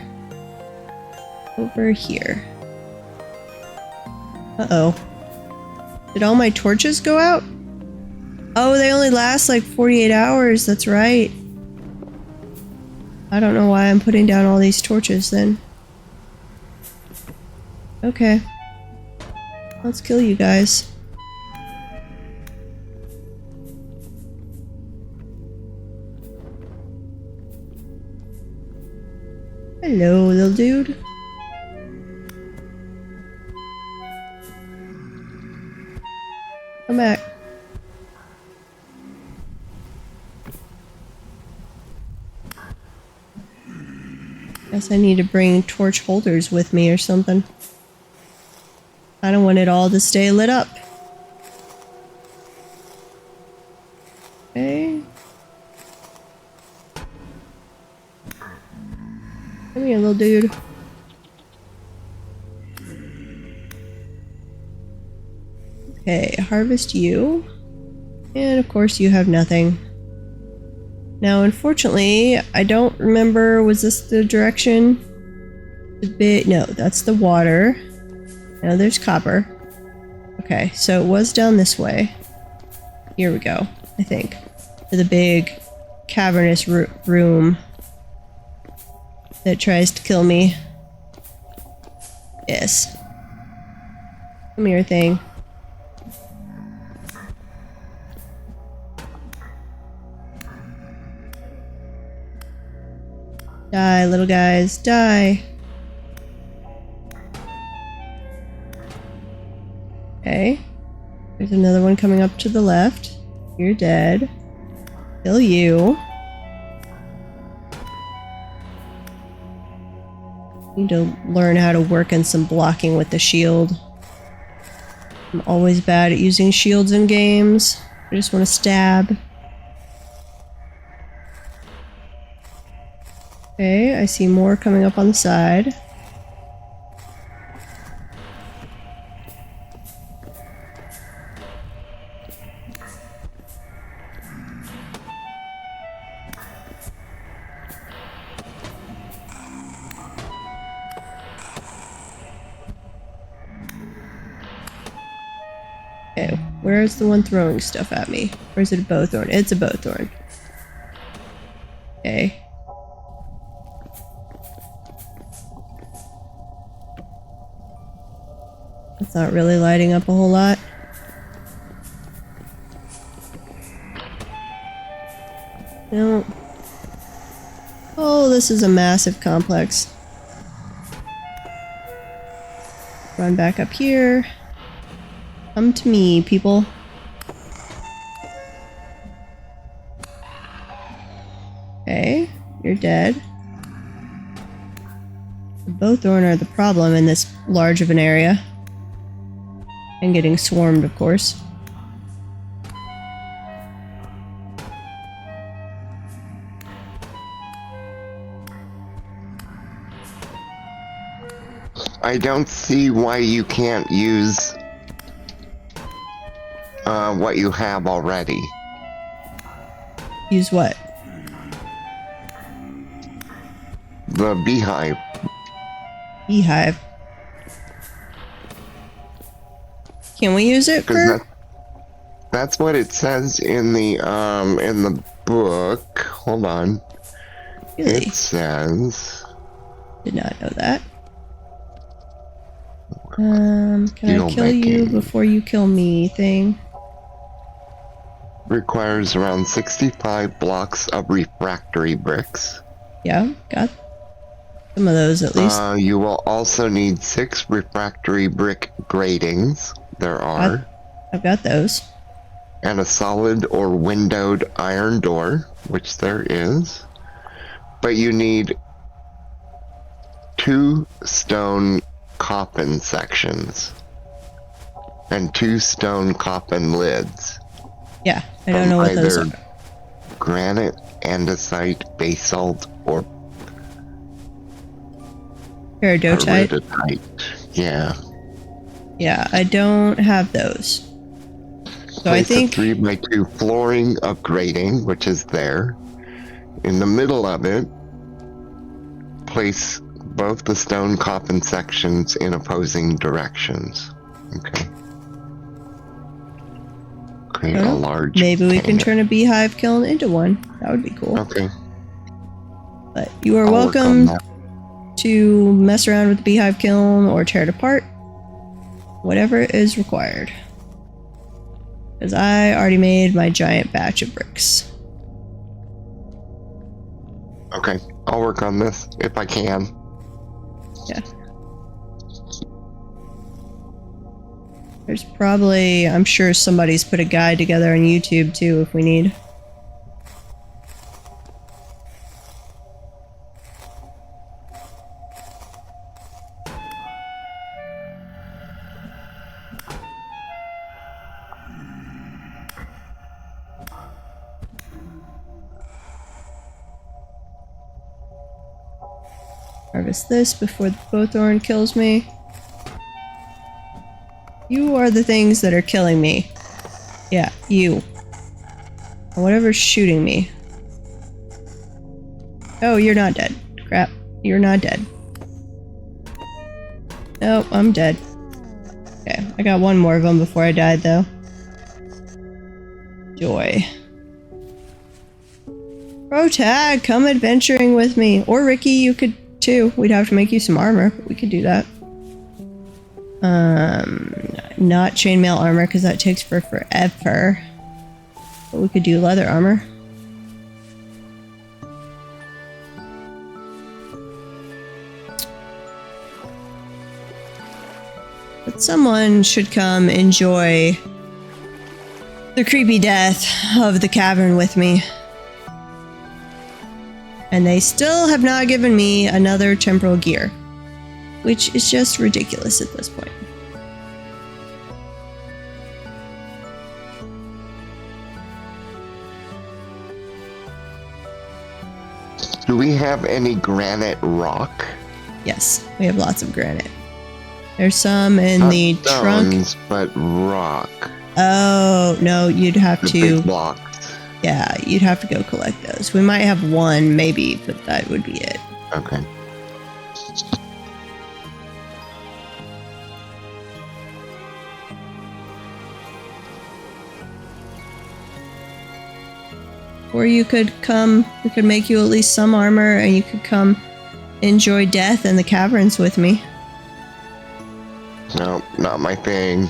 Over here. Uh-oh. Did all my torches go out? Oh, they only last like 48 hours. That's right. I don't know why I'm putting down all these torches then. Okay. Let's kill you guys. Hello, little dude. Come back. Guess I need to bring torch holders with me or something. I don't want it all to stay lit up. Okay. Come here, little dude. Okay, harvest you. And of course you have nothing. Now, unfortunately, I don't remember, was this the direction? No, that's the water. Now there's copper. Okay, so it was down this way. Here we go, I think. To the big cavernous room that tries to kill me. Yes. Come here, thing. Die, little guys, die. Okay. There's another one coming up to the left. You're dead. Kill you. Need to learn how to work in some blocking with the shield. I'm always bad at using shields in games. I just want to stab. Okay, I see more coming up on the side. Okay, where's the one throwing stuff at me? Or is it a bowthorn? It's a bowthorn. Okay. It's not really lighting up a whole lot. No. Oh, this is a massive complex. Run back up here. Come to me, people. Okay, you're dead. The bowthorn are the problem in this large of an area. And getting swarmed, of course. I don't see why you can't use what you have already. Use what? The beehive. Beehive. Can we use it for? That's what it says in the book. Hold on. Really? It says. Did not know that. Can I kill you before you kill me thing? Requires around 65 blocks of refractory bricks. Yeah, got some of those at least. You will also need 6 refractory brick gratings. There are. I've got those. And a solid or windowed iron door, which there is. But you need 2 stone coffin sections and 2 stone coffin lids. Yeah, I don't know what those are. Granite, andesite, basalt, or peridotite. Yeah. Yeah, I don't have those. So Place I think a 3x2 flooring of grating, which is there. In the middle of it, place both the stone coffin sections in opposing directions. Okay. Create a large. Maybe we can turn a beehive kiln into one. That would be cool. Okay. But you are welcome to mess around with the beehive kiln or tear it apart. Whatever is required. Because I already made my giant batch of bricks. Okay, I'll work on this if I can. Yeah. There's probably, I'm sure somebody's put a guide together on YouTube too if we need. Harvest this before the bowthorn kills me. You are the things that are killing me. Yeah, you. Or whatever's shooting me. Oh, you're not dead. Crap. You're not dead. Nope, I'm dead. Okay, I got one more of them before I died, though. Joy. Protag, come adventuring with me. Or Ricky, you could too. We'd have to make you some armor, but we could do that. Not chainmail armor, because that takes forever. But we could do leather armor. But someone should come enjoy the creepy death of the cavern with me. And they still have not given me another temporal gear, which is just ridiculous at this point. Do we have any granite rock? Yes, we have lots of granite. There's some in the trunk. Stones, but rock. Oh, no, you'd have The to... big blocks. Yeah, you'd have to go collect those. We might have one, maybe, but that would be it. Okay. Or you could come, we could make you at least some armor, and you could come enjoy death in the caverns with me. No, not my thing.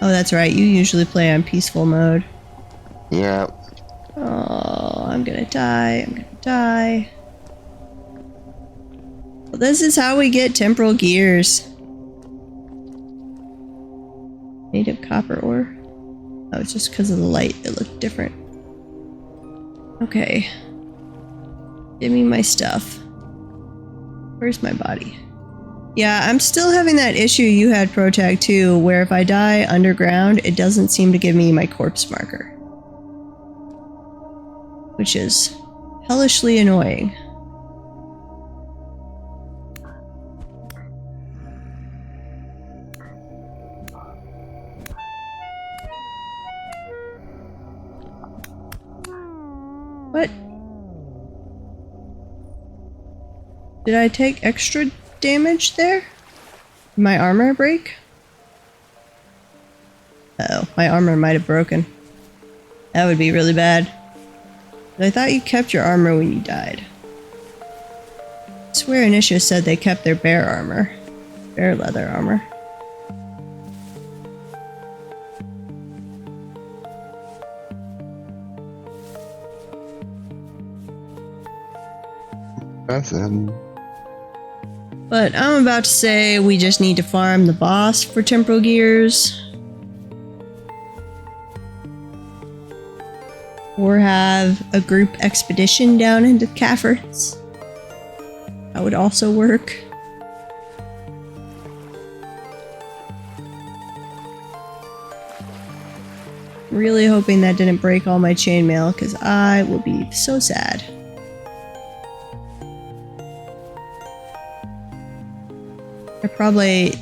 Oh, that's right, you usually play on peaceful mode. Yeah. Oh, I'm gonna die, I'm gonna die. Well, this is how we get temporal gears. Native copper ore? Oh, it's just because of the light, it looked different. Okay. Give me my stuff. Where's my body? Yeah, I'm still having that issue you had, Protag, too, where if I die underground, it doesn't seem to give me my corpse marker. Which is hellishly annoying. What? Did I take extra damage there? Did my armor break? Uh-oh, my armor might have broken. That would be really bad. But I thought you kept your armor when you died. I swear Anisha said they kept their bear armor. Bear leather armor. That's But I'm about to say we just need to farm the boss for temporal gears. Or have a group expedition down into caverns. That would also work. Really hoping that didn't break all my chainmail, because I will be so sad. I probably,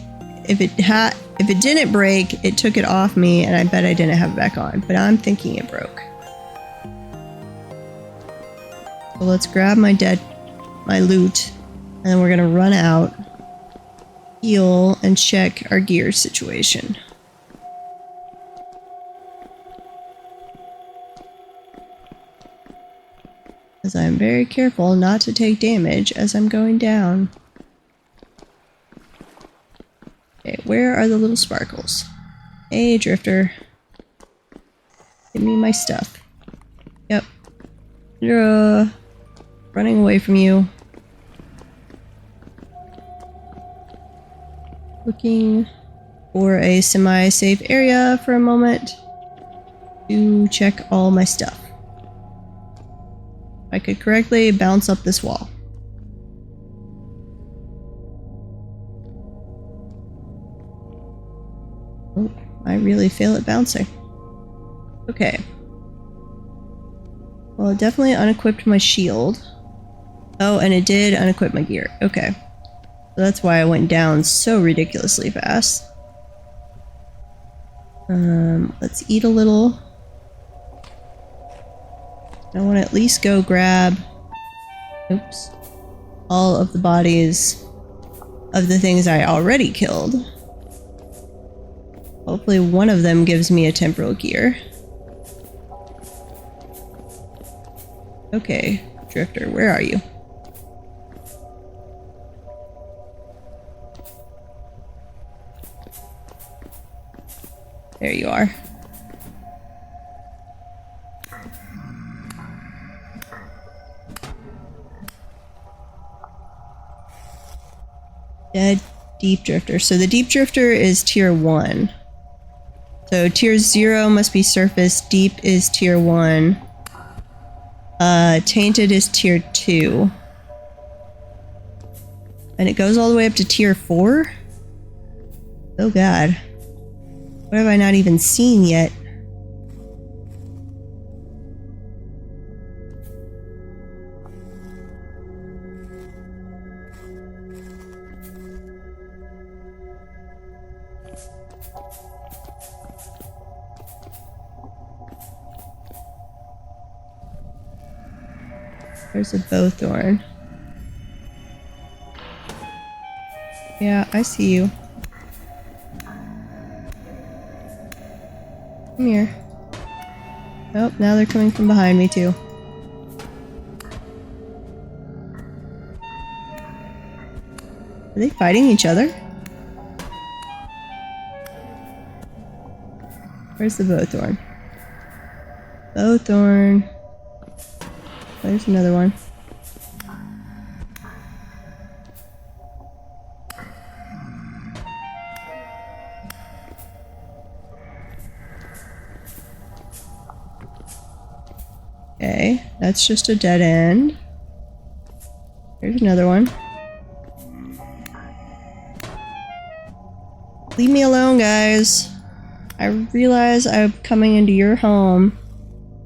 if it didn't break, it took it off me, and I bet I didn't have it back on. But I'm thinking it broke. So let's grab my loot, and then we're gonna run out, heal, and check our gear situation. Because I'm very careful not to take damage as I'm going down. Okay, where are the little sparkles? Hey, Drifter. Give me my stuff. Yep. Running away from you. Looking for a semi-safe area for a moment to check all my stuff. If I could correctly bounce up this wall. Oh, I really fail at bouncing. Okay. Well, it definitely unequipped my shield. Oh, and it did unequip my gear. Okay. So that's why I went down so ridiculously fast. Let's eat a little. I want to at least go grab... Oops. All of the bodies of the things I already killed. Hopefully one of them gives me a temporal gear. Okay, Drifter, where are you? There you are. Dead, Deep Drifter. So the Deep Drifter is tier 1. So tier 0 must be surface. Deep is tier 1. Tainted is tier 2. And it goes all the way up to tier 4? Oh god. What have I not even seen yet? There's a bowthorn. Yeah, I see you. Come here. Oh, now they're coming from behind me too. Are they fighting each other? Where's the bowthorn? Bowthorn. There's another one. Okay, that's just a dead end. Here's another one. Leave me alone, guys. I realize I'm coming into your home,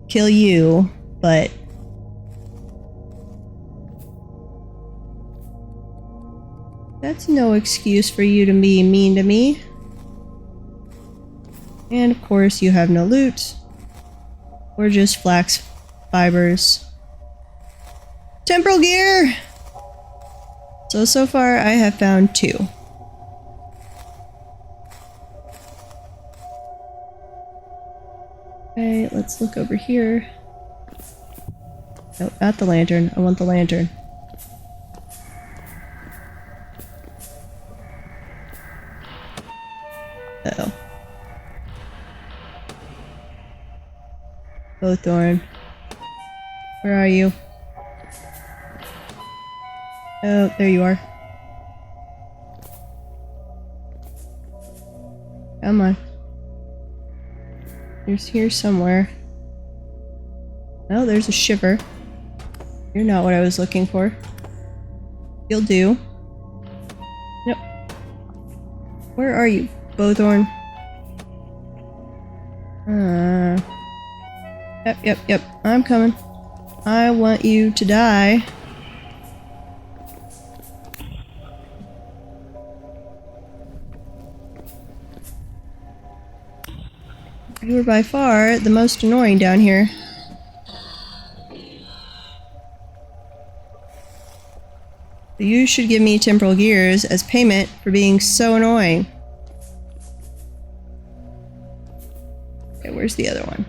kill you, but that's no excuse for you to be mean to me. And of course, you have no loot. Or just flax fibers. Temporal gear! So far I have found 2. Okay, let's look over here. No, not the lantern. I want the lantern. Uh-oh. Bowthorn. Where are you? Oh, there you are. Come on. There's here somewhere. Oh, there's a shiver. You're not what I was looking for. You'll do. Yep. Where are you, Bowthorn? Yep. I'm coming. I want you to die. You are by far the most annoying down here. You should give me temporal gears as payment for being so annoying. Okay, where's the other one?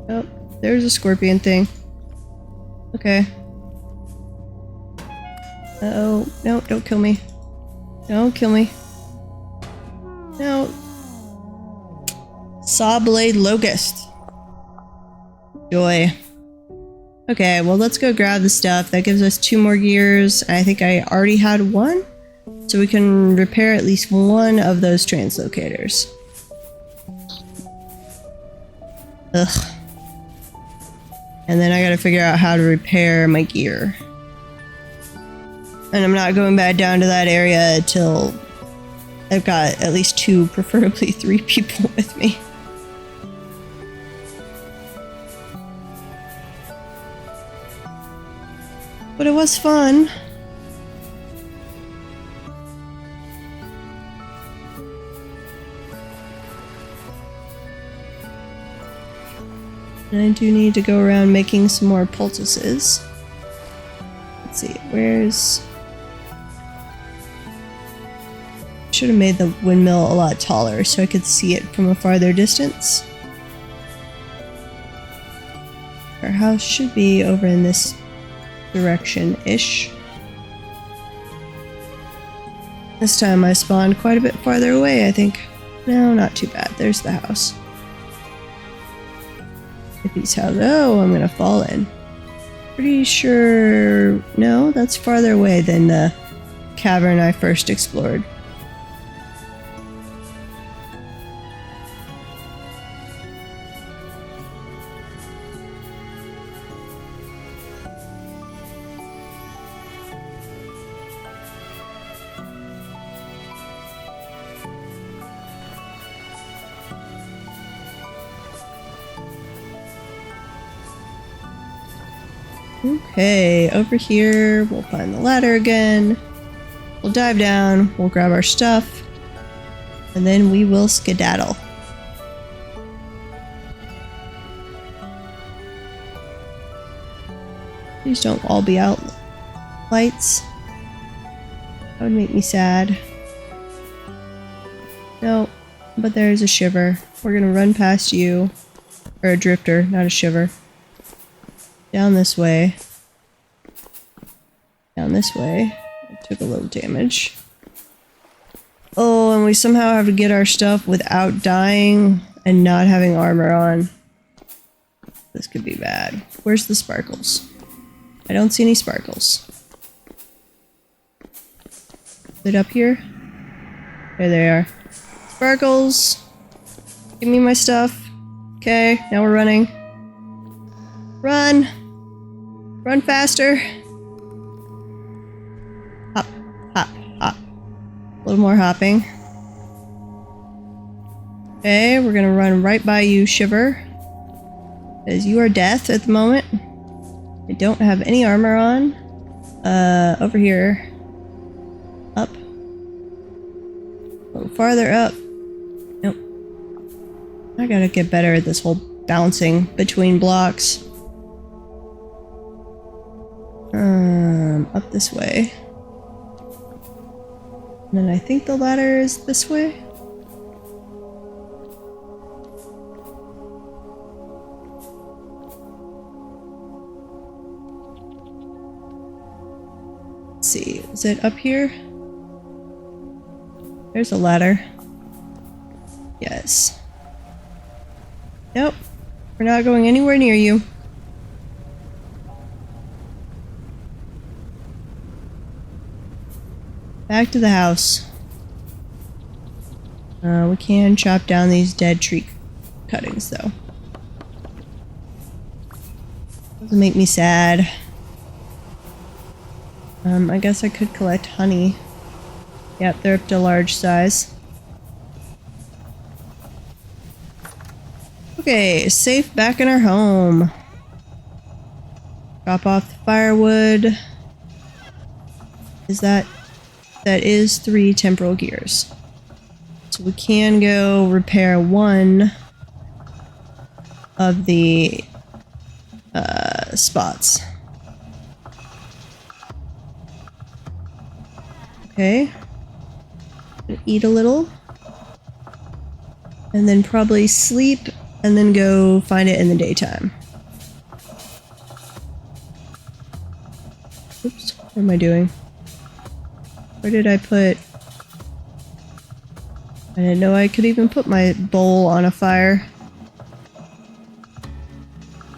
Oh, there's a scorpion thing. Okay. Uh-oh. No, don't kill me. Don't kill me. No. Saw blade locust. Joy. Okay, well let's go grab the stuff. That gives us 2 more gears. I think I already had 1. So we can repair at least 1 of those translocators. Ugh. And then I gotta figure out how to repair my gear. And I'm not going back down to that area until I've got at least 2, preferably 3 people with me. But it was fun. And I do need to go around making some more poultices. Let's see, where's... Should have made the windmill a lot taller so I could see it from a farther distance. Our house should be over in this direction-ish. This time I spawned quite a bit farther away, I think. No, not too bad. There's the house. Hippie's house. Oh, I'm gonna fall in. Pretty sure... No, that's farther away than the cavern I first explored. Okay, over here, we'll find the ladder again. We'll dive down, we'll grab our stuff, and then we will skedaddle. Please don't all be out lights. That would make me sad. No, but there's a shiver. We're gonna run past you. Or a drifter, not a shiver. Down this way. Down this way. I took a little damage. Oh, and we somehow have to get our stuff without dying and not having armor on. This could be bad. Where's the sparkles? I don't see any sparkles. Is it up here? There they are. Sparkles! Give me my stuff. Okay, now we're running. Run! Run faster! Hop, hop, hop. A little more hopping. Okay, we're gonna run right by you, Shiver. Because you are death at the moment. I don't have any armor on. Over here. Up. A little farther up. Nope. I gotta get better at this whole bouncing between blocks. Up this way. And then I think the ladder is this way. Let's see, is it up here? There's a ladder. Yes. Nope. We're not going anywhere near you. Back to the house. We can chop down these dead tree cuttings, though. Doesn't make me sad. I guess I could collect honey. Yep, they're up to large size. Okay, safe back in our home. Drop off the firewood. That is 3 temporal gears. So we can go repair one of the spots. Okay. Eat a little. And then probably sleep and then go find it in the daytime. Oops, what am I doing? Where did I put... I didn't know I could even put my bowl on a fire.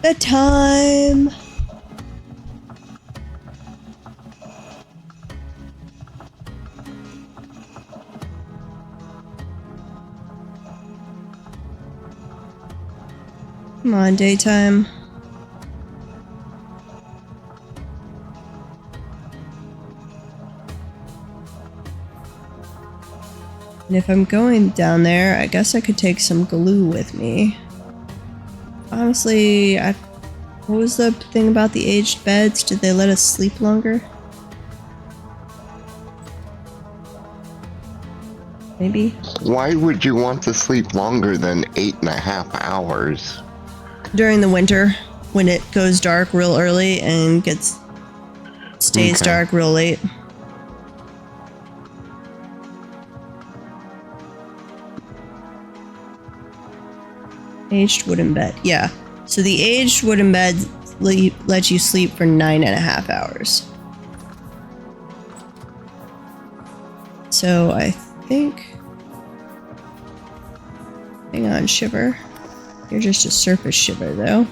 Bedtime! Come on, daytime. And if I'm going down there, I guess I could take some glue with me. Honestly, what was the thing about the aged beds? Did they let us sleep longer? Maybe? Why would you want to sleep longer than 8.5 hours? During the winter, when it goes dark real early and stays dark real late. Aged wooden bed. Yeah. So the aged wooden bed let you sleep for 9.5 hours. So I think... Hang on, Shiver. You're just a surface Shiver, though.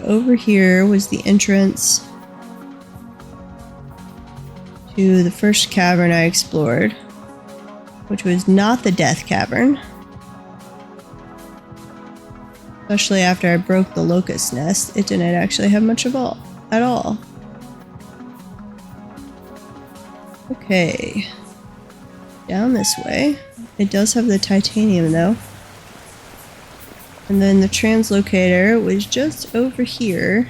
over here was the entrance to the first cavern I explored, which was not the Death Cavern. Especially after I broke the locust nest, it didn't actually have much of at all. Okay. Down this way. It does have the titanium though. And then the translocator was just over here.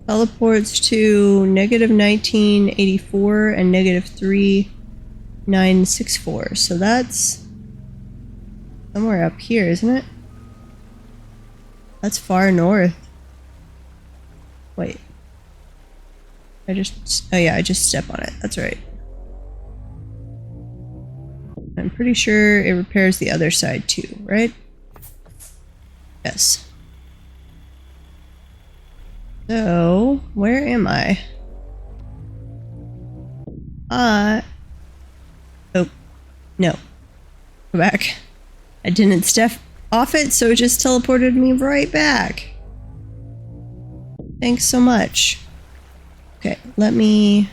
Teleports to negative 1984 and negative 3964. So that's somewhere up here, isn't it? That's far north. Wait. Oh yeah, I just step on it. That's right. I'm pretty sure it repairs the other side too, right? Yes. So, where am I? Oh, no. Go back. I didn't step off it, so it just teleported me right back. Thanks so much. Okay, let me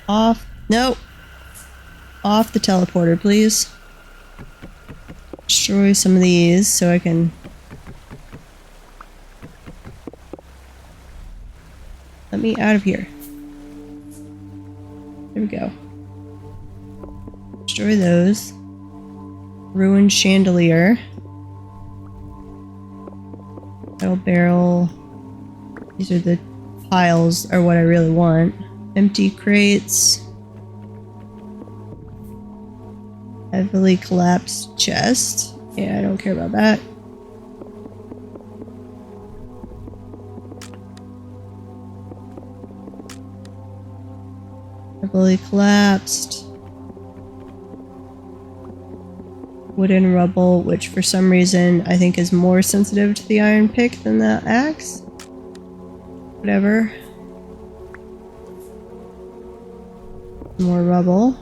off. No! Off the teleporter, please. Destroy some of these so I can... Let me out of here. There we go. Destroy those. Ruined chandelier. Metal barrel. These are the piles, are what I really want. Empty crates. Heavily collapsed chest. Yeah, I don't care about that. Heavily collapsed. Wooden rubble, which for some reason I think is more sensitive to the iron pick than the axe. Whatever. More rubble.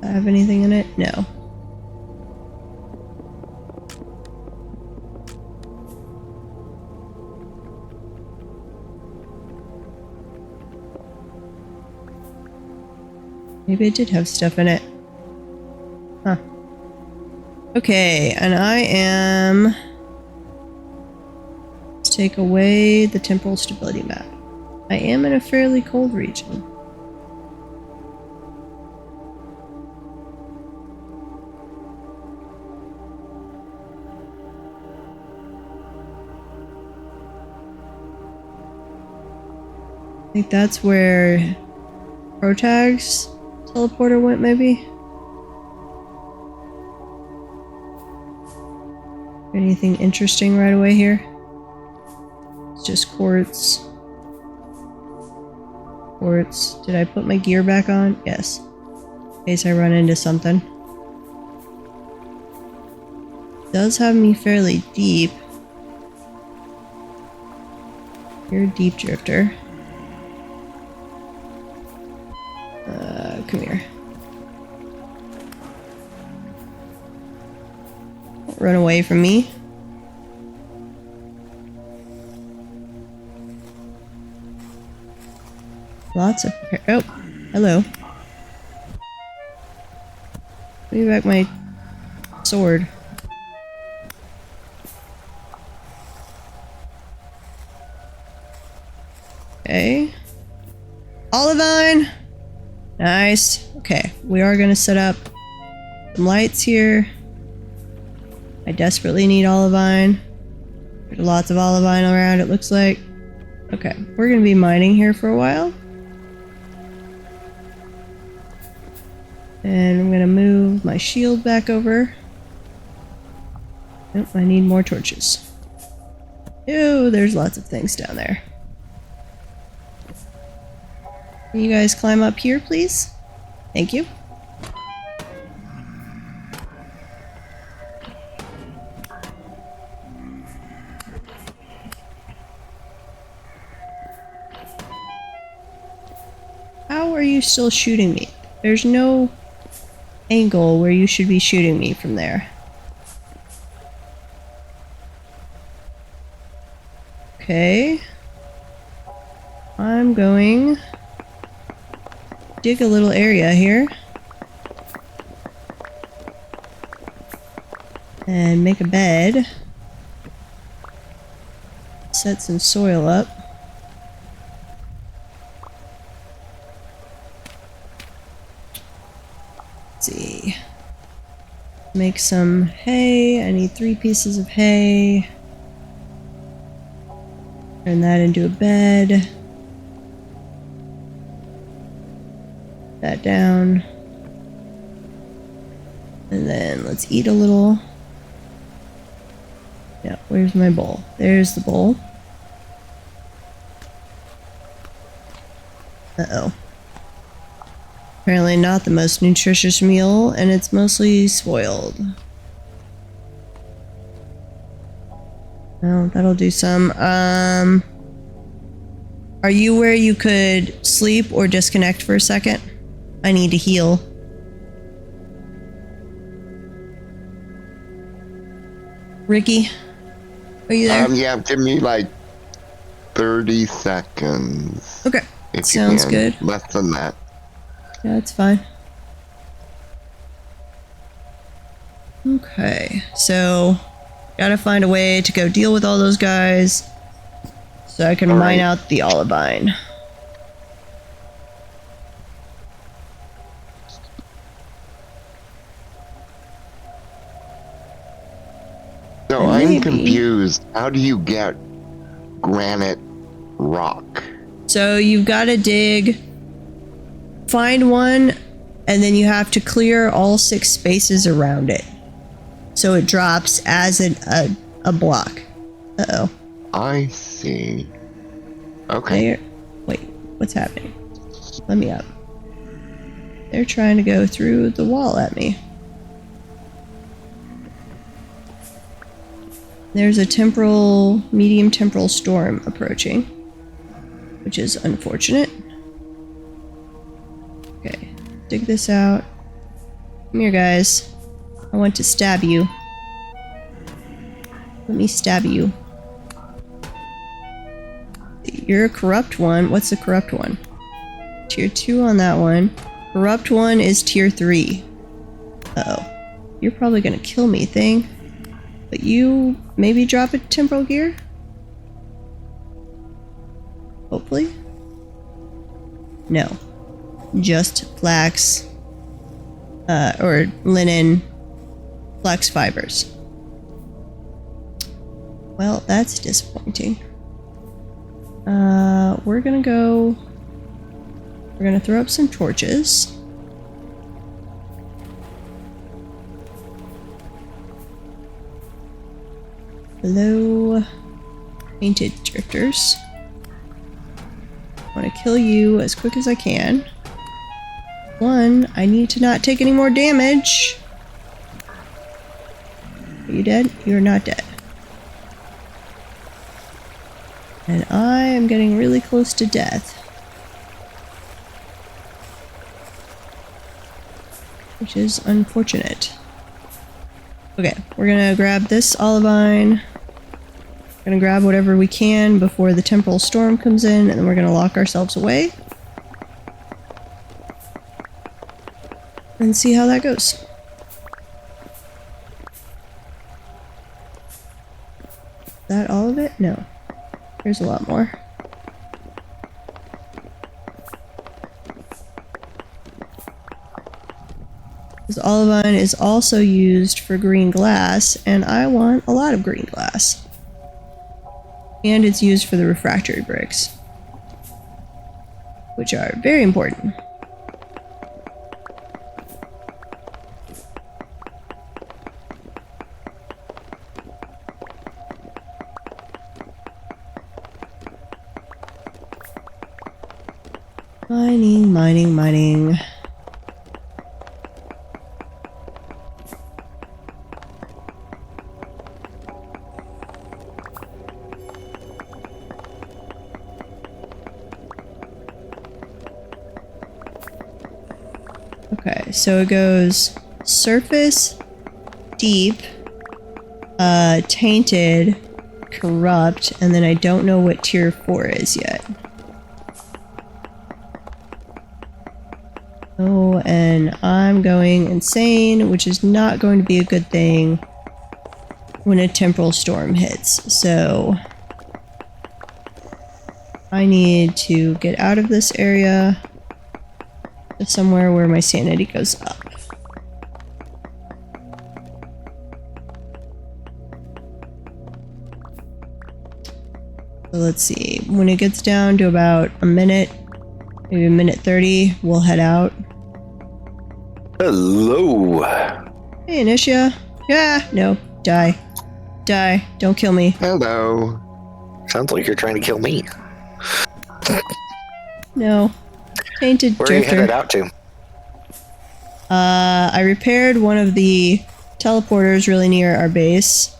Do I have anything in it? No. Maybe it did have stuff in it. Huh. Okay, and I am... Let's take away the temporal stability map. I am in a fairly cold region. I think that's where Protag's teleporter went, maybe? Anything interesting right away here? It's just quartz. Quartz. Did I put my gear back on? Yes. In case I run into something. Does have me fairly deep. You're a deep drifter. Come here. Don't run away from me. Lots of... Oh, hello. Give me back my sword. Okay. Olivine! Nice. Okay, we are gonna set up some lights here. I desperately need olivine. There's lots of olivine around, it looks like. Okay, we're gonna be mining here for a while. And I'm gonna move my shield back over. Nope, I need more torches. Ew, there's lots of things down there. Can you guys climb up here, please? Thank you. How are you still shooting me? There's no angle where you should be shooting me from there. Okay. I'm going to dig a little area here. And make a bed. Set some soil up. Let's see. Make some hay. I need 3 pieces of hay. Turn that into a bed. That down. And then let's eat a little. Yeah, where's my bowl? There's the bowl. Uh-oh. Apparently not the most nutritious meal, and it's mostly spoiled. Well, that'll do some. Are you where you could sleep or disconnect for a second? I need to heal. Ricky? Are you there? Yeah, give me like 30 seconds. Okay. If Sounds you can. good. Less than that. Yeah, it's fine. Okay, so gotta find a way to go deal with all those guys so I can mine out the Olivine. So I'm confused. How do you get granite rock? So you've got to dig, find one, and then you have to clear all 6 spaces around it. So it drops as a block. Uh-oh. I see. Okay. Wait, what's happening? Let me up. They're trying to go through the wall at me. There's a medium temporal storm approaching, which is unfortunate. Okay, dig this out. Come here, guys. I want to stab you. Let me stab you. You're a corrupt one. What's the corrupt one? Tier 2 on that one. Corrupt one is tier 3. Uh-oh. You're probably gonna kill me, thing. But you maybe drop a temporal gear? Hopefully? No. Just flax, or linen flax fibers. Well, that's disappointing. We're gonna throw up some torches. Hello, painted drifters. I want to kill you as quick as I can. 1, I need to not take any more damage. Are you dead? You're not dead. And I am getting really close to death. Which is unfortunate. Okay, we're gonna grab this Olivine. Gonna grab whatever we can before the temporal storm comes in, and then we're gonna lock ourselves away. And see how that goes. Is that all of it? No. There's a lot more. This Olivine is also used for green glass, and I want a lot of green glass. And it's used for the refractory bricks, which are very important. Mining, mining, mining. Okay, so it goes surface, deep, tainted, corrupt, and then I don't know what tier 4 is yet. Oh, and I'm going insane, which is not going to be a good thing when a temporal storm hits. So I need to get out of this area to somewhere where my sanity goes up. So let's see. When it gets down to about a minute, maybe a minute 30, we'll head out. Hello. Hey, Initia. Yeah, no. Die. Die. Don't kill me. Hello. Sounds like you're trying to kill me. No. Tainted Where are you drifter. headed out to? I repaired one of the teleporters really near our base.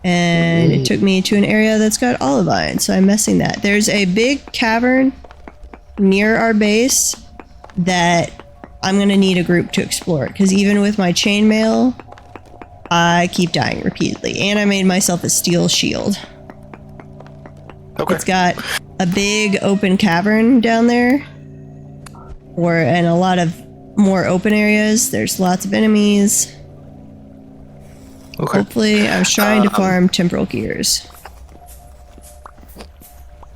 And it took me to an area that's got Olivine, so I'm messing that. There's a big cavern near our base that I'm gonna need a group to explore, because even with my chainmail, I keep dying repeatedly. And I made myself a steel shield. Okay. It's got a big open cavern down there, and a lot of more open areas. There's lots of enemies. Okay. Hopefully, I was trying to farm temporal gears.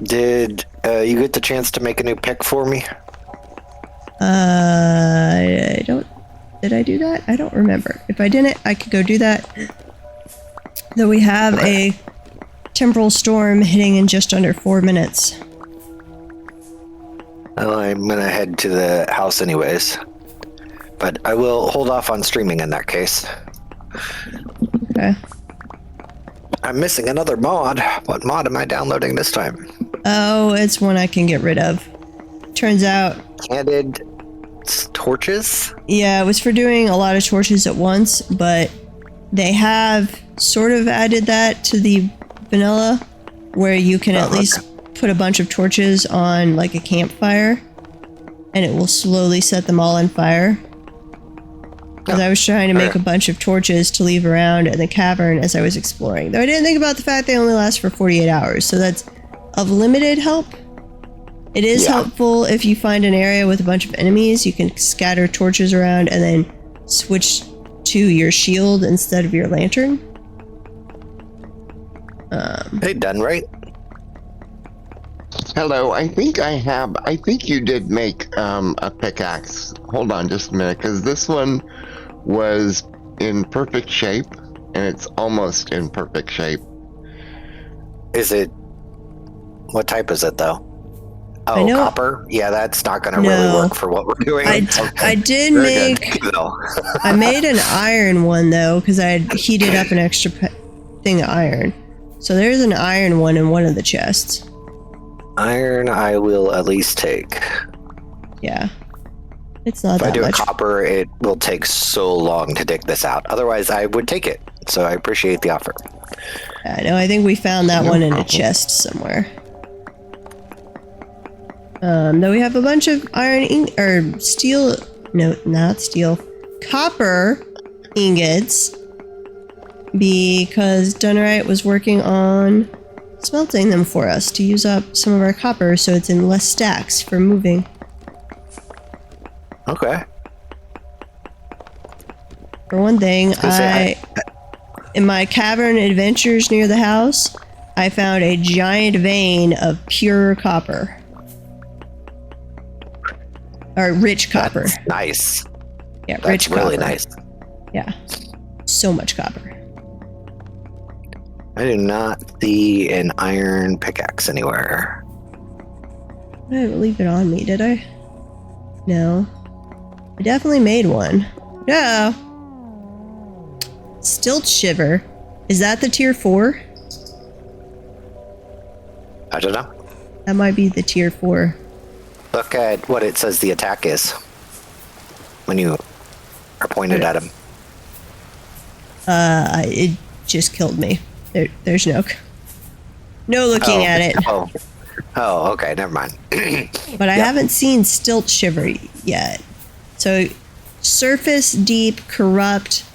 Did you get the chance to make a new pick for me? I don't. Did I do that? I don't remember. If I didn't, I could go do that. Though we have a temporal storm hitting in just under 4 minutes. Well, I'm gonna head to the house anyways. But I will hold off on streaming in that case. Okay. I'm missing another mod. What mod am I downloading this time? Oh, it's one I can get rid of. Turns out, Candid torches? yeah, it was for doing a lot of torches at once, but they have sort of added that to the vanilla, where you can at least put a bunch of torches on like a campfire, and it will slowly set them all on fire. Because I was trying to make a bunch of torches to leave around in the cavern as I was exploring. Though I didn't think about the fact they only last for 48 hours, so that's of limited help. It is helpful if you find an area with a bunch of enemies. You can scatter torches around and then switch to your shield instead of your lantern. Hey, done right? Hello. I think you did make a pickaxe. Hold on just a minute, because this one was in perfect shape, and it's almost in perfect shape. Is it... What type is it, though? I Oh, know- copper? Yeah, that's not gonna really No. work for what we're doing. I did Very make... No. I made an iron one, though, because I had heated up an extra thing of iron. So there's an iron one in one of the chests. Iron I will at least take. Yeah. It's not If I that do a much. copper, it will take so long to dig this out. Otherwise, I would take it. So I appreciate the offer. I know, I think we found that No one in a problem. chest somewhere. Though we have a bunch of steel, no, not steel, copper ingots, because Dunnerite was working on smelting them for us to use up some of our copper so it's in less stacks for moving. Okay. For one thing, say in my cavern adventures near the house, I found a giant vein of pure copper. Or rich copper. That's nice. Yeah, That's rich copper. really nice. Yeah. So much copper. I do not see an iron pickaxe anywhere. I didn't leave it on me, did I? No. I definitely made one. No. Stilt Shiver. Is that the tier 4? I don't know. That might be the tier 4. Look at what it says the attack is when you are pointed at him. It just killed me. There's no looking at it. Oh, okay, never mind. But I haven't seen Stilt Shiver yet. So, surface deep, corrupt.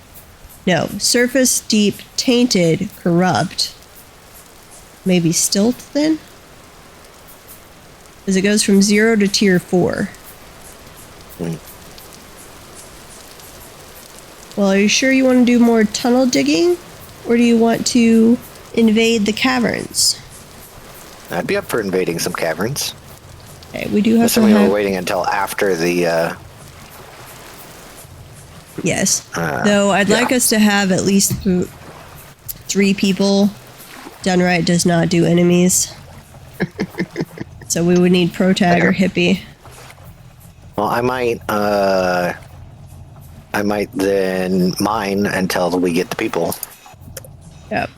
No, surface deep, tainted, corrupt. Maybe Stilt then? Because it goes from 0 to tier 4. Well, are you sure you want to do more tunnel digging? Or do you want to invade the caverns? I'd be up for invading some caverns. Okay, we do have Assuming to have... we're waiting until after the... Yes. Though I'd like us to have at least 3 people. Done right does not do enemies. So we would need Protag or Hippie. Well, I might then mine until we get the people. Yep.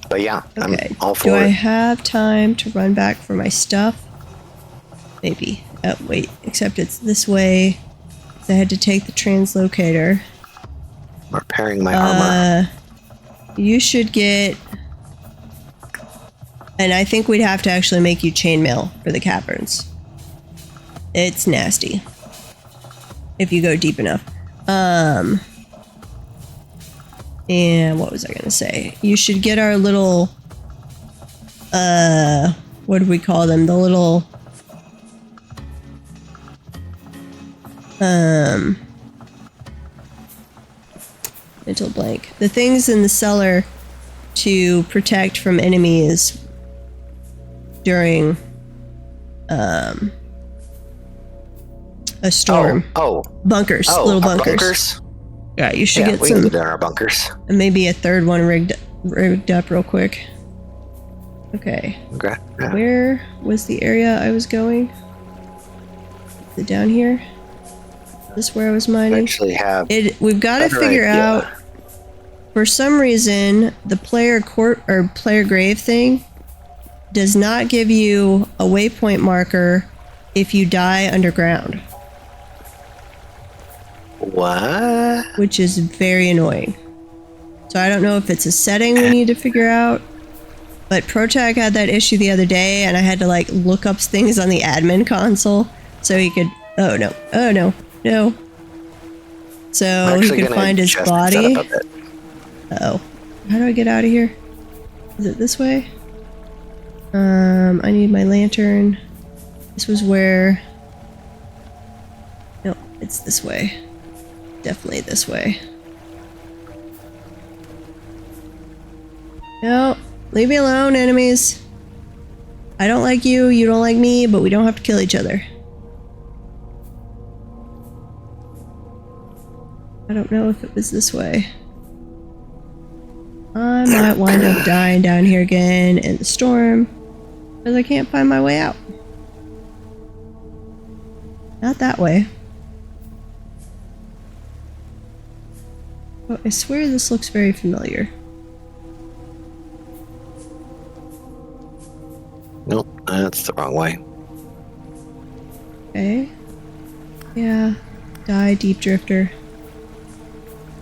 But yeah, Okay. I'm all for Do I it. have time to run back for my stuff? Maybe. Oh, wait. Except it's this way. I had to take the translocator. Repairing my armor. You should get... And I think we'd have to actually make you chainmail for the caverns. It's nasty. If you go deep enough. And what was I gonna say? You should get our little... what do we call them? The little... mental blank. The things in the cellar to protect from enemies during a storm. Bunkers. Little bunkers. Yeah, you should get we some. can get in our bunkers. And maybe a third one rigged up real quick. Okay. Okay. Yeah. Where was the area I was going? Is it down here? Is this where I was mining? Actually have We've got to figure out. For some reason, the player court or player grave thing does not give you a waypoint marker if you die underground. What? Which is very annoying. So I don't know if it's a setting we need to figure out. But Protag had that issue the other day, and I had to like look up things on the admin console so he could. Oh no! Oh no! No. So he could find his body. Uh-oh. How do I get out of here? Is it this way? I need my lantern. This was where... No, it's this way. Definitely this way. No, leave me alone, enemies. I don't like you, you don't like me, but we don't have to kill each other. I don't know if it was this way. I might wind up dying down here again in the storm because I can't find my way out. Not that way. Oh, I swear this looks very familiar. Nope, that's the wrong way. Okay. Yeah. Die, deep drifter.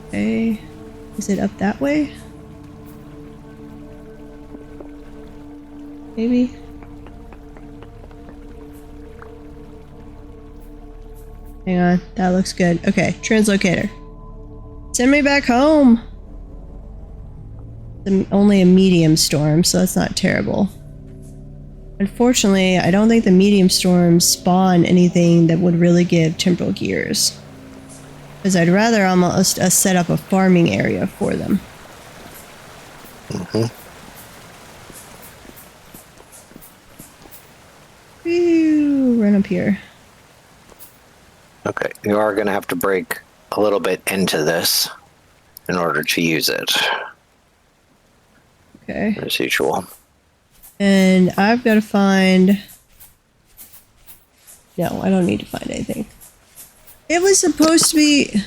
Okay. Is it up that way? Maybe? Hang on. That looks good. Okay. Translocator. Send me back home! It's only a medium storm, so that's not terrible. Unfortunately, I don't think the medium storms spawn anything that would really give temporal gears. Because I'd rather almost set up a farming area for them. Mm-hmm. Whew, run up here. Okay, you are going to have to break a little bit into this in order to use it. Okay. As usual. And I've got to find... No, I don't need to find anything. It was supposed to be...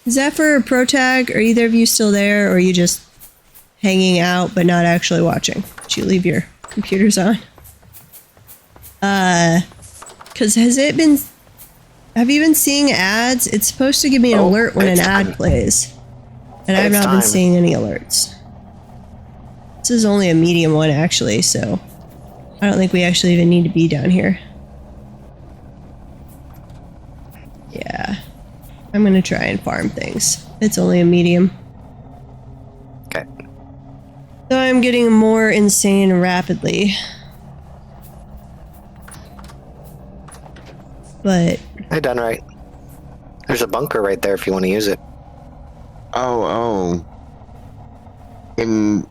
Zephyr or Protag, are either of you still there, or are you just hanging out but not actually watching? Did you leave your computers on? Because have you been seeing ads? It's supposed to give me an alert when an ad plays. And I have not been seeing any alerts. This is only a medium one, actually, so I don't think we actually even need to be down here. Yeah. I'm gonna try and farm things. It's only a medium. Okay. So I'm getting more insane rapidly. But... Hey, done right. There's a bunker right there if you want to use it. Oh. And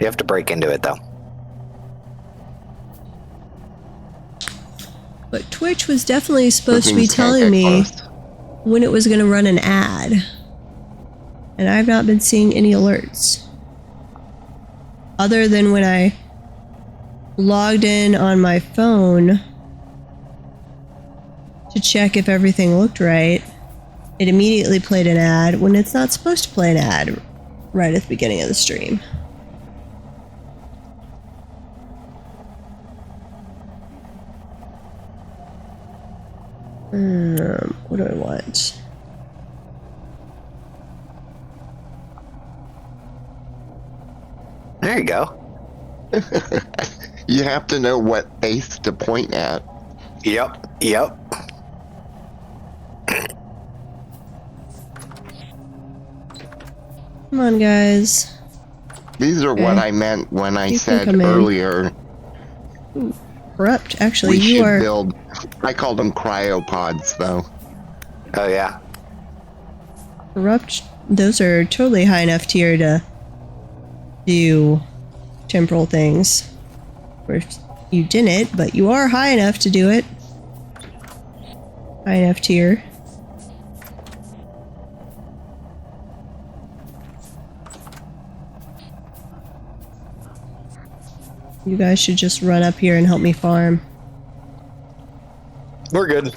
You have to break into it, though. But Twitch was definitely supposed to be things can't telling get me close. when it was going to run an ad. And I've not been seeing any alerts. Other than when I logged in on my phone to check if everything looked right, it immediately played an ad when it's not supposed to play an ad right at the beginning of the stream. What do I want? There you go. You have to know what face to point at. Yep. Come on, guys. These are Okay. what I meant when I You can said come in. earlier Corrupt. Actually, we you should are... build. I called them cryopods, though. Oh, yeah. Corrupt, those are totally high enough tier to do temporal things. Or you didn't, but you are high enough to do it. High enough tier. You guys should just run up here and help me farm. We're good.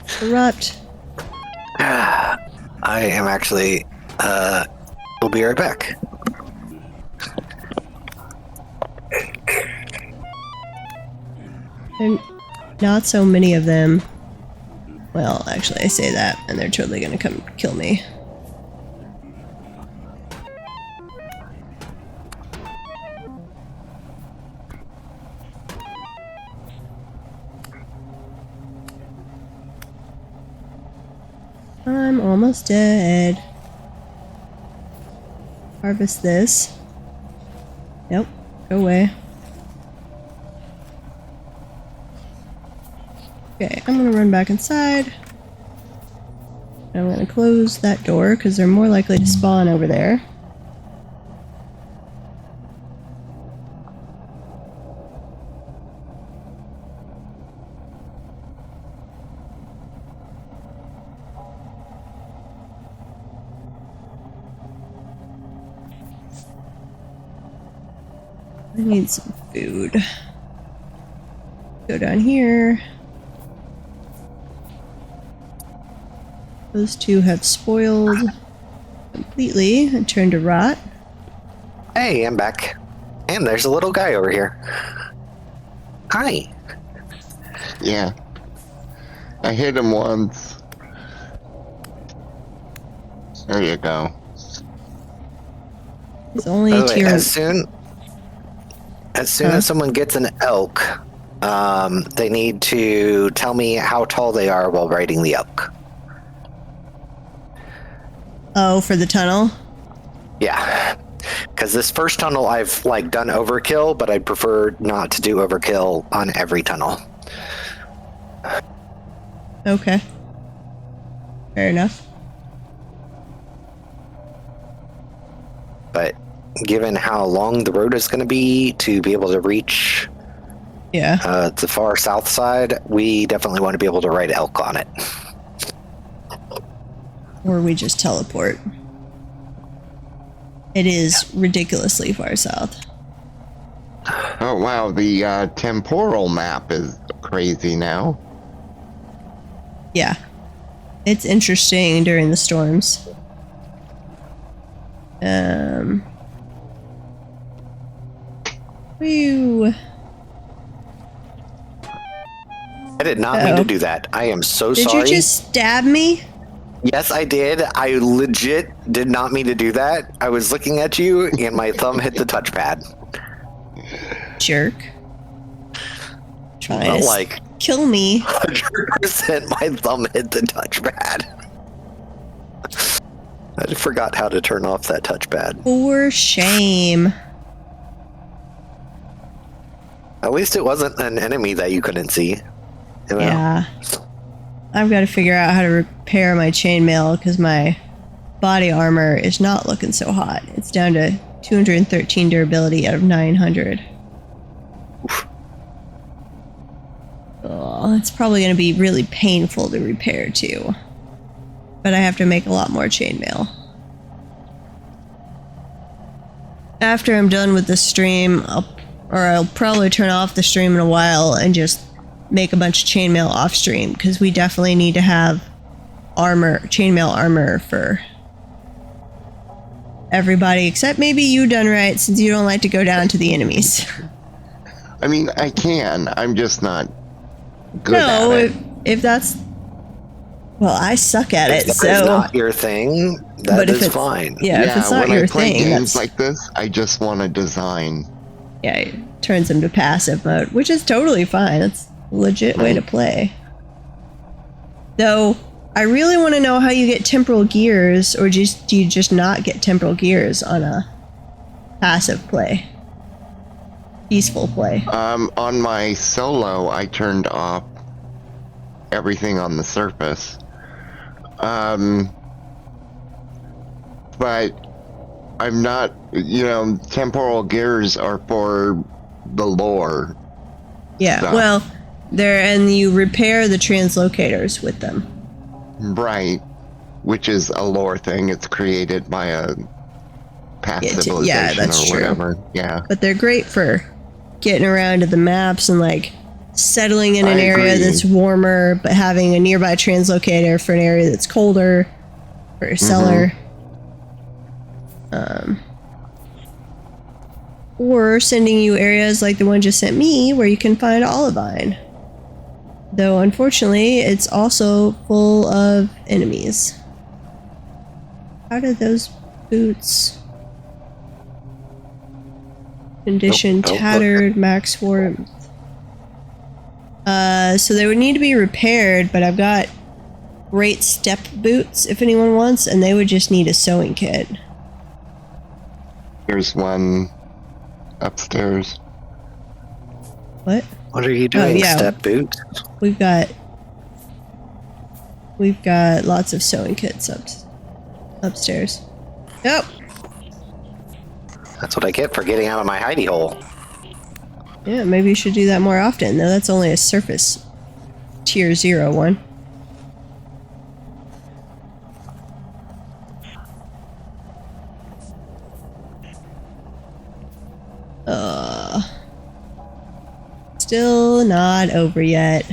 Corrupt. I am actually, we'll be right back. And not so many of them. Well, actually, I say that, and they're totally gonna come kill me. I'm almost dead. Harvest this. Nope. Go away. Okay, I'm gonna run back inside. I'm gonna close that door because they're more likely to spawn over there. I need some food. Go down here. Those two have spoiled completely and turned to rot. Hey, I'm back. And there's a little guy over here. Hi. Yeah. I hit him once. There you go. It's only By a the way, tier. as soon as someone gets an elk, they need to tell me how tall they are while riding the elk. Oh, for the tunnel? Yeah. Because this first tunnel I've done overkill, but I'd prefer not to do overkill on every tunnel. Okay. Fair enough. But given how long the road is going to be to be able to reach Yeah. the far south side, we definitely want to be able to ride elk on it. Or we just teleport. It is ridiculously far south. Oh wow, the temporal map is crazy now. Yeah. It's interesting during the storms. Phew. I did not mean to do that. I am so sorry. Did you just stab me? Yes, I did. I legit did not mean to do that. I was looking at you and my thumb hit the touchpad. Jerk. Trying Not to like kill me. 100% my thumb hit the touchpad. I forgot how to turn off that touchpad. For shame. At least it wasn't an enemy that you couldn't see. You know? Yeah. I've got to figure out how to repair my chainmail because my body armor is not looking so hot. It's down to 213 durability out of 900. Oof. Oh, it's probably going to be really painful to repair too. But I have to make a lot more chainmail. After I'm done with the stream, I'll probably turn off the stream in a while and just make a bunch of chainmail off stream because we definitely need to have chainmail armor for everybody except maybe you, Done Right, since you don't like to go down to the enemies. I mean, I can. I'm just not good at it. if that's, well, I suck at it, If so it's not your thing, that is fine. Yeah, if it's not when your I play thing, games like this, I just want to design. yeah, it turns them to passive mode, which is totally fine. It's a legit way to play. Though, I really want to know how you get temporal gears, or do you just not get temporal gears on a passive play? Peaceful play. On my solo, I turned off everything on the surface. But I'm not, temporal gears are for the lore. Yeah, stuff. well, and you repair the translocators with them. Right. Which is a lore thing. It's created by a past civilization that's or true. whatever. Yeah. But they're great for getting around to the maps and like settling in an area that's warmer, but having a nearby translocator for an area that's colder for a cellar. Or sending you areas like the one just sent me where you can find Olivine. Though unfortunately, it's also full of enemies. How did those boots? Condition tattered, max warmth. So they would need to be repaired, but I've got great step boots if anyone wants, and they would just need a sewing kit. Here's one upstairs. What? What are you doing, yeah. step boots? We've got lots of sewing kits upstairs. Yep. That's what I get for getting out of my hidey hole. Yeah, maybe you should do that more often, though that's only a surface tier 0 one. Still not over yet.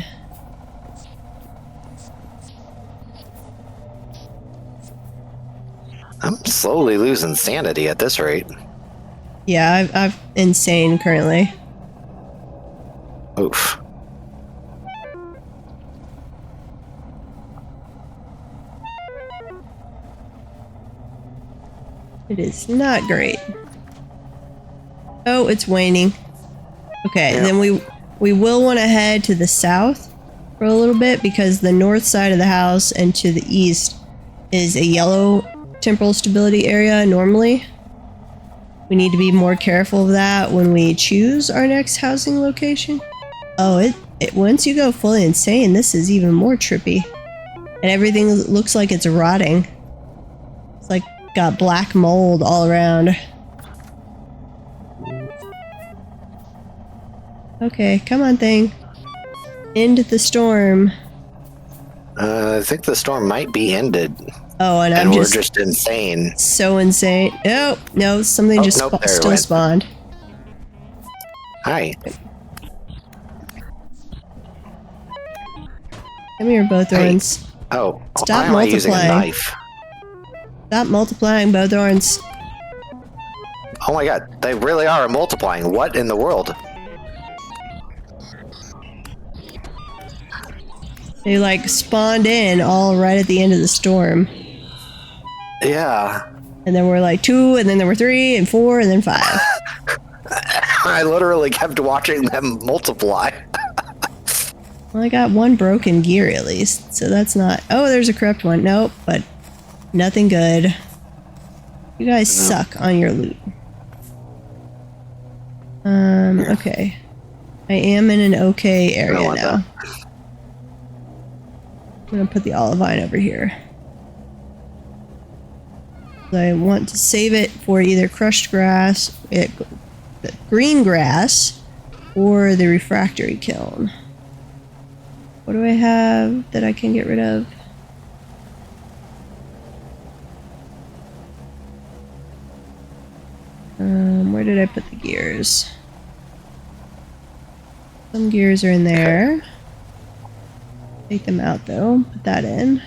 I'm slowly losing sanity at this rate. Yeah, I'm insane currently. Oof. It is not great. Oh, it's waning. Okay, Yeah. then we will want to head to the south for a little bit because the north side of the house and to the east is a yellow temporal stability area normally. We need to be more careful of that when we choose our next housing location. Oh, it once you go fully insane, this is even more trippy. And everything looks like it's rotting. It's like got black mold all around. Okay, come on thing. End the storm. I think the storm might be ended. Oh, and I'm we're just insane. so insane. Oh, no, something Oh, just nope, there it still went. spawned. Hi. Come here, both horns. Oh, Stop why am I using a multiplying. knife? Stop multiplying, both horns. Oh my god, they really are multiplying. What in the world? They like spawned in all right at the end of the storm. Yeah. And then we're like 2, and then there were 3 and 4 and then 5. I literally kept watching them multiply. Well, I got 1 broken gear at least, so that's not... Oh, there's a corrupt one. Nope, but nothing good. You guys suck on your loot. Okay. I am in an okay area now. I'm gonna put the Olivine over here. I want to save it for either crushed grass, the green grass, or the refractory kiln. What do I have that I can get rid of? Where did I put the gears? Some gears are in there. Take them out though. Put that in.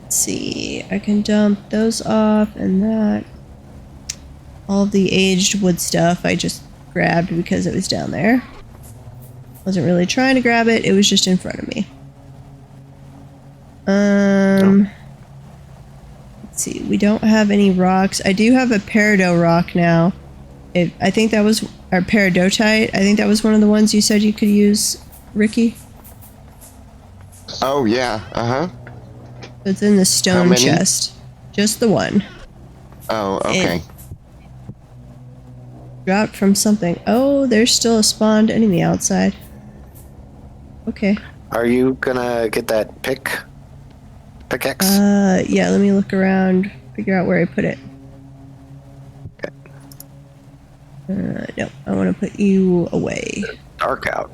Let's see. I can dump those off and that. All of the aged wood stuff I just grabbed because it was down there. Wasn't really trying to grab it, it was just in front of me. Let's see, we don't have any rocks. I do have a peridot rock now. I think that was our peridotite. I think that was one of the ones you said you could use, Ricky. Oh yeah, It's in the stone many? chest. Just the one. Oh, okay. It dropped from something. Oh, there's still a spawned enemy outside. Okay. Are you gonna get that pickaxe? Yeah, let me look around, figure out where I put it. Okay. No, I want to put you away. Dark out.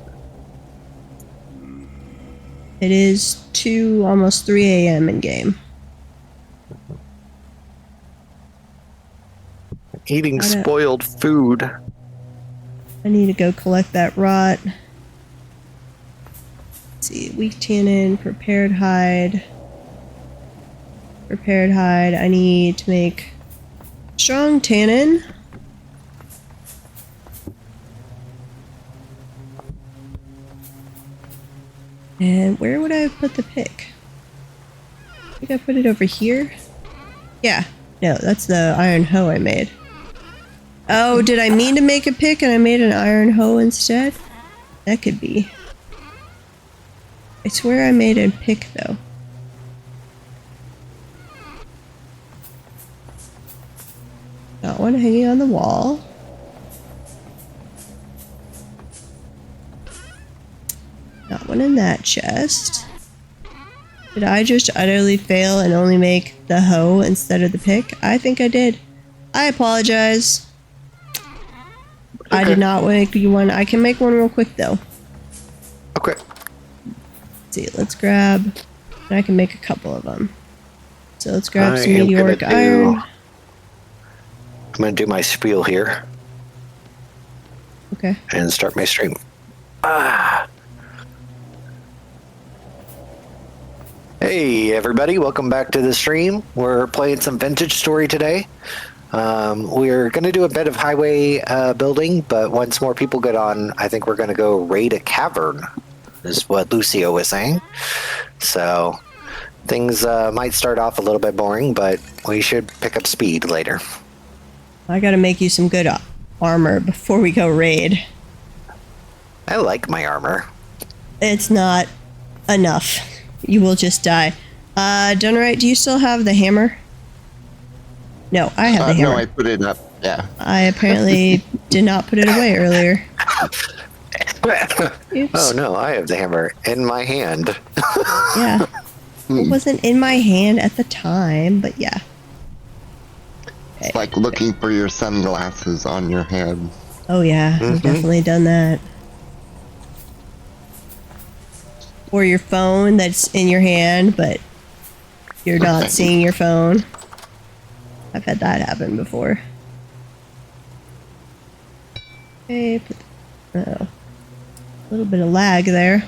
It is 2, almost 3 a.m. in game. Eating spoiled food. I need to go collect that rot. Let's see, weak tannin, prepared hide. Prepared hide. I need to make strong tannin. And where would I have put the pick? I think I put it over here. Yeah. No, that's the iron hoe I made. Oh, did I mean to make a pick and I made an iron hoe instead? That could be. I swear I made a pick though. Got one hanging on the wall. Not one in that chest. Did I just utterly fail and only make the hoe instead of the pick? I think I did. I apologize. I did not make you one. I can make one real quick though. Okay. Let's see, let's grab, and I can make a couple of them. So let's grab some meteoric iron. I'm gonna do my spiel here. Okay. And start my stream. Ah. Hey everybody, welcome back to the stream. We're playing some Vintage Story today. We're going to do a bit of highway building, but once more people get on, I think we're going to go raid a cavern, is what Lucio was saying. So things might start off a little bit boring, but we should pick up speed later. I got to make you some good armor before we go raid. I like my armor. It's not enough. You will just die. Dunright, do you still have the hammer? No, I have the hammer. No, I put it up. Yeah. I apparently did not put it away earlier. Oops. Oh no, I have the hammer in my hand. Yeah. It wasn't in my hand at the time, but yeah. It's like looking for your sunglasses on your head. Oh yeah, I've definitely done that. Or your phone that's in your hand, but you're not seeing your phone. I've had that happen before. Okay, a little bit of lag there.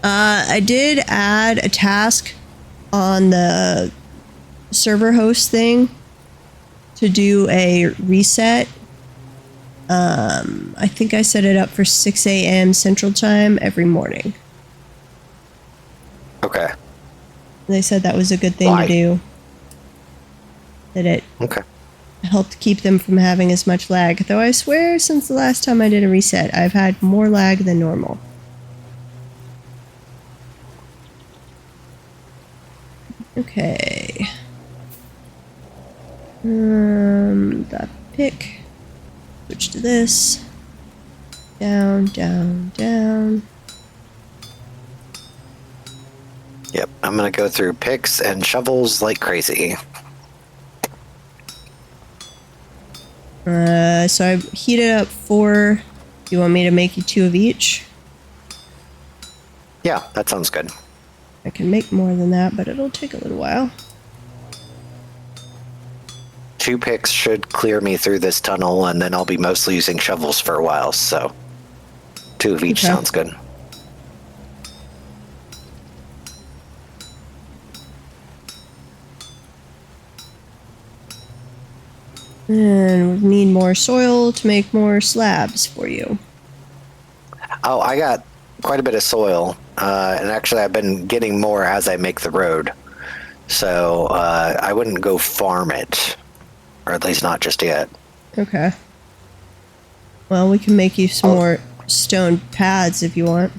I did add a task on the server host thing to do a reset. I think I set it up for 6 a.m. Central Time every morning. Okay. They said that was a good thing Why? to do. That it Okay. helped keep them from having as much lag. Though I swear since the last time I did a reset, I've had more lag than normal. Okay. That pick. Switch to this. Down, down, down. Yep. I'm gonna go through picks and shovels like crazy. So I've heated up 4. Do you want me to make you 2 of each? Yeah, that sounds good. I can make more than that, but it'll take a little while. 2 picks should clear me through this tunnel, and then I'll be mostly using shovels for a while, so 2 of each Okay. sounds good. And we need more soil to make more slabs for you. Oh, I got quite a bit of soil, and actually I've been getting more as I make the road. So I wouldn't go farm it, or at least not just yet. Okay. Well, we can make you some more stone pads if you want.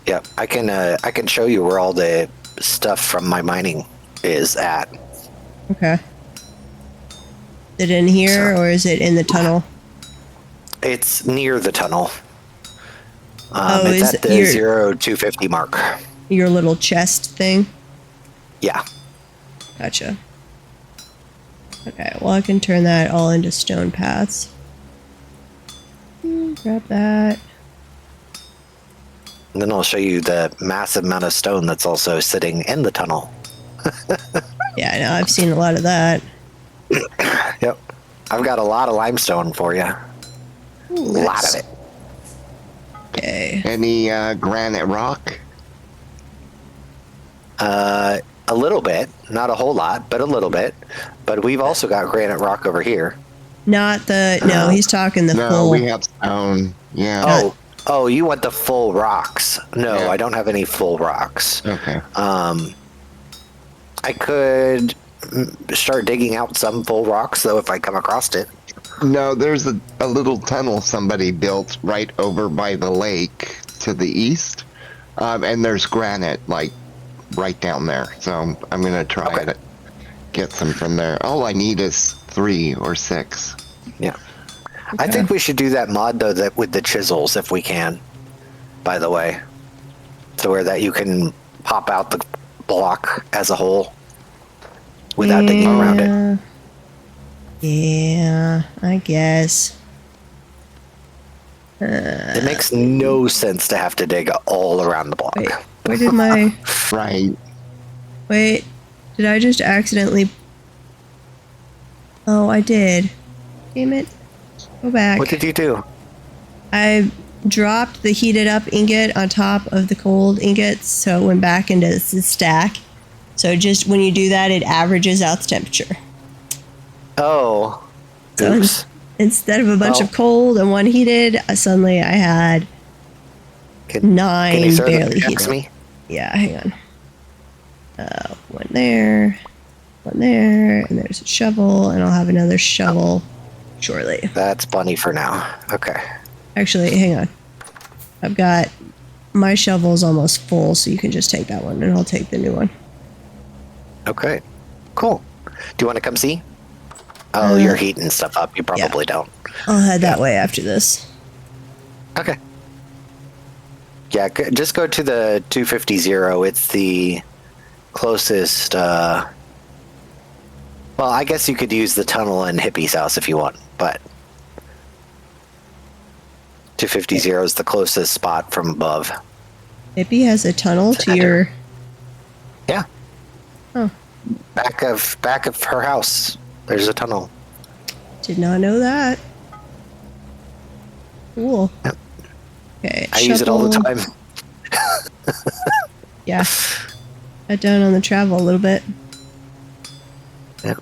Yep, I can show you where all the stuff from my mining is at. Okay. Is it in here So- or is it in the tunnel? It's near the tunnel. Oh, it's is at the your- 0250 mark. Your little chest thing? Yeah. Gotcha. Okay, well I can turn that all into stone paths. Grab that. And then I'll show you the massive amount of stone that's also sitting in the tunnel. Yeah, I know, I've seen a lot of that. Yep. I've got a lot of limestone for you. Ooh, A lot nice. of it. Okay. Any granite rock? A little bit. Not a whole lot, but a little bit. But we've also got granite rock over here. Not the... No, he's talking the No, full... we have stone. Yeah. Oh, you want the full rocks. No, Yeah. I don't have any full rocks. Okay. I could start digging out some full rocks, though, if I come across it. No, there's a little tunnel somebody built right over by the lake to the east. And there's granite, like, right down there. So I'm going to try Okay. to get some from there. All I need is 3 or 6. Yeah. I think we should do that mod, though, that with the chisels, if we can, by the way. So where that you can pop out the block as a whole without digging around it. Yeah, I guess. It makes no sense to have to dig all around the block. Wait, where did my... Right. Wait, did I just accidentally... Oh, I did. Damn it. Go back. What did you do? I dropped the heated up ingot on top of the cold ingots, so it went back into the stack. So just when you do that, it averages out the temperature. Oh. So Oops. instead of a bunch Oh. of cold and 1 heated, suddenly I had Can 9 you throw the barely pickaxe heated. me? Yeah, hang on. 1 there, 1 there, and there's a shovel, and I'll have another shovel shortly. That's plenty for now. Okay. Actually, hang on. I've got my shovel's almost full, so you can just take that one, and I'll take the new one. Okay. Cool. Do you want to come see? Oh, you're heating stuff up. You probably don't. I'll head that way after this. Okay. Yeah, just go to the 250. It's the closest. Well, I guess you could use the tunnel in Hippie's house if you want, but 250 is the closest spot from above. Hippie has a tunnel to your... Yeah. Oh, Back of her house, there's a tunnel. did not know that. Cool. Yep. Okay, I use it all the shovel. time. Yeah. Cut down on the travel a little bit. Yep.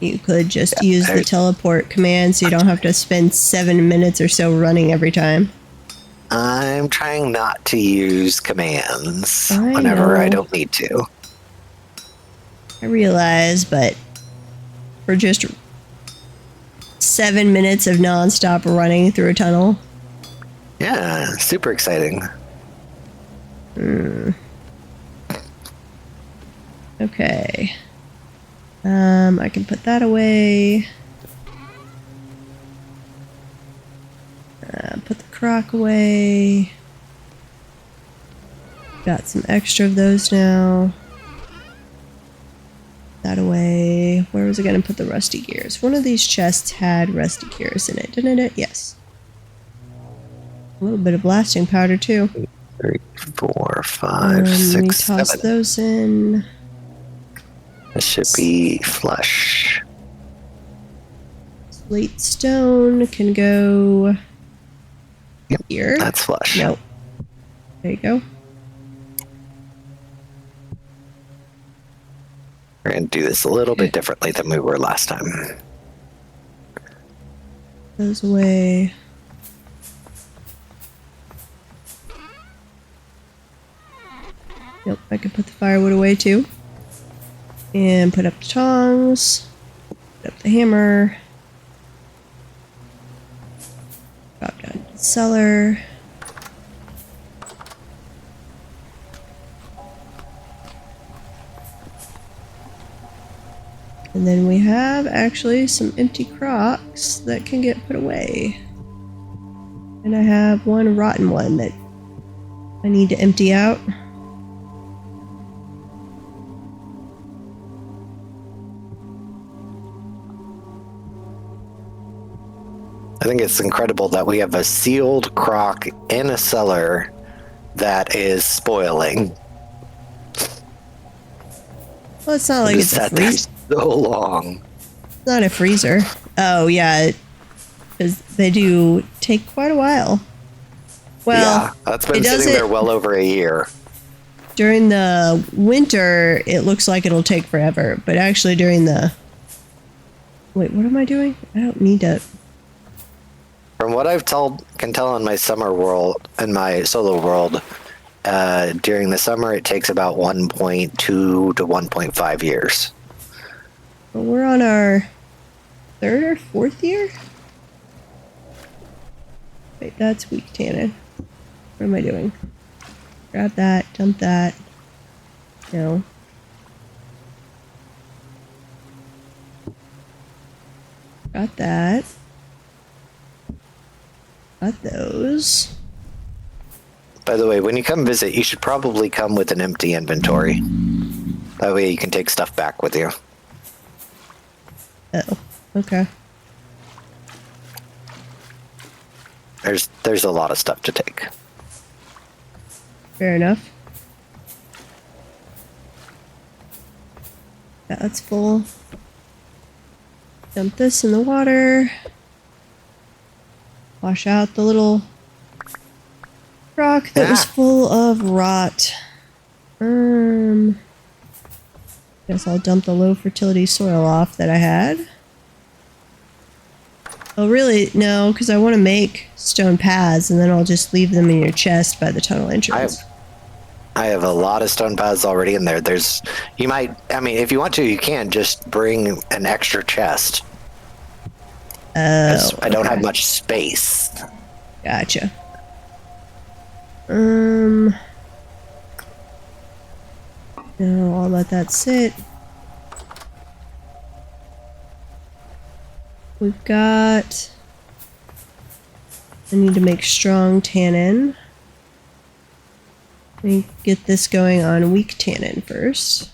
You could just use the teleport command so you don't have to spend 7 minutes or so running every time. I'm trying not to use commands I whenever I know. don't need to. I realize, but for just 7 minutes of nonstop running through a tunnel. Yeah, super exciting. Okay. I can put that away. Put the crock away. Got some extra of those now. That away. Where was I going to put the rusty gears? One of these chests had rusty gears in it, didn't it? Yes. A little bit of blasting powder too. 3, 4, 5, We 6, toss 7. those in. This should be flush. Slate stone can go here. That's flush. Nope. There you go. We're going to do this a little bit differently than we were last time. Those away. Yep, I can put the firewood away too. And put up the tongs. Put up the hammer. Drop down to the cellar. And then we have actually some empty crocks that can get put away. And I have one rotten one that I need to empty out. I think it's incredible that we have a sealed crock in a cellar that is spoiling. Well, it's not like it's a sat there freezer. so long. It's not a freezer. Oh, yeah. Because they do take quite a while. Well, Yeah, that's been it sitting doesn't- there well over a year. During the winter, it looks like it'll take forever. But actually during the... Wait, what am I doing? I don't need to... From what can tell in my summer world, in my solo world, during the summer it takes about 1.2 to 1.5 years. Well, we're on our 3rd or 4th year? Wait, that's weak tannin. What am I doing? Grab that, dump that. No. Got that. Got those. By the way, when you come visit, you should probably come with an empty inventory. That way you can take stuff back with you. Oh, okay. There's a lot of stuff to take. Fair enough. That's full. Dump this in the water. Wash out the little rock that was full of rot. Guess I'll dump the low fertility soil off that I had. Oh, really? No, because I want to make stone paths, and then I'll just leave them in your chest by the tunnel entrance. I have a lot of stone paths already in there. If you want to, you can just bring an extra chest. Oh, I don't have much space. Gotcha. No, I'll let that sit. We've got... I need to make strong tannin. Let me get this going on weak tannin first.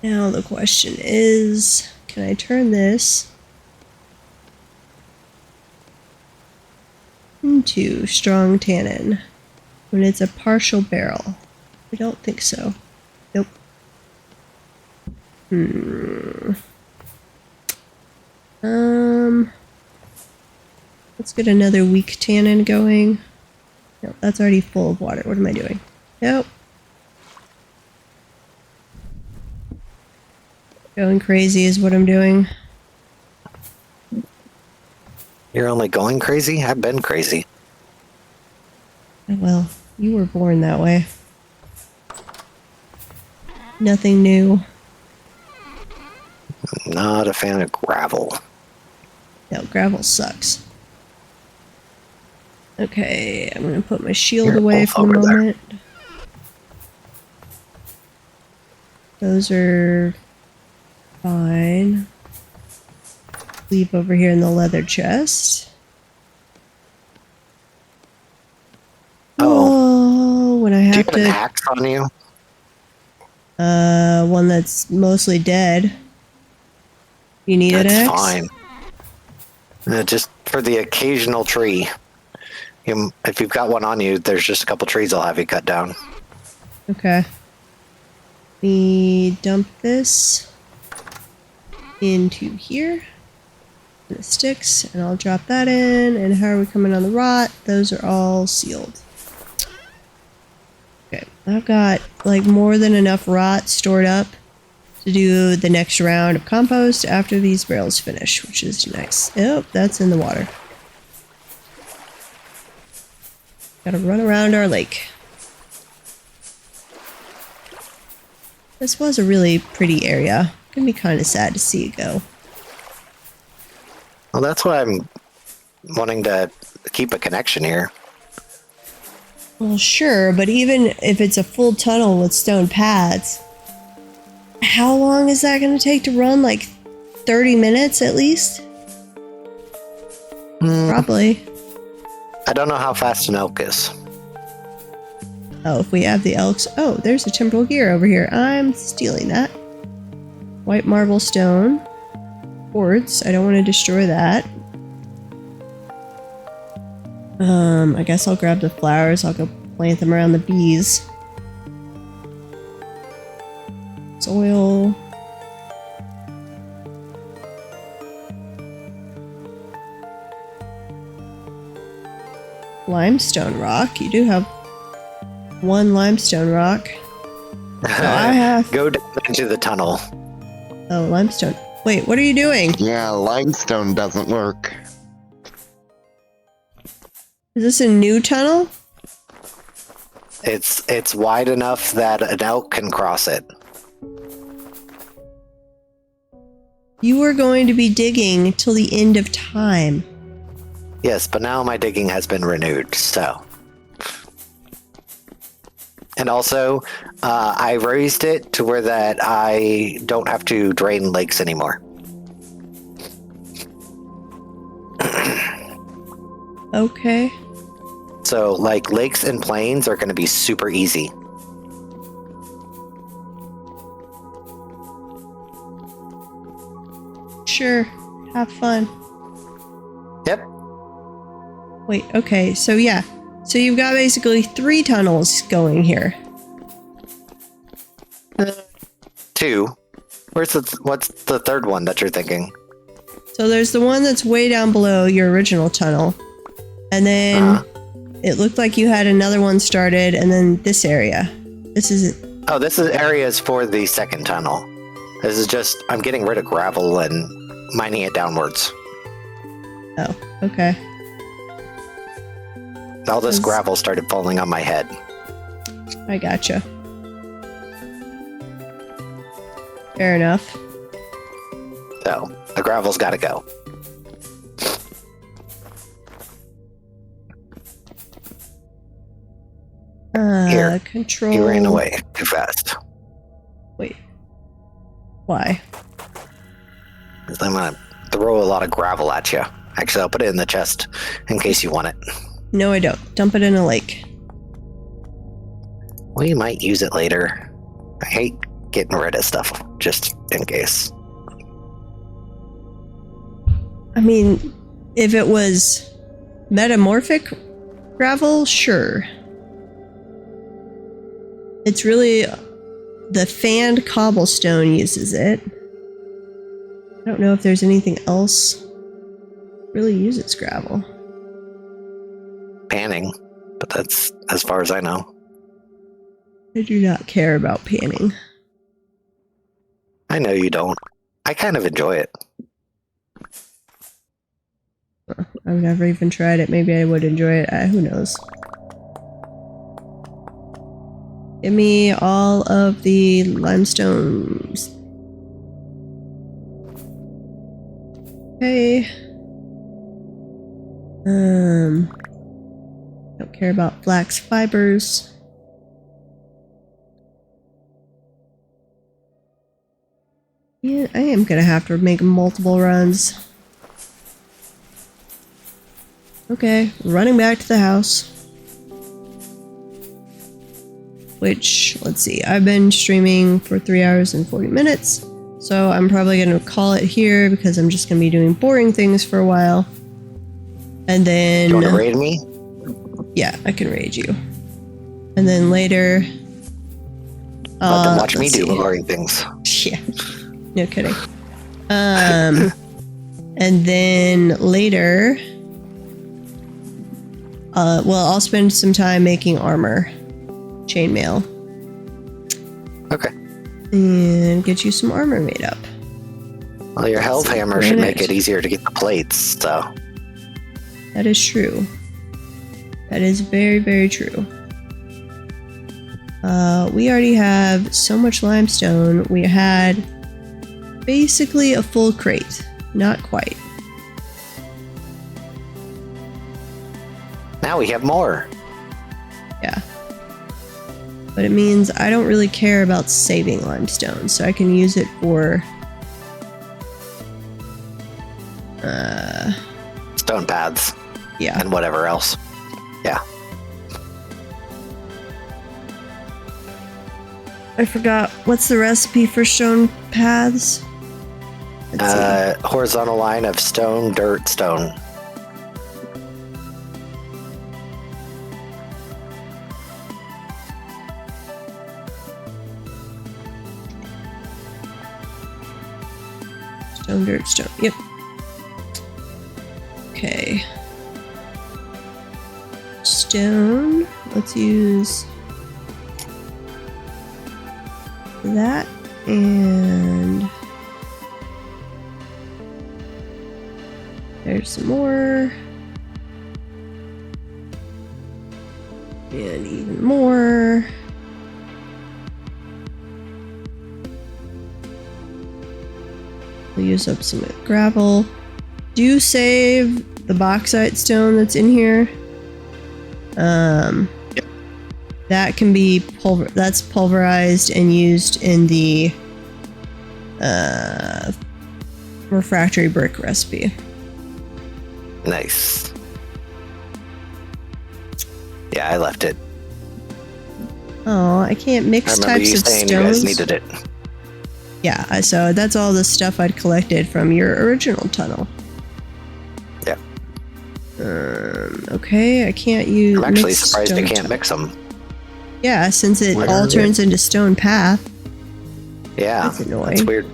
Now the question is, can I turn this into strong tannin when it's a partial barrel? I don't think so. Nope. Let's get another weak tannin going. No, that's already full of water. What am I doing? Nope. Going crazy is what I'm doing. You're only going crazy? I've been crazy. Well, you were born that way. Nothing new. Not a fan of gravel. No, gravel sucks. Okay, I'm gonna put my shield Here, away both for the over there. moment. Those are fine. Leave over here in the leather chest. Oh. Oh, when I Do you have have an to, axe on you? one that's mostly dead. You need an That's axe? fine. Just for the occasional tree. If you've got one on you, there's just a couple trees I'll have you cut down. Okay. Let me dump this into here. The sticks, and I'll drop that in. And how are we coming on the rot? Those are all sealed. Okay, I've got like more than enough rot stored up to do the next round of compost after these barrels finish, which is nice. Oh, that's in the water. Gotta run around our lake. This was a really pretty area. Gonna be kind of sad to see it go. Well, that's why I'm wanting to keep a connection here. Well, sure, but even if it's a full tunnel with stone paths, how long is that going to take to run? Like 30 minutes at least? Probably. I don't know how fast an elk is. Oh, if we have the elks. Oh, there's a temporal gear over here. I'm stealing that. White marble stone. Quartz. I don't want to destroy that. I guess I'll grab the flowers. I'll go plant them around the bees. Soil. Limestone rock. You do have one limestone rock. I have. Go down into the tunnel. Oh, limestone. Wait, what are you doing? Yeah, limestone doesn't work. Is this a new tunnel? It's wide enough that an elk can cross it. You are going to be digging till the end of time. Yes, but now my digging has been renewed, so. And also, I raised it to where that I don't have to drain lakes anymore. Okay. So, like, lakes and plains are going to be super easy. Sure. Have fun. Yep. Wait, okay, so yeah. So you've got basically 3 tunnels going here. 2. What's the third one that you're thinking? So there's the one that's way down below your original tunnel. And then it looked like you had another one started, and then this area. This is... Oh, this is areas for the second tunnel. This is just, I'm getting rid of gravel and mining it downwards. Oh, okay. All this gravel started falling on my head. I gotcha. Fair enough. So, the gravel's got to go. Here, Control... you ran away too fast. Wait. Why? 'Cause I'm going to throw a lot of gravel at you. Actually, I'll put it in the chest in case you want it. No, I don't. Dump it in a lake. We might use it later. I hate getting rid of stuff, just in case. I mean, if it was metamorphic gravel, sure. It's really the fanned cobblestone uses it. I don't know if there's anything else really uses gravel. Panning, but that's as far as I know. I do not care about panning. I know you don't. I kind of enjoy it. I've never even tried it. Maybe I would enjoy it. Who knows? Give me all of the limestones. Okay. Don't care about flax fibers. Yeah, I am gonna have to make multiple runs. Okay, running back to the house. Which, let's see, I've been streaming for 3 hours and 40 minutes. So I'm probably gonna call it here because I'm just gonna be doing boring things for a while. And then... You want to raid me? Yeah, I can raid you. And then later... Let them watch me do see. boring things. Yeah, no kidding. And then later... well, I'll spend some time making armor. Chainmail. Okay. And get you some armor made up. Well, your health hammer should make it easier to get the plates, so... That is true. That is very, very true. We already have so much limestone. We had basically a full crate. Not quite. Now we have more. Yeah. But it means I don't really care about saving limestone, so I can use it for... Stone paths. Yeah. And whatever else. Yeah. I forgot. What's the recipe for stone paths? Let's see. Horizontal line of stone, dirt, stone. Stone, dirt, stone. Yep. Okay. Stone. Let's use that and there's some more and even more. We'll use up some gravel. Do save the bauxite stone that's in here. Yep. That can be that's pulverized and used in the refractory brick recipe. Nice. Yeah, I left it. Oh, I can't I mix remember types you of saying stones. you guys needed it. Yeah, so that's all the stuff I'd collected from your original tunnel. Yeah. Okay, I can't use. I'm actually surprised I can't mix them. Yeah, since it all turns into stone path. Yeah, That's annoying. that's weird.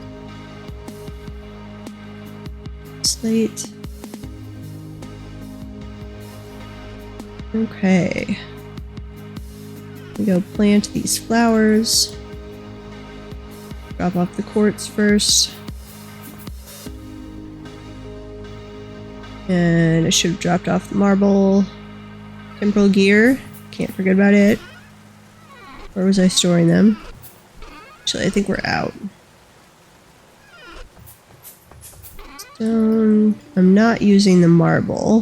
Slate. Okay. We go plant these flowers. Drop off the quartz first. And I should have dropped off the marble. Temporal gear. Can't forget about it. Where was I storing them? Actually, I think we're out. Stone. I'm not using the marble.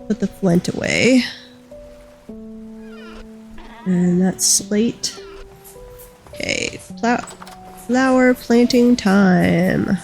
Put the flint away. And that's slate. Okay, flower planting time.